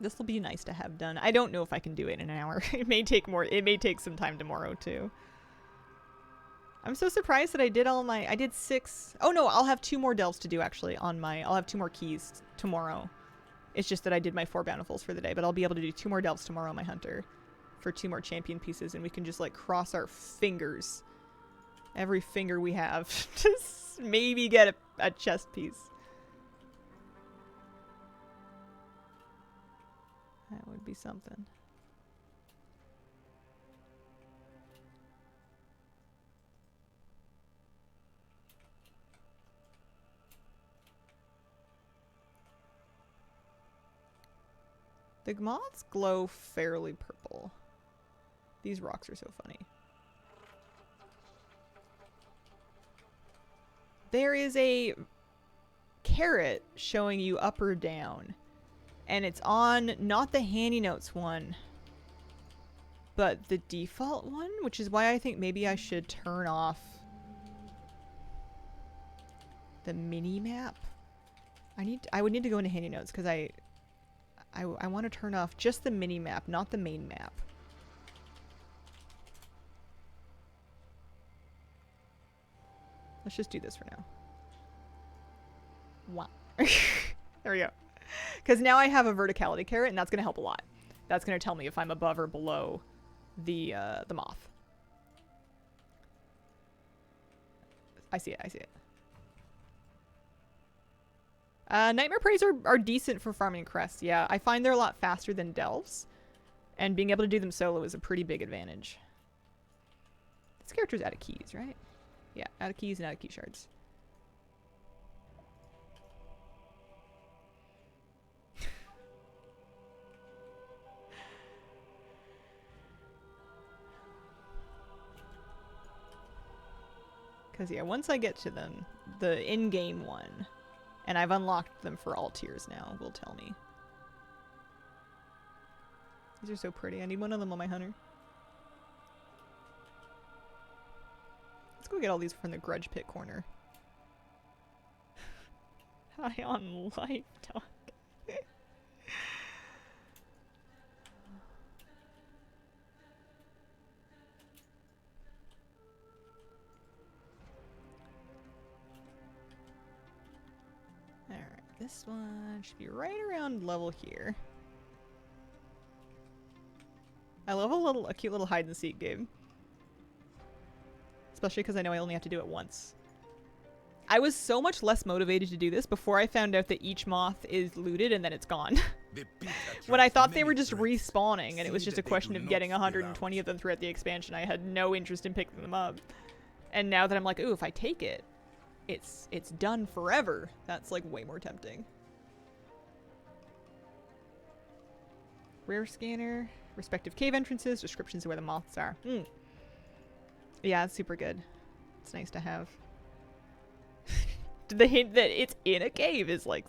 This will be nice to have done. I don't know if I can do it in an hour. It may take more. It may take some time tomorrow too. I'm so surprised that I did all my. I did 6. Oh no, I'll have 2 more delves to do actually on my. I'll have 2 more keys tomorrow. It's just that I did my 4 bountifuls for the day, but I'll be able to do 2 more delves tomorrow on my hunter for 2 more champion pieces, and we can just like cross our fingers. Every finger we have. Just maybe get a chest piece. That would be something. The moths glow fairly purple. These rocks are so funny. There is a carrot showing you up or down. And it's on not the handy notes one, but the default one, which is why I think maybe I should turn off the mini map. I would need to go into handy notes because I want to turn off just the mini map, not the main map. Let's just do this for now. Wow. There we go. Because now I have a verticality carrot, and that's going to help a lot. That's going to tell me if I'm above or below the moth. I see it. I see it. Nightmare Preys are decent for farming crests. Yeah, I find they're a lot faster than delves. And being able to do them solo is a pretty big advantage. This character's out of keys, right? Yeah, out of keys and out of key shards. Because, yeah, once I get to them, the in-game one, and I've unlocked them for all tiers now, will tell me. These are so pretty. I need one of them on my hunter. Let's go get all these from the grudge pit corner. High on life, dog. This one should be right around level here. I love a cute little hide and seek game. Especially because I know I only have to do it once. I was so much less motivated to do this before I found out that each moth is looted and then it's gone. When I thought they were just respawning and it was just a question of getting 120 of them throughout the expansion, I had no interest in picking them up. And now that I'm like, ooh, if I take it, it's done forever. That's like way more tempting. Rare scanner, respective cave entrances, descriptions of where the moths are. Yeah, it's super good. It's nice to have. The hint that it's in a cave is like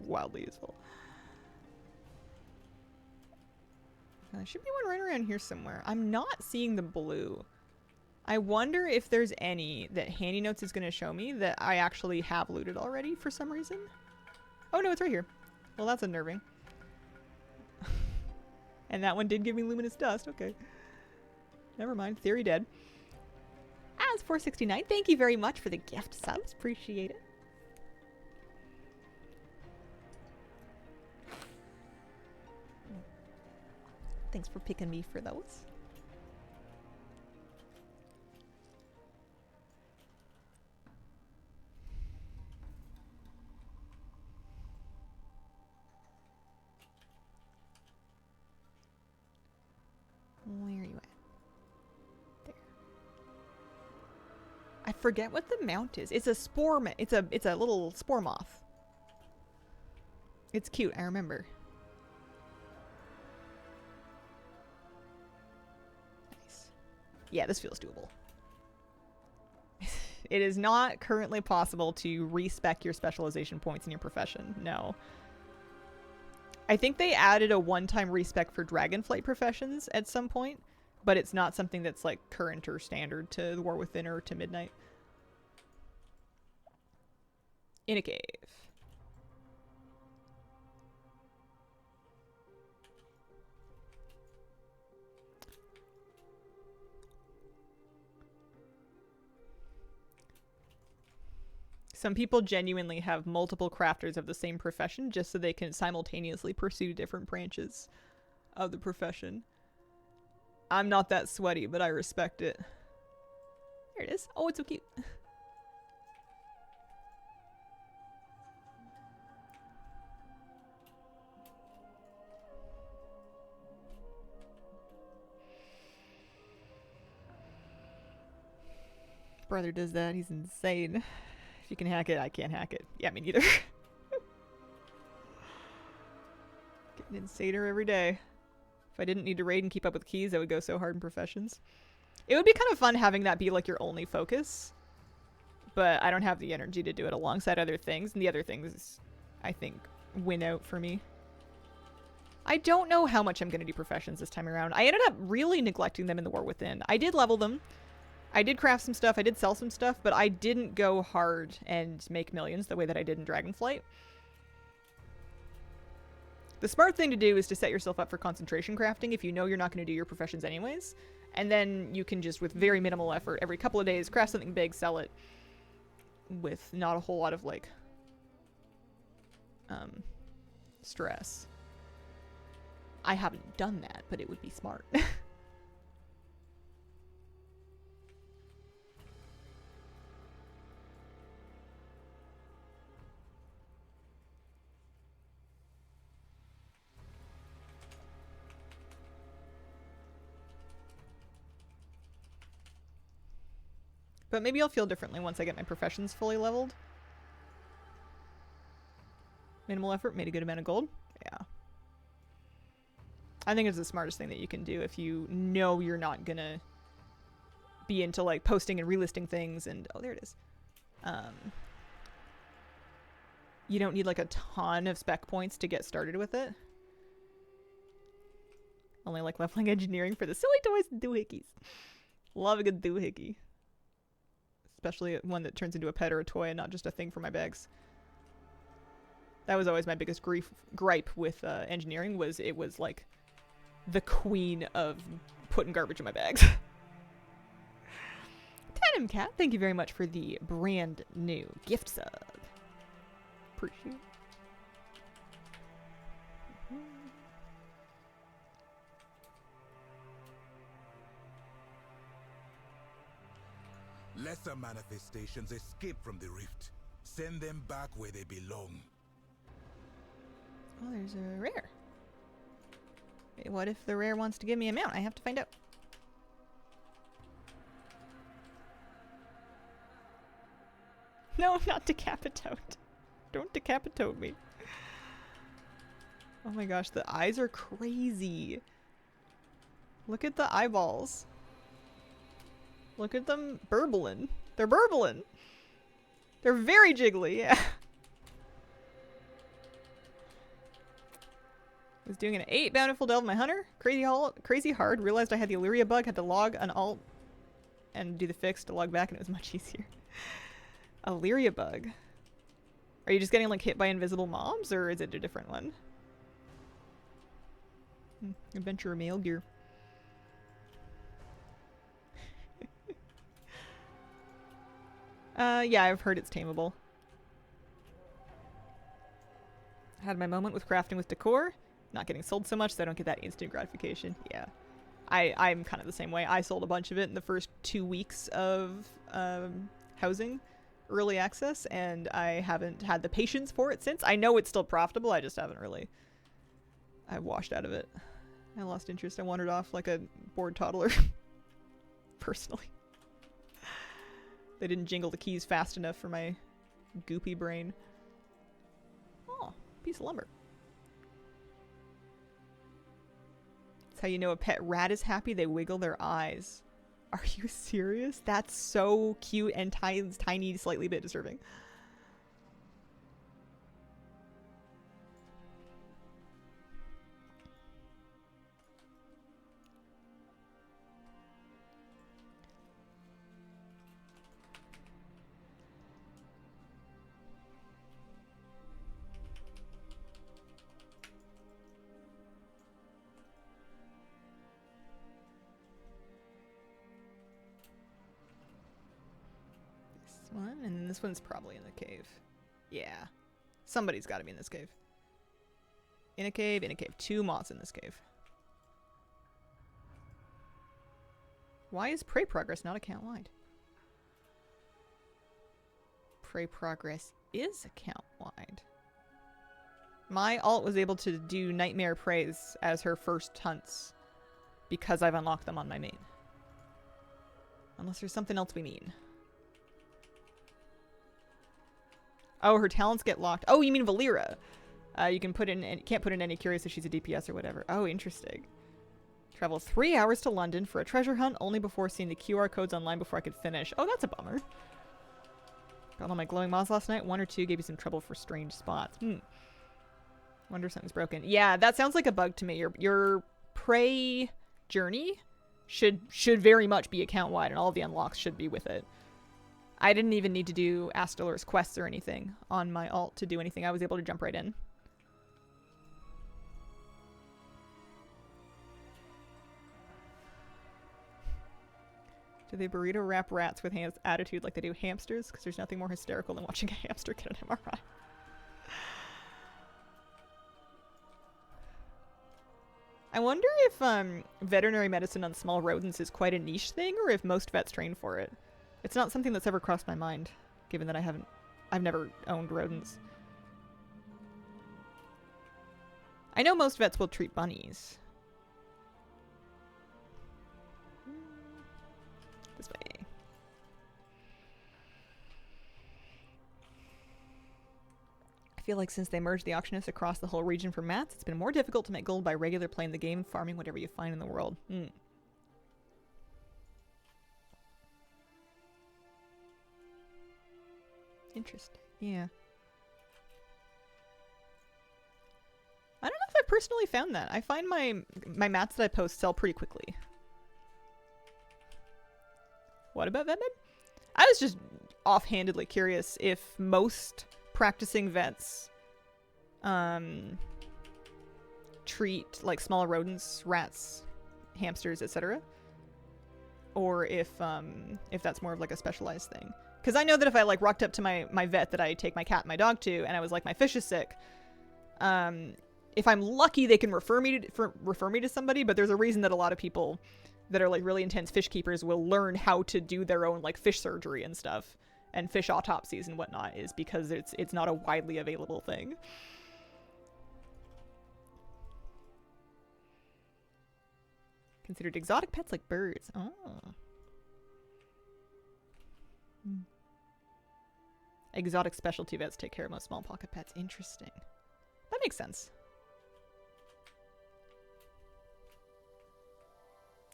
wildly useful. There should be one right around here somewhere. I'm not seeing the blue. I wonder if there's any that Handy Notes is going to show me that I actually have looted already for some reason. Oh no, it's right here. Well, that's unnerving. And that one did give me luminous dust. Okay. Never mind. Theory dead. As 469, thank you very much for the gift subs. Appreciate it. Thanks for picking me for those. Where are you at? There. I forget what the mount is. It's a spore. It's a little spore moth. It's cute. I remember. Yeah, this feels doable. It is not currently possible to respec your specialization points in your profession. No. I think they added a one-time respec for dragonflight professions at some point, but it's not something that's like current or standard to the War Within or to Midnight. In a cave. Some people genuinely have multiple crafters of the same profession just so they can simultaneously pursue different branches of the profession. I'm not that sweaty, but I respect it. There it is. Oh, it's so cute. Brother does that. He's insane. If you can hack it, I can't hack it. Yeah, me neither. Getting insaner every day. If I didn't need to raid and keep up with keys, I would go so hard in professions. It would be kind of fun having that be like your only focus. But I don't have the energy to do it alongside other things. And the other things, I think, win out for me. I don't know how much I'm going to do professions this time around. I ended up really neglecting them in the War Within. I did level them. I did craft some stuff, I did sell some stuff, but I didn't go hard and make millions the way that I did in Dragonflight. The smart thing to do is to set yourself up for concentration crafting if you know you're not going to do your professions anyways. And then you can just, with very minimal effort, every couple of days, craft something big, sell it, with not a whole lot of, like, stress. I haven't done that, but it would be smart. But maybe I'll feel differently once I get my professions fully leveled. Minimal effort, made a good amount of gold. Yeah. I think it's the smartest thing that you can do if you know you're not gonna be into like posting and relisting things and oh, there it is. You don't need like a ton of spec points to get started with it. Only like leveling engineering for the silly toys and doohickeys. Love a good doohickey. Especially one that turns into a pet or a toy and not just a thing for my bags. That was always my biggest gripe with engineering, was it was like the queen of putting garbage in my bags. Tatum Cat, thank you very much for the brand new gift sub. Appreciate it. Lesser manifestations escape from the rift. Send them back where they belong. Oh, there's a rare. Wait, what if the rare wants to give me a mount? I have to find out. No, not decapitate. Don't decapitate me. Oh my gosh, the eyes are crazy. Look at the eyeballs. Look at them burbling. They're burbling. They're very jiggly, yeah. Was doing an 8 Bountiful Delve my hunter. Crazy hard. Realized I had the Illyria bug. Had to log an alt and do the fix to log back, and it was much easier. Illyria bug. Are you just getting like hit by invisible mobs, or is it a different one? Adventure mail gear. Yeah, I've heard it's tameable. Had my moment with crafting with decor. Not getting sold so much, so I don't get that instant gratification. Yeah. I'm kind of the same way. I sold a bunch of it in the first 2 weeks of housing early access, and I haven't had the patience for it since. I know it's still profitable, I just haven't really. I washed out of it. I lost interest. I wandered off like a bored toddler. Personally. They didn't jingle the keys fast enough for my goopy brain. Oh, piece of lumber. That's how you know a pet rat is happy. They wiggle their eyes. Are you serious? That's so cute and tiny, slightly bit disturbing. One, and then this one's probably in the cave. Yeah. Somebody's got to be in this cave. In a cave, in a cave. 2 moths in this cave. Why is prey progress not account-wide? Prey progress is account-wide. My alt was able to do nightmare preys as her first hunts because I've unlocked them on my main. Unless there's something else we mean. Oh, her talents get locked. Oh, you mean Valera. You can put in, can't put in any curious if she's a DPS or whatever. Oh, interesting. Travel 3 hours to London for a treasure hunt only before seeing the QR codes online before I could finish. Oh, that's a bummer. Got all my glowing moths last night. 1 or 2 gave you some trouble for strange spots. Wonder if something's broken. Yeah, that sounds like a bug to me. Your prey journey should very much be account-wide, and all of the unlocks should be with it. I didn't even need to do Astalor's quests or anything on my alt to do anything. I was able to jump right in. Do they burrito wrap rats with attitude like they do hamsters? Because there's nothing more hysterical than watching a hamster get an MRI. I wonder if veterinary medicine on small rodents is quite a niche thing, or if most vets train for it. It's not something that's ever crossed my mind, given that I've never owned rodents. I know most vets will treat bunnies. This way. I feel like since they merged the auctionists across the whole region for mats, it's been more difficult to make gold by regular playing the game, farming whatever you find in the world. Interesting. Yeah. I don't know if I personally found that. I find my mats that I post sell pretty quickly. What about Vetmed? I was just offhandedly curious if most practicing vets treat like small rodents, rats, hamsters, etc. Or if that's more of like a specialized thing. Because I know that if I like rocked up to my vet that I take my cat and my dog to, and I was like, my fish is sick, if I'm lucky, they can refer me to somebody. But there's a reason that a lot of people that are like really intense fish keepers will learn how to do their own like fish surgery and stuff, and fish autopsies and whatnot, is because it's not a widely available thing. Considered exotic pets like birds. Oh. Exotic specialty vets take care of most small pocket pets. Interesting. That makes sense.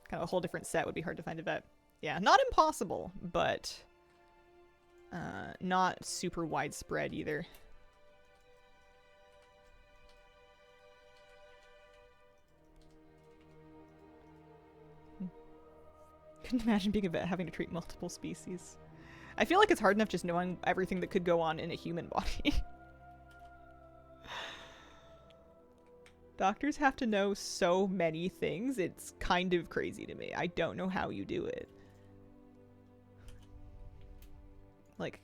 Kind of a whole different set would be hard to find a vet. Yeah, not impossible, but not super widespread either. Couldn't imagine being a vet having to treat multiple species. I feel like it's hard enough just knowing everything that could go on in a human body. Doctors have to know so many things. It's kind of crazy to me. I don't know how you do it. Like,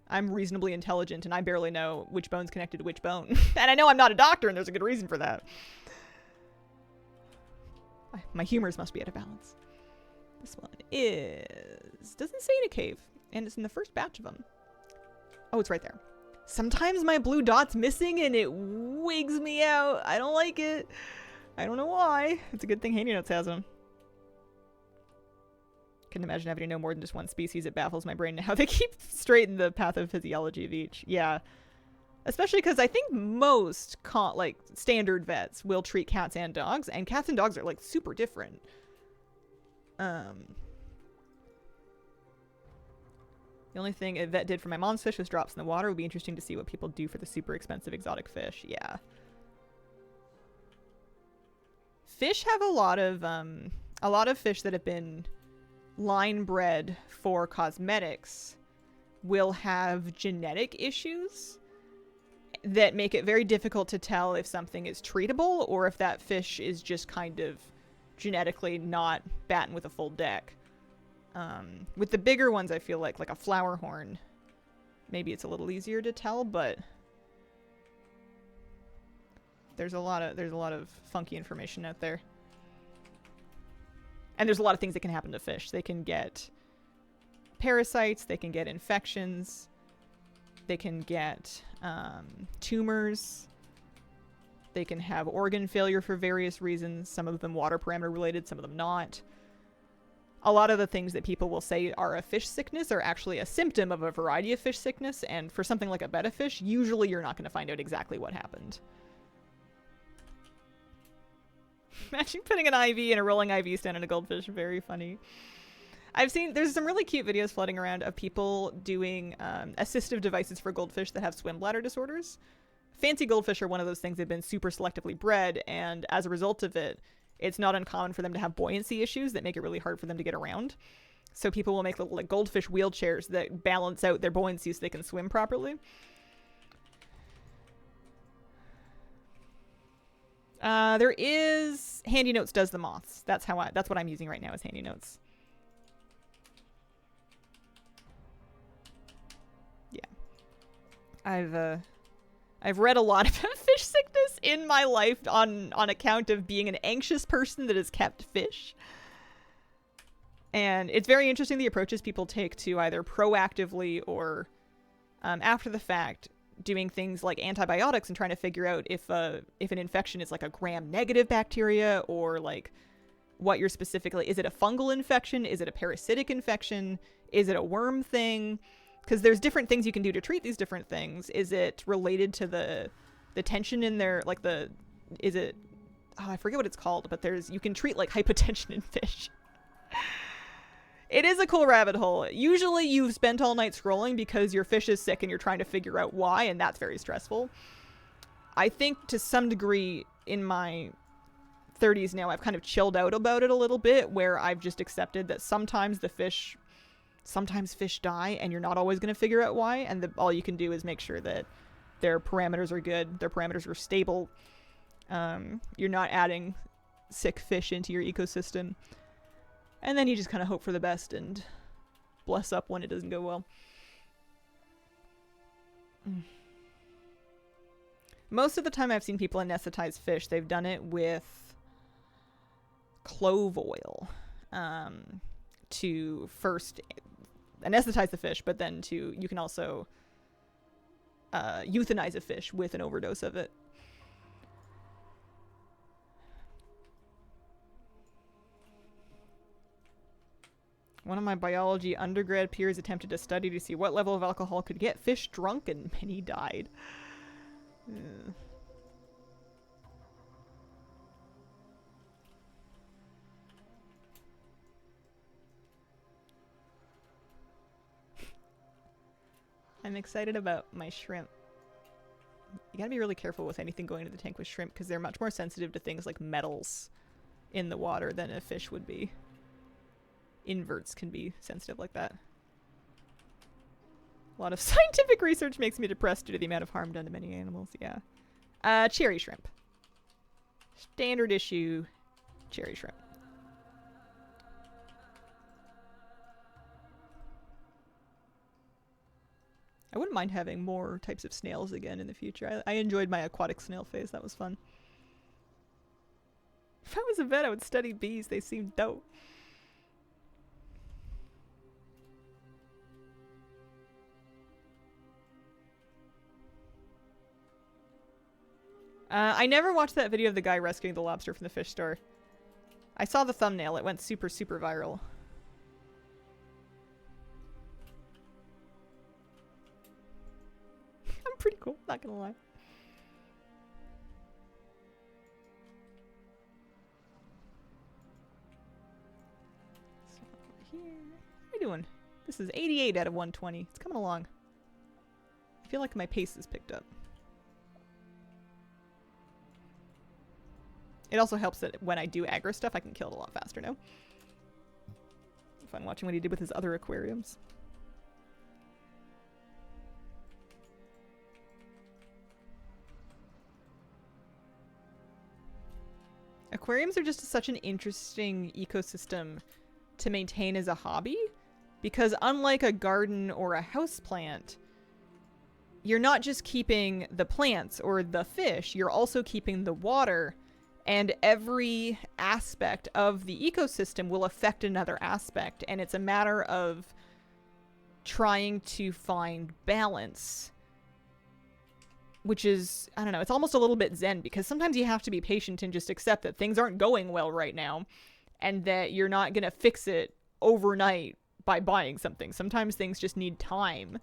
I'm reasonably intelligent and I barely know which bone's connected to which bone. And I know I'm not a doctor, and there's a good reason for that. My humors must be out of balance. This one doesn't say in a cave, and it's in the first batch of them. Oh, it's right there. Sometimes my blue dot's missing and it wigs me out. I don't like it. I don't know why. It's a good thing Handy Notes has them. Couldn't imagine having to know more than just one species. It baffles my brain how they keep straight in the pathophysiology of each. Yeah. Especially because I think most standard vets will treat cats and dogs are like super different. The only thing a vet did for my mom's fish was drops in the water. It would be interesting to see what people do for the super expensive exotic fish. Yeah. Fish have a lot of fish that have been line bred for cosmetics will have genetic issues that make it very difficult to tell if something is treatable or if that fish is just kind of genetically not batting with a full deck. With the bigger ones, I feel like a flower horn, maybe it's a little easier to tell, but there's a lot of funky information out there. And there's a lot of things that can happen to fish. They can get parasites, they can get infections, they can get tumors, they can have organ failure for various reasons, some of them water parameter related, some of them not. A lot of the things that people will say are a fish sickness are actually a symptom of a variety of fish sickness, and for something like a betta fish, usually you're not going to find out exactly what happened. Imagine putting an IV in a rolling IV stand on a goldfish. Very funny. There's some really cute videos floating around of people doing assistive devices for goldfish that have swim bladder disorders. Fancy goldfish are one of those things that have been super selectively bred, and as a result of it, it's not uncommon for them to have buoyancy issues that make it really hard for them to get around. So people will make little goldfish wheelchairs that balance out their buoyancy so they can swim properly. There is Handy Notes does the moths. That's what I'm using right now is Handy Notes. Yeah. I've read a lot about fish sickness in my life on account of being an anxious person that has kept fish. And it's very interesting the approaches people take to either proactively or after the fact doing things like antibiotics and trying to figure out if an infection is like a gram-negative bacteria or like what you're specifically... Is it a fungal infection? Is it a parasitic infection? Is it a worm thing? Because there's different things you can do to treat these different things. Is it related to the tension in their, like is it, I forget what it's called, but you can treat like hypotension in fish. It is a cool rabbit hole. Usually you've spent all night scrolling because your fish is sick and you're trying to figure out why, and that's very stressful. I think to some degree in my 30s now, I've kind of chilled out about it a little bit, where I've just accepted that sometimes fish die and you're not always going to figure out why, and all you can do is make sure that their parameters are good, their parameters are stable, you're not adding sick fish into your ecosystem, and then you just kind of hope for the best and bless up when it doesn't go well. Most of the time I've seen people anesthetize fish, they've done it with clove oil to first anesthetize the fish, but then you can also euthanize a fish with an overdose of it. One of my biology undergrad peers attempted a study to see what level of alcohol could get fish drunk, and many died. I'm excited about my shrimp. You gotta be really careful with anything going into the tank with shrimp because they're much more sensitive to things like metals in the water than a fish would be. Inverts can be sensitive like that. A lot of scientific research makes me depressed due to the amount of harm done to many animals, yeah. Cherry shrimp. Standard issue cherry shrimp. I wouldn't mind having more types of snails again in the future. I enjoyed my aquatic snail phase. That was fun. If I was a vet, I would study bees. They seem dope. I never watched that video of the guy rescuing the lobster from the fish store. I saw the thumbnail. It went super, super viral. I'm pretty cool, not gonna lie. here. How are you doing? This is 88 out of 120. It's coming along. I feel like my pace has picked up. It also helps that when I do aggro stuff, I can kill it a lot faster now. Fun watching what he did with his other aquariums. Aquariums are just such an interesting ecosystem to maintain as a hobby, because unlike a garden or a houseplant, you're not just keeping the plants or the fish, you're also keeping the water, and every aspect of the ecosystem will affect another aspect, and it's a matter of trying to find balance, which is, I don't know, it's almost a little bit zen, because sometimes you have to be patient and just accept that things aren't going well right now, and that you're not going to fix it overnight by buying something. Sometimes things just need time,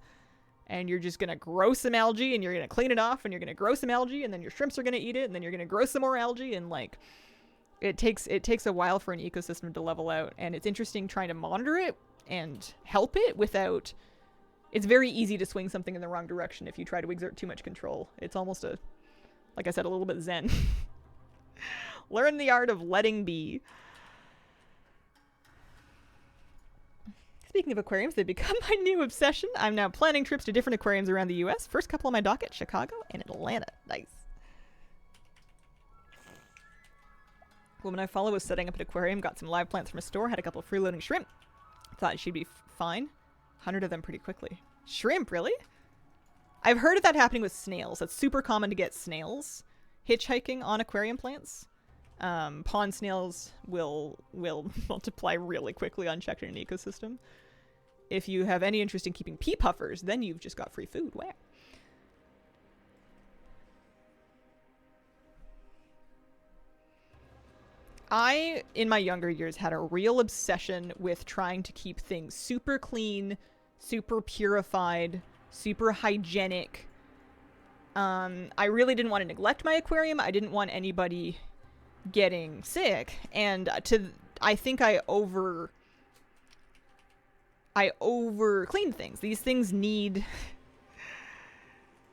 and you're just going to grow some algae, and you're going to clean it off, and you're going to grow some algae, and then your shrimps are going to eat it, and then you're going to grow some more algae, and like, it takes a while for an ecosystem to level out, and it's interesting trying to monitor it and help it without... It's very easy to swing something in the wrong direction if you try to exert too much control. It's almost a, like I said, a little bit zen. Learn the art of letting be. Speaking of aquariums, they've become my new obsession. I'm now planning trips to different aquariums around the US. First couple on my docket, Chicago and Atlanta. Nice. Woman I follow was setting up an aquarium, got some live plants from a store, had a couple of freeloading shrimp. Thought she'd be fine. 100 of them pretty quickly. Shrimp, really? I've heard of that happening with snails. That's super common to get snails hitchhiking on aquarium plants. Pond snails will multiply really quickly unchecked in an ecosystem. If you have any interest in keeping pea puffers, then you've just got free food. Wow. I, in my younger years, had a real obsession with trying to keep things super clean, super purified, super hygienic. I really didn't want to neglect my aquarium. I didn't want anybody getting sick. And I think I over clean things. These things need...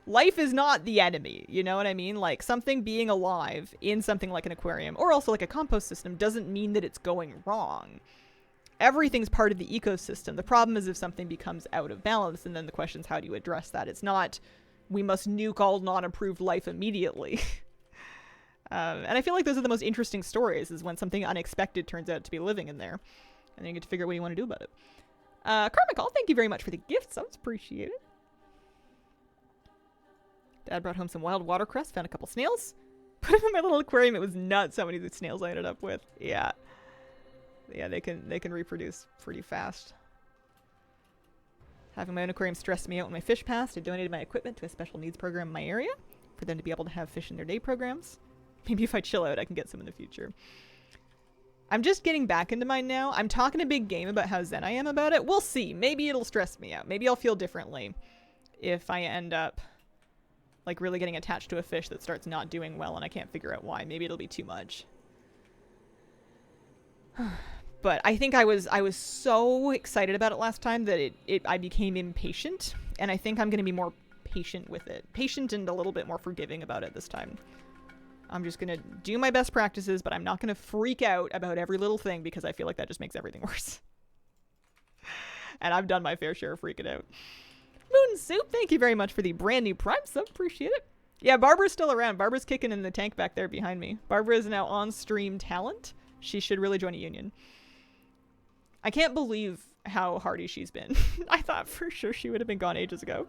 Life is not the enemy, you know what I mean? Like, something being alive in something like an aquarium, or also like a compost system, doesn't mean that it's going wrong. Everything's part of the ecosystem. The problem is if something becomes out of balance, and then the question is, how do you address that? It's not, we must nuke all non-approved life immediately. And I feel like those are the most interesting stories, is when something unexpected turns out to be living in there. And then you get to figure out what you want to do about it. Carmichael, thank you very much for the gifts. That was appreciated. Dad brought home some wild watercress, found a couple snails. Put them in my little aquarium. It was nuts how many of the snails I ended up with. Yeah. Yeah, they can reproduce pretty fast. Having my own aquarium stressed me out when my fish passed. I donated my equipment to a special needs program in my area for them to be able to have fish in their day programs. Maybe if I chill out, I can get some in the future. I'm just getting back into mine now. I'm talking a big game about how zen I am about it. We'll see. Maybe it'll stress me out. Maybe I'll feel differently if I end up like really getting attached to a fish that starts not doing well and I can't figure out why. Maybe it'll be too much. But I think I was so excited about it last time that I became impatient, and I think I'm going to be more patient with it. Patient and a little bit more forgiving about it this time. I'm just going to do my best practices, but I'm not going to freak out about every little thing because I feel like that just makes everything worse. And I've done my fair share of freaking out. Moon Soup, thank you very much for the brand new Prime sub. Appreciate it. Yeah, Barbara's still around. Barbara's kicking in the tank back there behind me. Barbara is now on-stream talent. She should really join a union. I can't believe how hardy she's been. I thought for sure she would have been gone ages ago.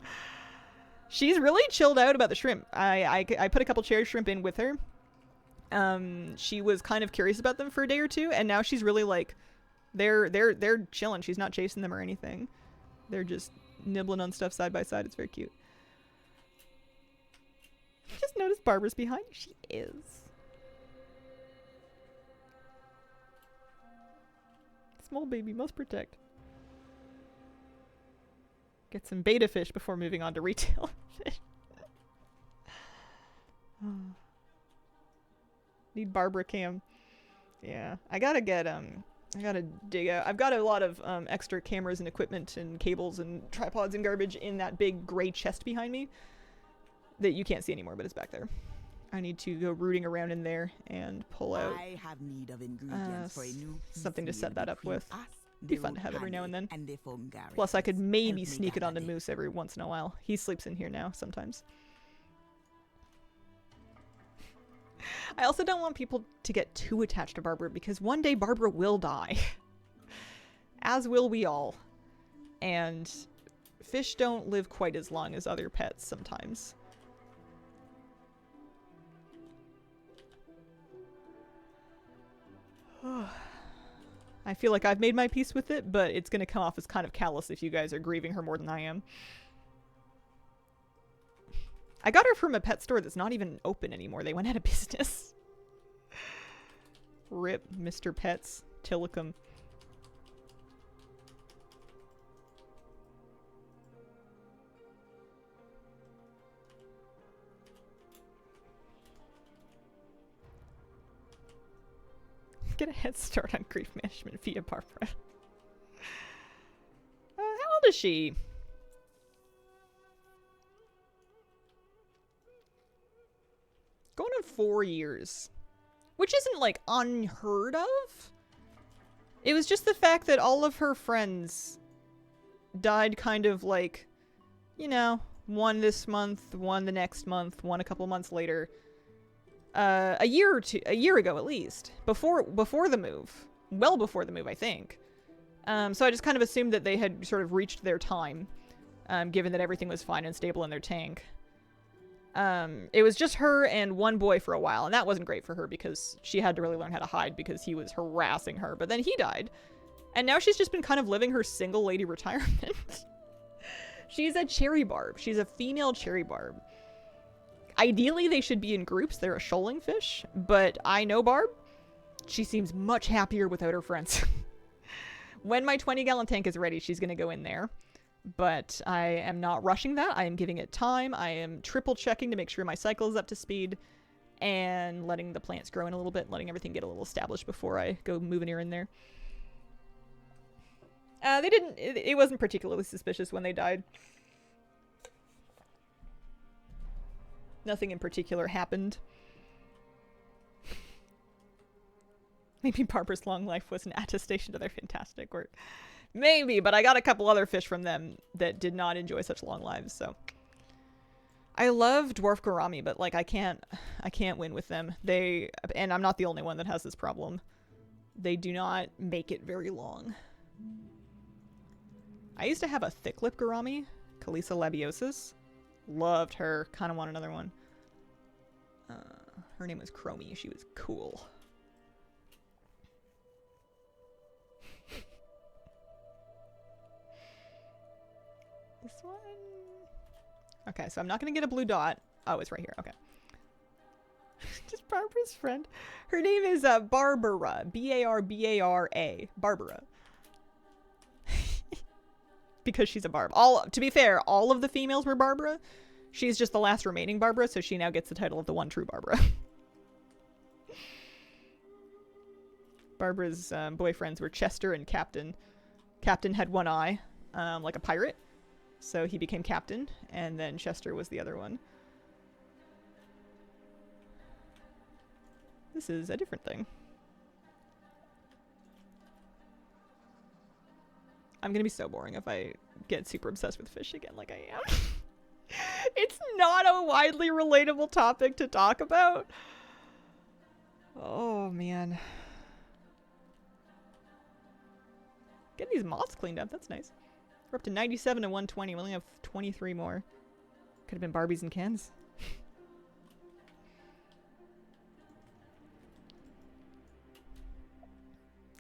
She's really chilled out about the shrimp. I put a couple cherry shrimp in with her. She was kind of curious about them for a day or two, and now she's really like, they're chilling. She's not chasing them or anything. They're just nibbling on stuff side by side. It's very cute. Just noticed Barbara's behind you. She is. Small baby must protect. Get some beta fish before moving on to retail fish. Need Barbara cam. Yeah, I gotta get I gotta dig out. I've got a lot of extra cameras and equipment and cables and tripods and garbage in that big gray chest behind me that you can't see anymore, but it's back there. I need to go rooting around in there and pull out I have need of ingredients for a new something to set that up between with. us, Be the fun to have every now and then. and the Fungarians. Plus, I could maybe Help me sneak it gather onto this. Moose every once in a while. He sleeps in here now sometimes. I also don't want people to get too attached to Barbara because one day Barbara will die. As will we all. And fish don't live quite as long as other pets sometimes. I feel like I've made my peace with it, but it's going to come off as kind of callous if you guys are grieving her more than I am. I got her from a pet store that's not even open anymore. They went out of business. Rip, Mr. Pets, Tillicum. Get a head start on grief management via Barbara. How old is she? Going on 4 years. Which isn't, like, unheard of. It was just the fact that all of her friends died kind of like, you know, one this month, one the next month, one a couple months later. A year ago at least. Before the move. Well before the move, I think. So I just kind of assumed that they had sort of reached their time. Given that everything was fine and stable in their tank. It was just her and one boy for a while, and that wasn't great for her because she had to really learn how to hide because he was harassing her. But then he died. And now she's just been kind of living her single lady retirement. She's a cherry barb. She's a female cherry barb. Ideally, they should be in groups. They're a shoaling fish. But I know Barb. She seems much happier without her friends. When my 20-gallon tank is ready, she's going to go in there. But I am not rushing that. I am giving it time. I am triple checking to make sure my cycle is up to speed. And letting the plants grow in a little bit. Letting everything get a little established before I go moving her in there. It wasn't particularly suspicious when they died. Nothing in particular happened. Maybe Barbara's long life was an attestation to their fantastic work. Maybe, but I got a couple other fish from them that did not enjoy such long lives, so. I love dwarf gourami, but like I can't win with them. And I'm not the only one that has this problem. They do not make it very long. I used to have a thick lip gourami, Calisa labiosus. Loved her. Kind of want another one. Her name was Chromie. She was cool. This one? Okay, so I'm not going to get a blue dot. Oh, it's right here. Okay. Just Barbara's friend. Her name is Barbara. B-A-R-B-A-R-A. Barbara. Because she's a Barb. To be fair, all of the females were Barbara. She's just the last remaining Barbara, so she now gets the title of the one true Barbara. Barbara's boyfriends were Chester and Captain. Captain had one eye, like a pirate, so he became Captain, and then Chester was the other one. This is a different thing. I'm gonna be so boring if I get super obsessed with fish again like I am. It's not a widely relatable topic to talk about. Oh, man. Getting these moths cleaned up, that's nice. We're up to 97 and 120. We only have 23 more. Could have been Barbies and Kens.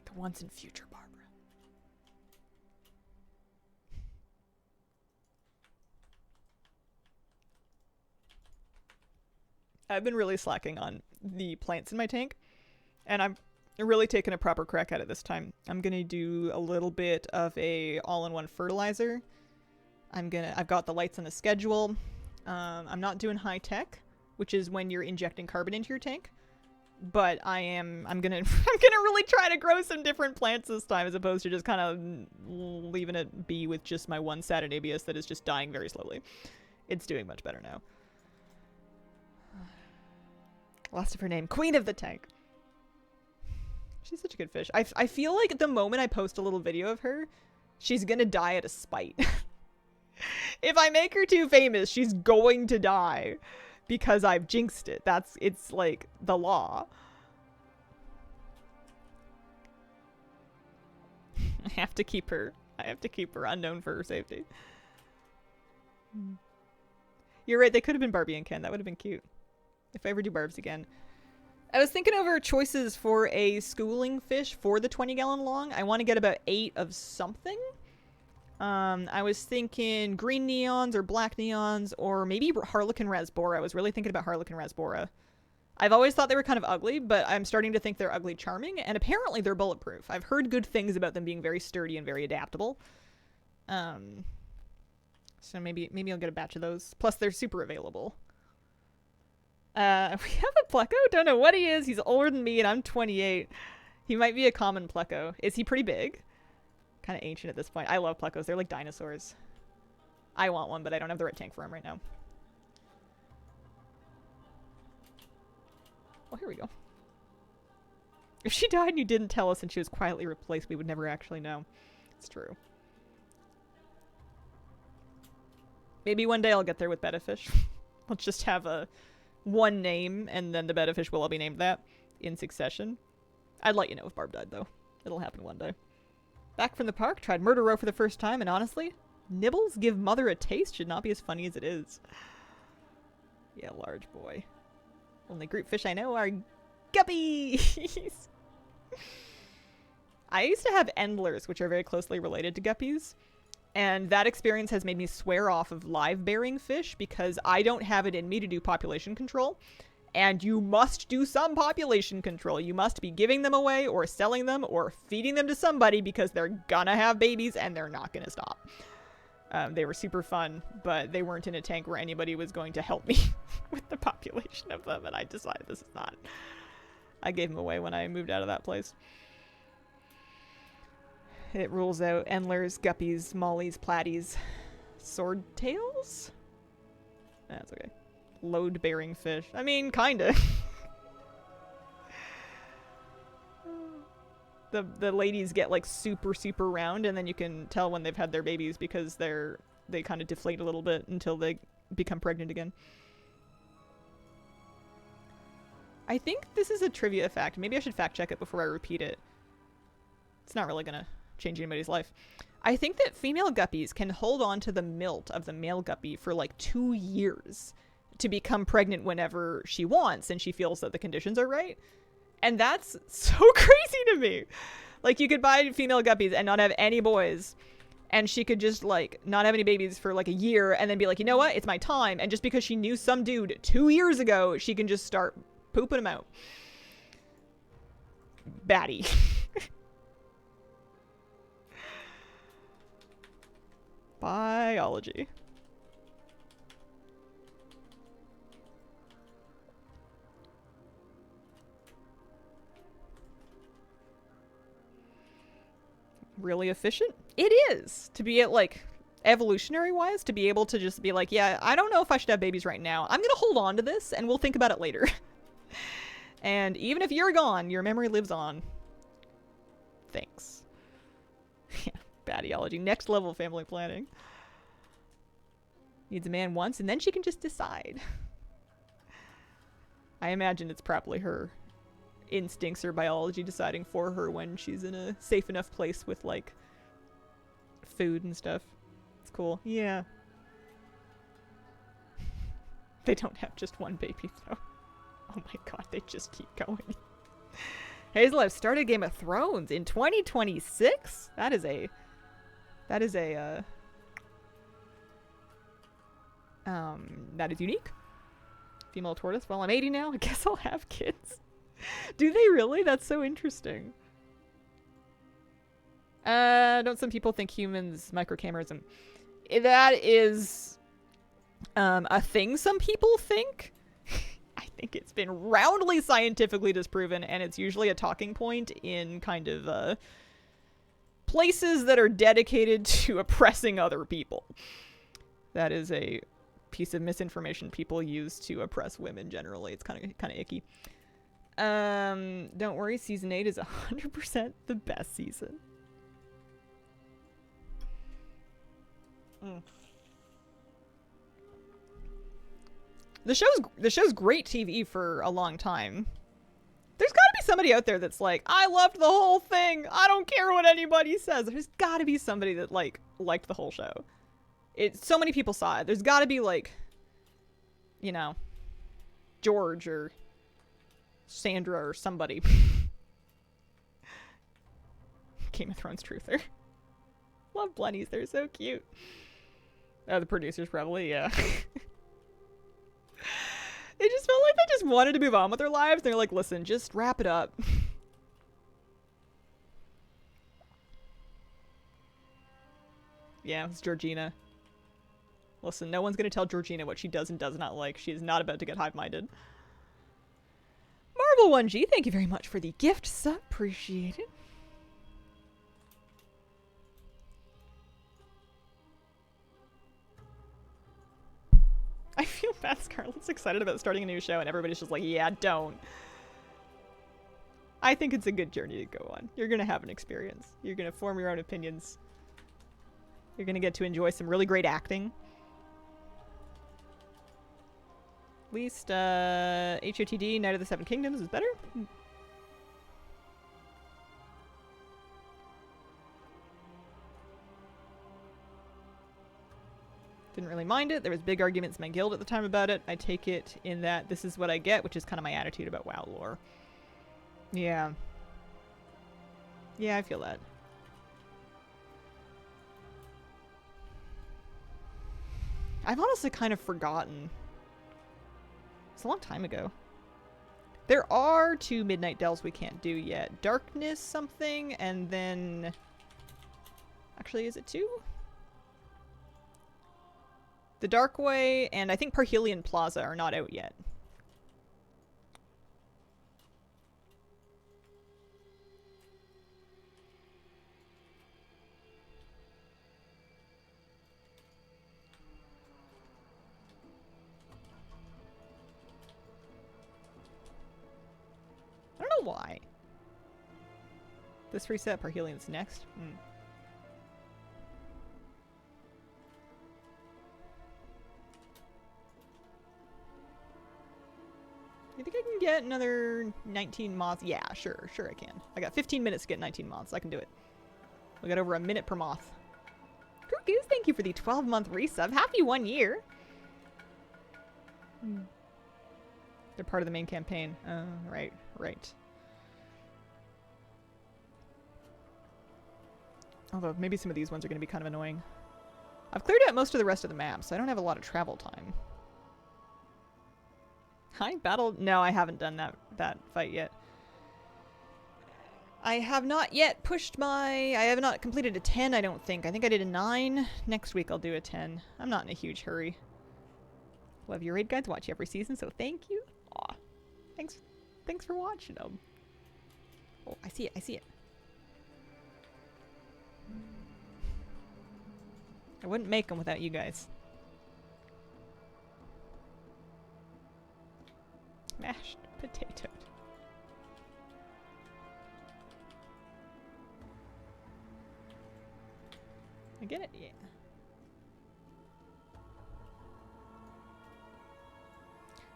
The once and future Barbara. I've been really slacking on the plants in my tank, and I'm really taking a proper crack at it this time. I'm gonna do a little bit of a all-in-one fertilizer. I've got the lights on a schedule. I'm not doing high tech, which is when you're injecting carbon into your tank. but I'm gonna I'm gonna really try to grow some different plants this time as opposed to just kind of leaving it be with just my one Saturnabius that is just dying very slowly. It's doing much better now. Lost of her name, Queen of the Tank. She's such a good fish. I feel like the moment I post a little video of her, she's gonna die out of spite. If I make her too famous, she's going to die because I've jinxed it. It's like the law. I have to keep her unknown for her safety. You're right, they could have been Barbie and Ken. That would have been cute. If I ever do Barbs again. I was thinking over choices for a schooling fish for the 20-gallon long. I want to get about 8 of something. I was thinking green neons or black neons or maybe Harlequin Rasbora. I was really thinking about Harlequin Rasbora. I've always thought they were kind of ugly, but I'm starting to think they're ugly charming, and apparently they're bulletproof. I've heard good things about them being very sturdy and very adaptable. So maybe I'll get a batch of those. Plus, they're super available. We have a Pleco. Don't know what he is. He's older than me, and I'm 28. He might be a common Pleco. Is he pretty big? Kind of ancient at this point. I love Plecos. They're like dinosaurs. I want one, but I don't have the right tank for him right now. Oh, here we go. If she died and you didn't tell us and she was quietly replaced, we would never actually know. It's true. Maybe one day I'll get there with betta fish. I'll just have one name, and then the betta fish will all be named that in succession. I'd let you know if Barb died, though. It'll happen one day. Back from the park, tried Murder Row for the first time, and honestly, nibbles give mother a taste should not be as funny as it is. Yeah, large boy. Only group fish I know are guppies! I used to have endlers, which are very closely related to guppies, and that experience has made me swear off of live-bearing fish because I don't have it in me to do population control. And you must do some population control. You must be giving them away or selling them or feeding them to somebody because they're gonna have babies and they're not gonna stop. They were super fun, but they weren't in a tank where anybody was going to help me with the population of them, and I decided this is not. I gave them away when I moved out of that place. It rules out endlers, guppies, mollies, platies, swordtails? That's okay. Load-bearing fish. I mean, kinda. The ladies get like super round, and then you can tell when they've had their babies because they kind of deflate a little bit until they become pregnant again. I think this is a trivia fact. Maybe I should fact check it before I repeat it. It's not really gonna change anybody's life. I think that female guppies can hold on to the milt of the male guppy for like 2 years to become pregnant whenever she wants and she feels that the conditions are right. And that's so crazy to me. Like, you could buy female guppies and not have any boys, and she could just like not have any babies for like a year and then be like, you know what, it's my time. And just because she knew some dude 2 years ago, she can just start pooping him out. Batty. Biology. Really efficient? It is. To be at like evolutionary wise, to be able to just be like, yeah, I don't know if I should have babies right now. I'm gonna hold on to this and we'll think about it later. And even if you're gone, your memory lives on. Thanks. Yeah, badiology. Next level family planning. Needs a man once and then she can just decide. I imagine it's probably her instincts or biology deciding for her when she's in a safe enough place with like food and stuff. It's cool. Yeah. They don't have just one baby though. Oh my god, they just keep going. Hazel, I've started Game of Thrones in 2026? That is unique. Female tortoise. Well, I'm 80 now. I guess I'll have kids. Do they really? That's so interesting. Don't some people think humans microcamerism? That is a thing some people think. I think it's been roundly scientifically disproven, and it's usually a talking point in kind of places that are dedicated to oppressing other people. That is a piece of misinformation people use to oppress women generally. It's kind of icky. Don't worry, season 8 is 100% the best season. The show's great TV for a long time. There's gotta be somebody out there that's like, I loved the whole thing. I don't care what anybody says. There's gotta be somebody that liked the whole show. So many people saw it. There's gotta be like, you know, George or Sandra or somebody. Game of Thrones truther. Love Blennies, they're so cute. Oh, the producers probably, yeah. They just felt like they just wanted to move on with their lives. They're like, listen, just wrap it up. Yeah, it's Georgina. Listen, no one's going to tell Georgina what she does and does not like. She is not about to get hive-minded. Marvel 1G, thank you very much for the gift sub. Appreciate it. I feel bad Scarlett's excited about starting a new show and everybody's just like, yeah, don't. I think it's a good journey to go on. You're going to have an experience. You're going to form your own opinions. You're going to get to enjoy some really great acting. At least HOTD, Night of the Seven Kingdoms is better. Didn't really mind it. There was big arguments in my guild at the time about it. I take it in that this is what I get, which is kind of my attitude about WoW lore. Yeah. Yeah, I feel that. I've honestly kind of forgotten. It's a long time ago. There are 2 midnight delves we can't do yet. Darkness something, and then... Actually, is it 2? The Darkway and I think Parhelion Plaza are not out yet. I don't know why. This reset, Parhelion's next. You think I can get another 19 moths? Yeah, sure I can. I got 15 minutes to get 19 moths. I can do it. We got over a minute per moth. Goose, thank you for the 12-month resub. Happy 1 year. They're part of the main campaign. Right. Although maybe some of these ones are going to be kind of annoying. I've cleared out most of the rest of the map, so I don't have a lot of travel time. Hi, battle. No, I haven't done that fight yet. I have not yet pushed I have not completed a 10, I don't think. I think I did a 9. Next week I'll do a 10. I'm not in a huge hurry. Love your raid guides. Watch every season, so thank you. Aw. Thanks for watching them. Oh, I see it. I wouldn't make them without you guys. Mashed potato. I get it? Yeah.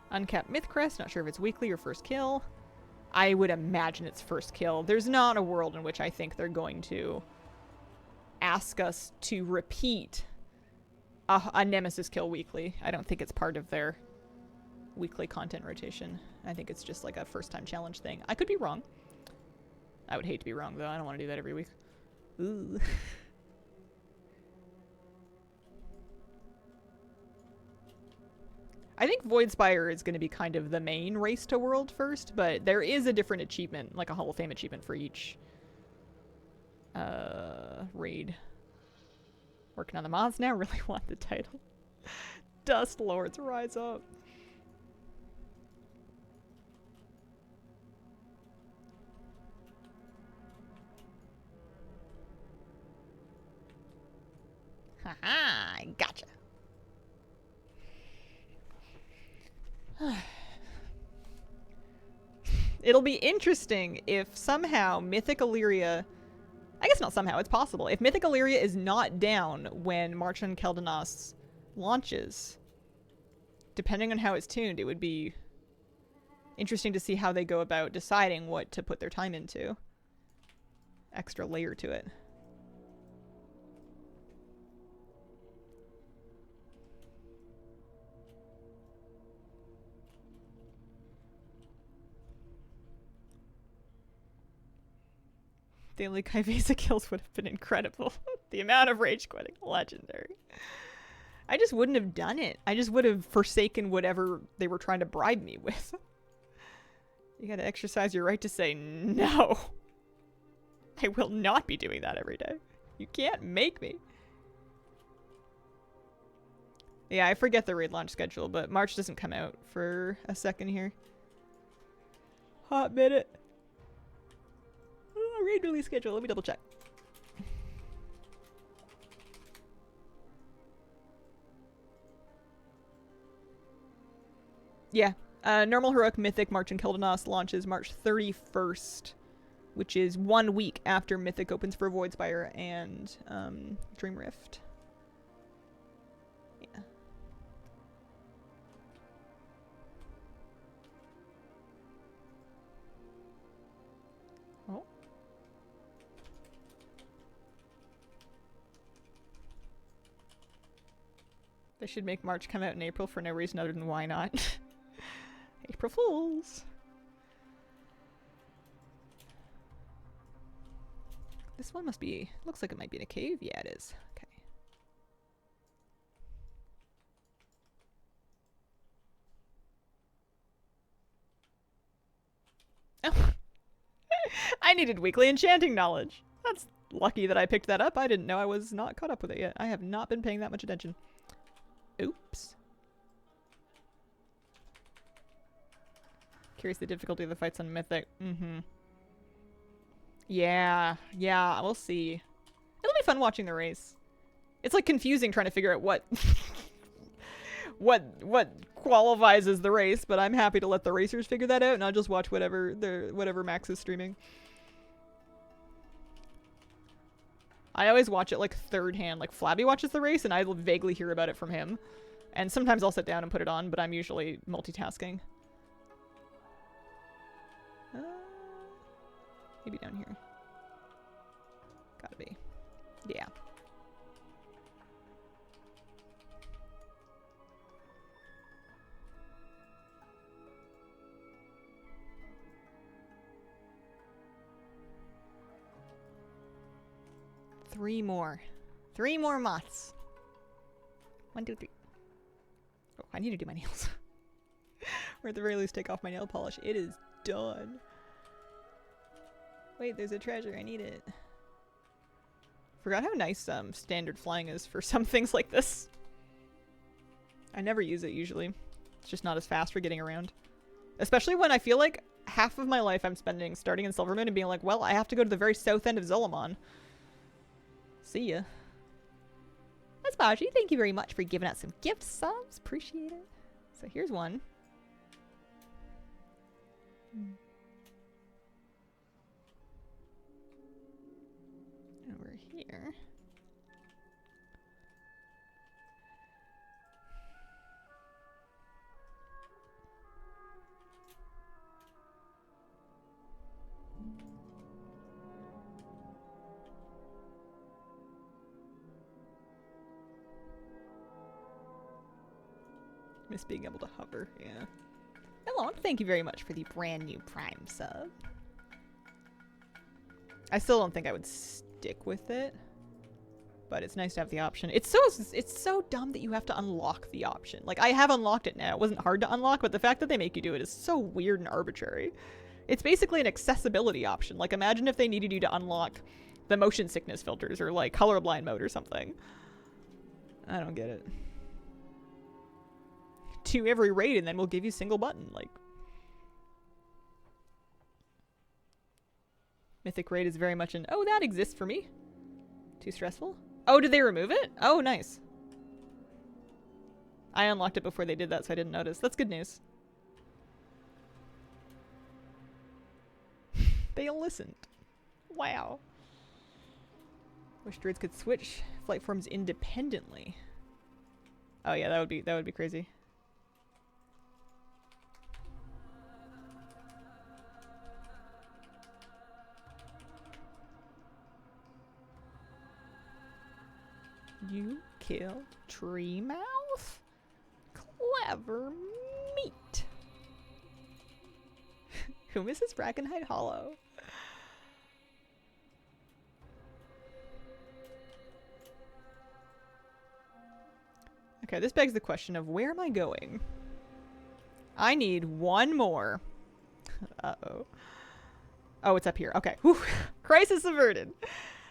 Uncapped Myth Crest. Not sure if it's weekly or first kill. I would imagine it's first kill. There's not a world in which I think they're going to ask us to repeat a Nemesis kill weekly. I don't think it's part of their weekly content rotation. I think it's just like a first-time challenge thing. I could be wrong. I would hate to be wrong, though. I don't want to do that every week. Ooh. I think Voidspire is going to be kind of the main race to world first, but there is a different achievement, like a Hall of Fame achievement for each raid. Working on the mods now. Really want the title. Dust Lords rise up. Haha, gotcha. It'll be interesting if somehow Mythic Illyria... I guess not somehow, it's possible. If Mythic Illyria is not down when March on Keldanos launches, depending on how it's tuned, it would be interesting to see how they go about deciding what to put their time into. Extra layer to it. Daily Kaivasa kills would have been incredible. The amount of rage quitting, legendary. I just wouldn't have done it. I just would have forsaken whatever they were trying to bribe me with. You gotta exercise your right to say no. I will not be doing that every day. You can't make me. Yeah, I forget the raid launch schedule, but March doesn't come out for a second here. Hot minute. Oh, raid release schedule. Let me double check. Yeah. Normal Heroic Mythic March and Keldanos launches March 31st, which is 1 week after Mythic opens for Voidspire and Dream Rift. Yeah. Oh. They should make March come out in April for no reason other than why not. April Fools! This one must be... looks like it might be in a cave. Yeah, it is. Okay. Oh! I needed weekly enchanting knowledge! That's lucky that I picked that up. I didn't know I was not caught up with it yet. I have not been paying that much attention. Oops. Curious the difficulty of the fights on Mythic. Mm-hmm. Yeah, we'll see. It'll be fun watching the race. It's like confusing trying to figure out what what qualifies as the race, but I'm happy to let the racers figure that out, and I'll just watch whatever Max is streaming. I always watch it like third hand. Like Flabby watches the race, and I vaguely hear about it from him. And sometimes I'll sit down and put it on, but I'm usually multitasking. Maybe down here. Gotta be. Yeah. Three more moths. 1, 2, 3. Oh, I need to do my nails. Or at the very least take off my nail polish. It is done. Wait, there's a treasure. I need it. Forgot how nice standard flying is for some things like this. I never use it usually. It's just not as fast for getting around. Especially when I feel like half of my life I'm spending starting in Silvermoon and being like, well, I have to go to the very south end of Zolomon. See ya. That's Baji. Thank you very much for giving out some gift subs. Appreciate it. So here's one. Over here. Miss being able to hover, yeah. Hello, thank you very much for the brand new Prime sub. I still don't think I would stick with it, but it's nice to have the option. It's so dumb that you have to unlock the option. Like, I have unlocked it now. It wasn't hard to unlock, but the fact that they make you do it is so weird and arbitrary. It's basically an accessibility option. Like, imagine if they needed you to unlock the motion sickness filters or, like, colorblind mode or something. I don't get it. To every raid, and then we'll give you single button. Like, Mythic raid is very much an, oh, that exists for me. Too stressful? Oh, did they remove it? Oh, nice. I unlocked it before they did that, so I didn't notice. That's good news. They listened. Wow. Wish droids could switch flight forms independently. Oh yeah, that would be crazy. You killed Tree Mouth? Clever meat. Who misses Brackenhide Hollow? Okay, this begs the question of where am I going? I need one more. Uh-oh. Oh, it's up here. Okay. Whew. Crisis averted.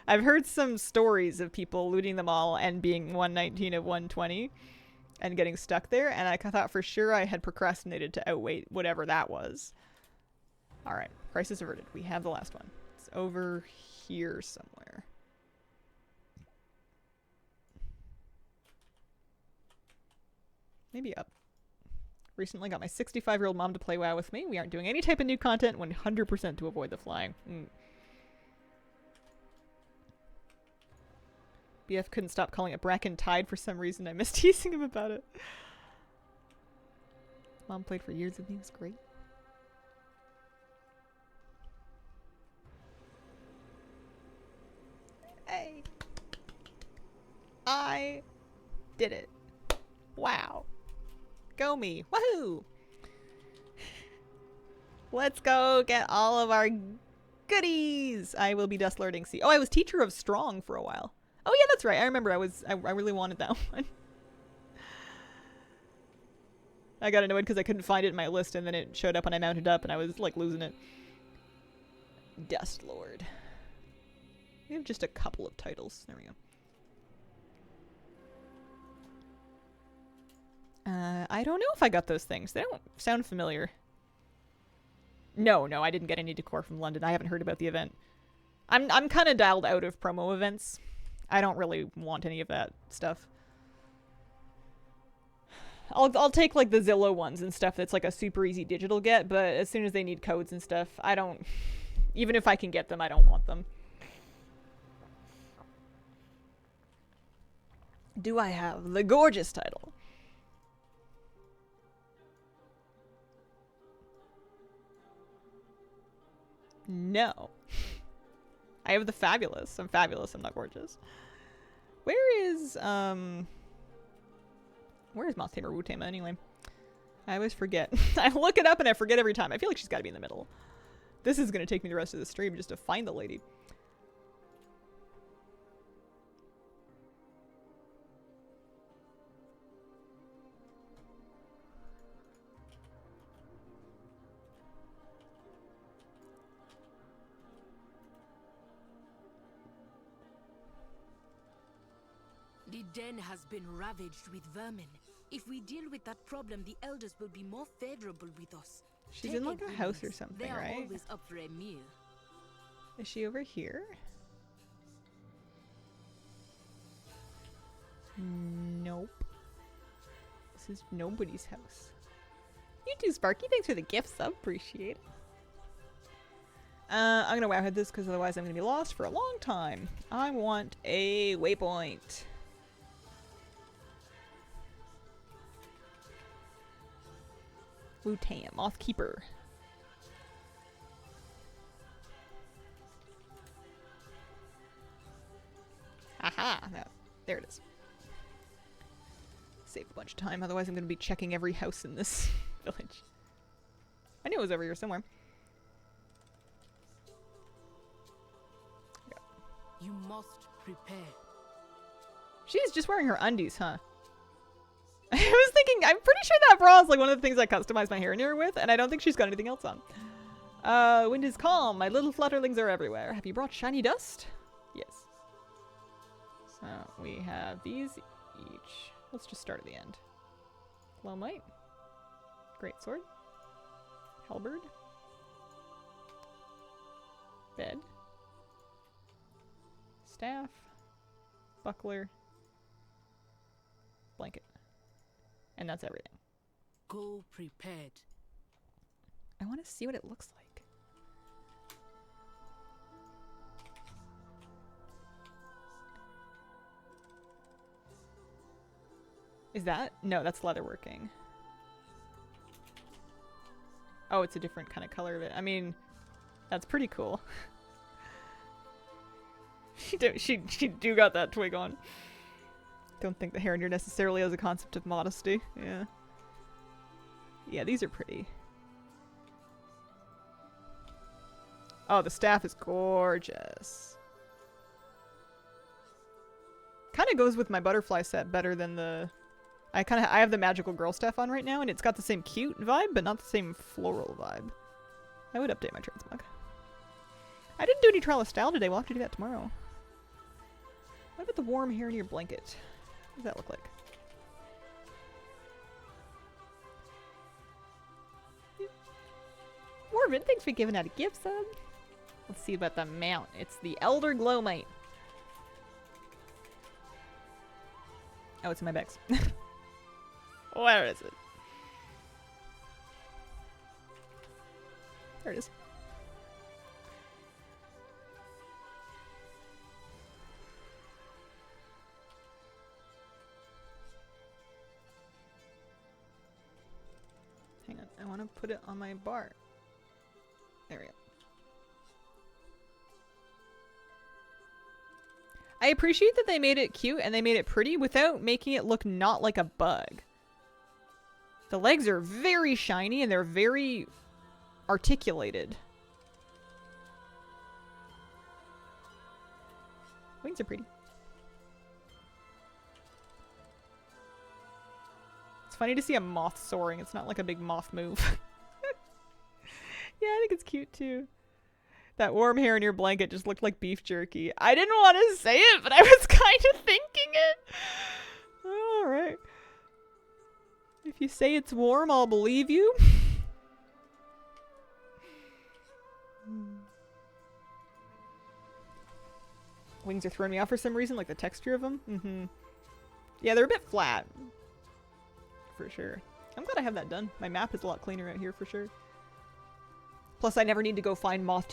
I've heard some stories of people looting them all and being 119 of 120 and getting stuck there, and I thought for sure I had procrastinated to outwait whatever that was. Alright, crisis averted. We have the last one. It's over here somewhere. Maybe up. Recently got my 65-year-old mom to play WoW with me. We aren't doing any type of new content, 100% to avoid the flying. BF couldn't stop calling it Bracken Tide for some reason. I miss teasing him about it. Mom played for years with me. It was great. Hey. I did it. Wow. Go me. Woohoo! Let's go get all of our goodies. I will be Dust Lording C. Oh, I was Teacher of Strong for a while. Oh yeah, that's right. I remember I really wanted that one. I got annoyed because I couldn't find it in my list and then it showed up when I mounted up and I was like losing it. Dust Lord. We have just a couple of titles. There we go. I don't know if I got those things. They don't sound familiar. No, I didn't get any decor from London. I haven't heard about the event. I'm kind of dialed out of promo events. I don't really want any of that stuff. I'll take like the Zillow ones and stuff that's like a super easy digital get, but as soon as they need codes and stuff, I don't... Even if I can get them, I don't want them. Do I have the gorgeous title? No. I have the fabulous. I'm fabulous. I'm not gorgeous. Where is Moth Tamer Wu Tama anyway? I always forget. I look it up and I forget every time. I feel like she's got to be in the middle. This is going to take me the rest of the stream just to find the lady. The den has been ravaged with vermin. If we deal with that problem, the elders will be more favorable with us. She's in like a house or something, they are right? always up for a meal. Is she over here? Nope. This is nobody's house. You too, Sparky. Thanks for the gifts. I appreciate it. I'm gonna wowhead this because otherwise I'm gonna be lost for a long time. I want a waypoint. Wu-Tam, Moth Keeper. Aha! No, there it is. Save a bunch of time, otherwise I'm going to be checking every house in this village. I knew it was over here somewhere. You must prepare. She's just wearing her undies, huh? I was thinking, I'm pretty sure that bra is like one of the things I customize my hair in here with, and I don't think she's got anything else on. Wind is calm. My little flutterlings are everywhere. Have you brought shiny dust? Yes. So we have these each. Let's just start at the end. Glowmite. Great sword. Halberd. Bed. Staff. buckler, blanket. And that's everything. Go prepared. I want to see what it looks like. Is that? No, that's leatherworking. Oh, it's a different kind of color of it. I mean, that's pretty cool. she do got that twig on. Don't think the hair in here necessarily has a concept of modesty. Yeah. Yeah, these are pretty. Oh, the staff is gorgeous. Kind of goes with my butterfly set better than the... I have the magical girl staff on right now, and it's got the same cute vibe, but not the same floral vibe. I would update my transmog. I didn't do any trial of style today. We'll have to do that tomorrow. What about the warm hair in your blanket? What does that look like? Warvin, thanks for giving out a gift sub. Let's see about the mount. It's the Elder Glowmite. Oh, it's in my bags. Where is it? There it is. Hang on, I want to put it on my bar. There we go. I appreciate that they made it cute and they made it pretty without making it look not like a bug. The legs are very shiny and they're very articulated. Wings are pretty. It's funny to see a moth soaring. It's not like a big moth move. Yeah, I think it's cute too. That warm hair in your blanket just looked like beef jerky. I didn't want to say it, but I was kind of thinking it. Alright. If you say it's warm, I'll believe you. Wings are throwing me off for some reason, like the texture of them. Yeah, they're a bit flat. For sure. I'm glad I have that done. My map is a lot cleaner out here for sure. Plus, I never need to go find Moth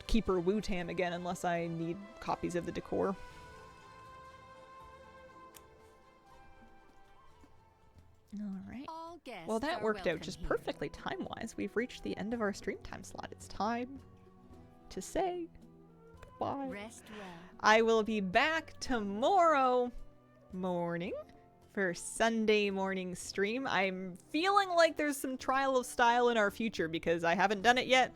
Keeper Wu-Tam again unless I need copies of the decor. Alright. Well, that worked out just perfectly time-wise. We've reached the end of our stream time slot. It's time to say goodbye. Rest well. I will be back tomorrow morning for Sunday morning stream. I'm feeling like there's some trial of style in our future because I haven't done it yet.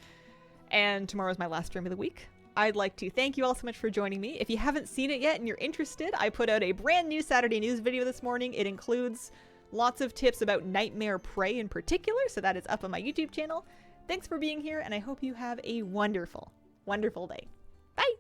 And tomorrow's my last stream of the week. I'd like to thank you all so much for joining me. If you haven't seen it yet and you're interested, I put out a brand new Saturday news video this morning. It includes lots of tips about nightmare prey in particular, so that is up on my YouTube channel. Thanks for being here, and I hope you have a wonderful, wonderful day. Bye!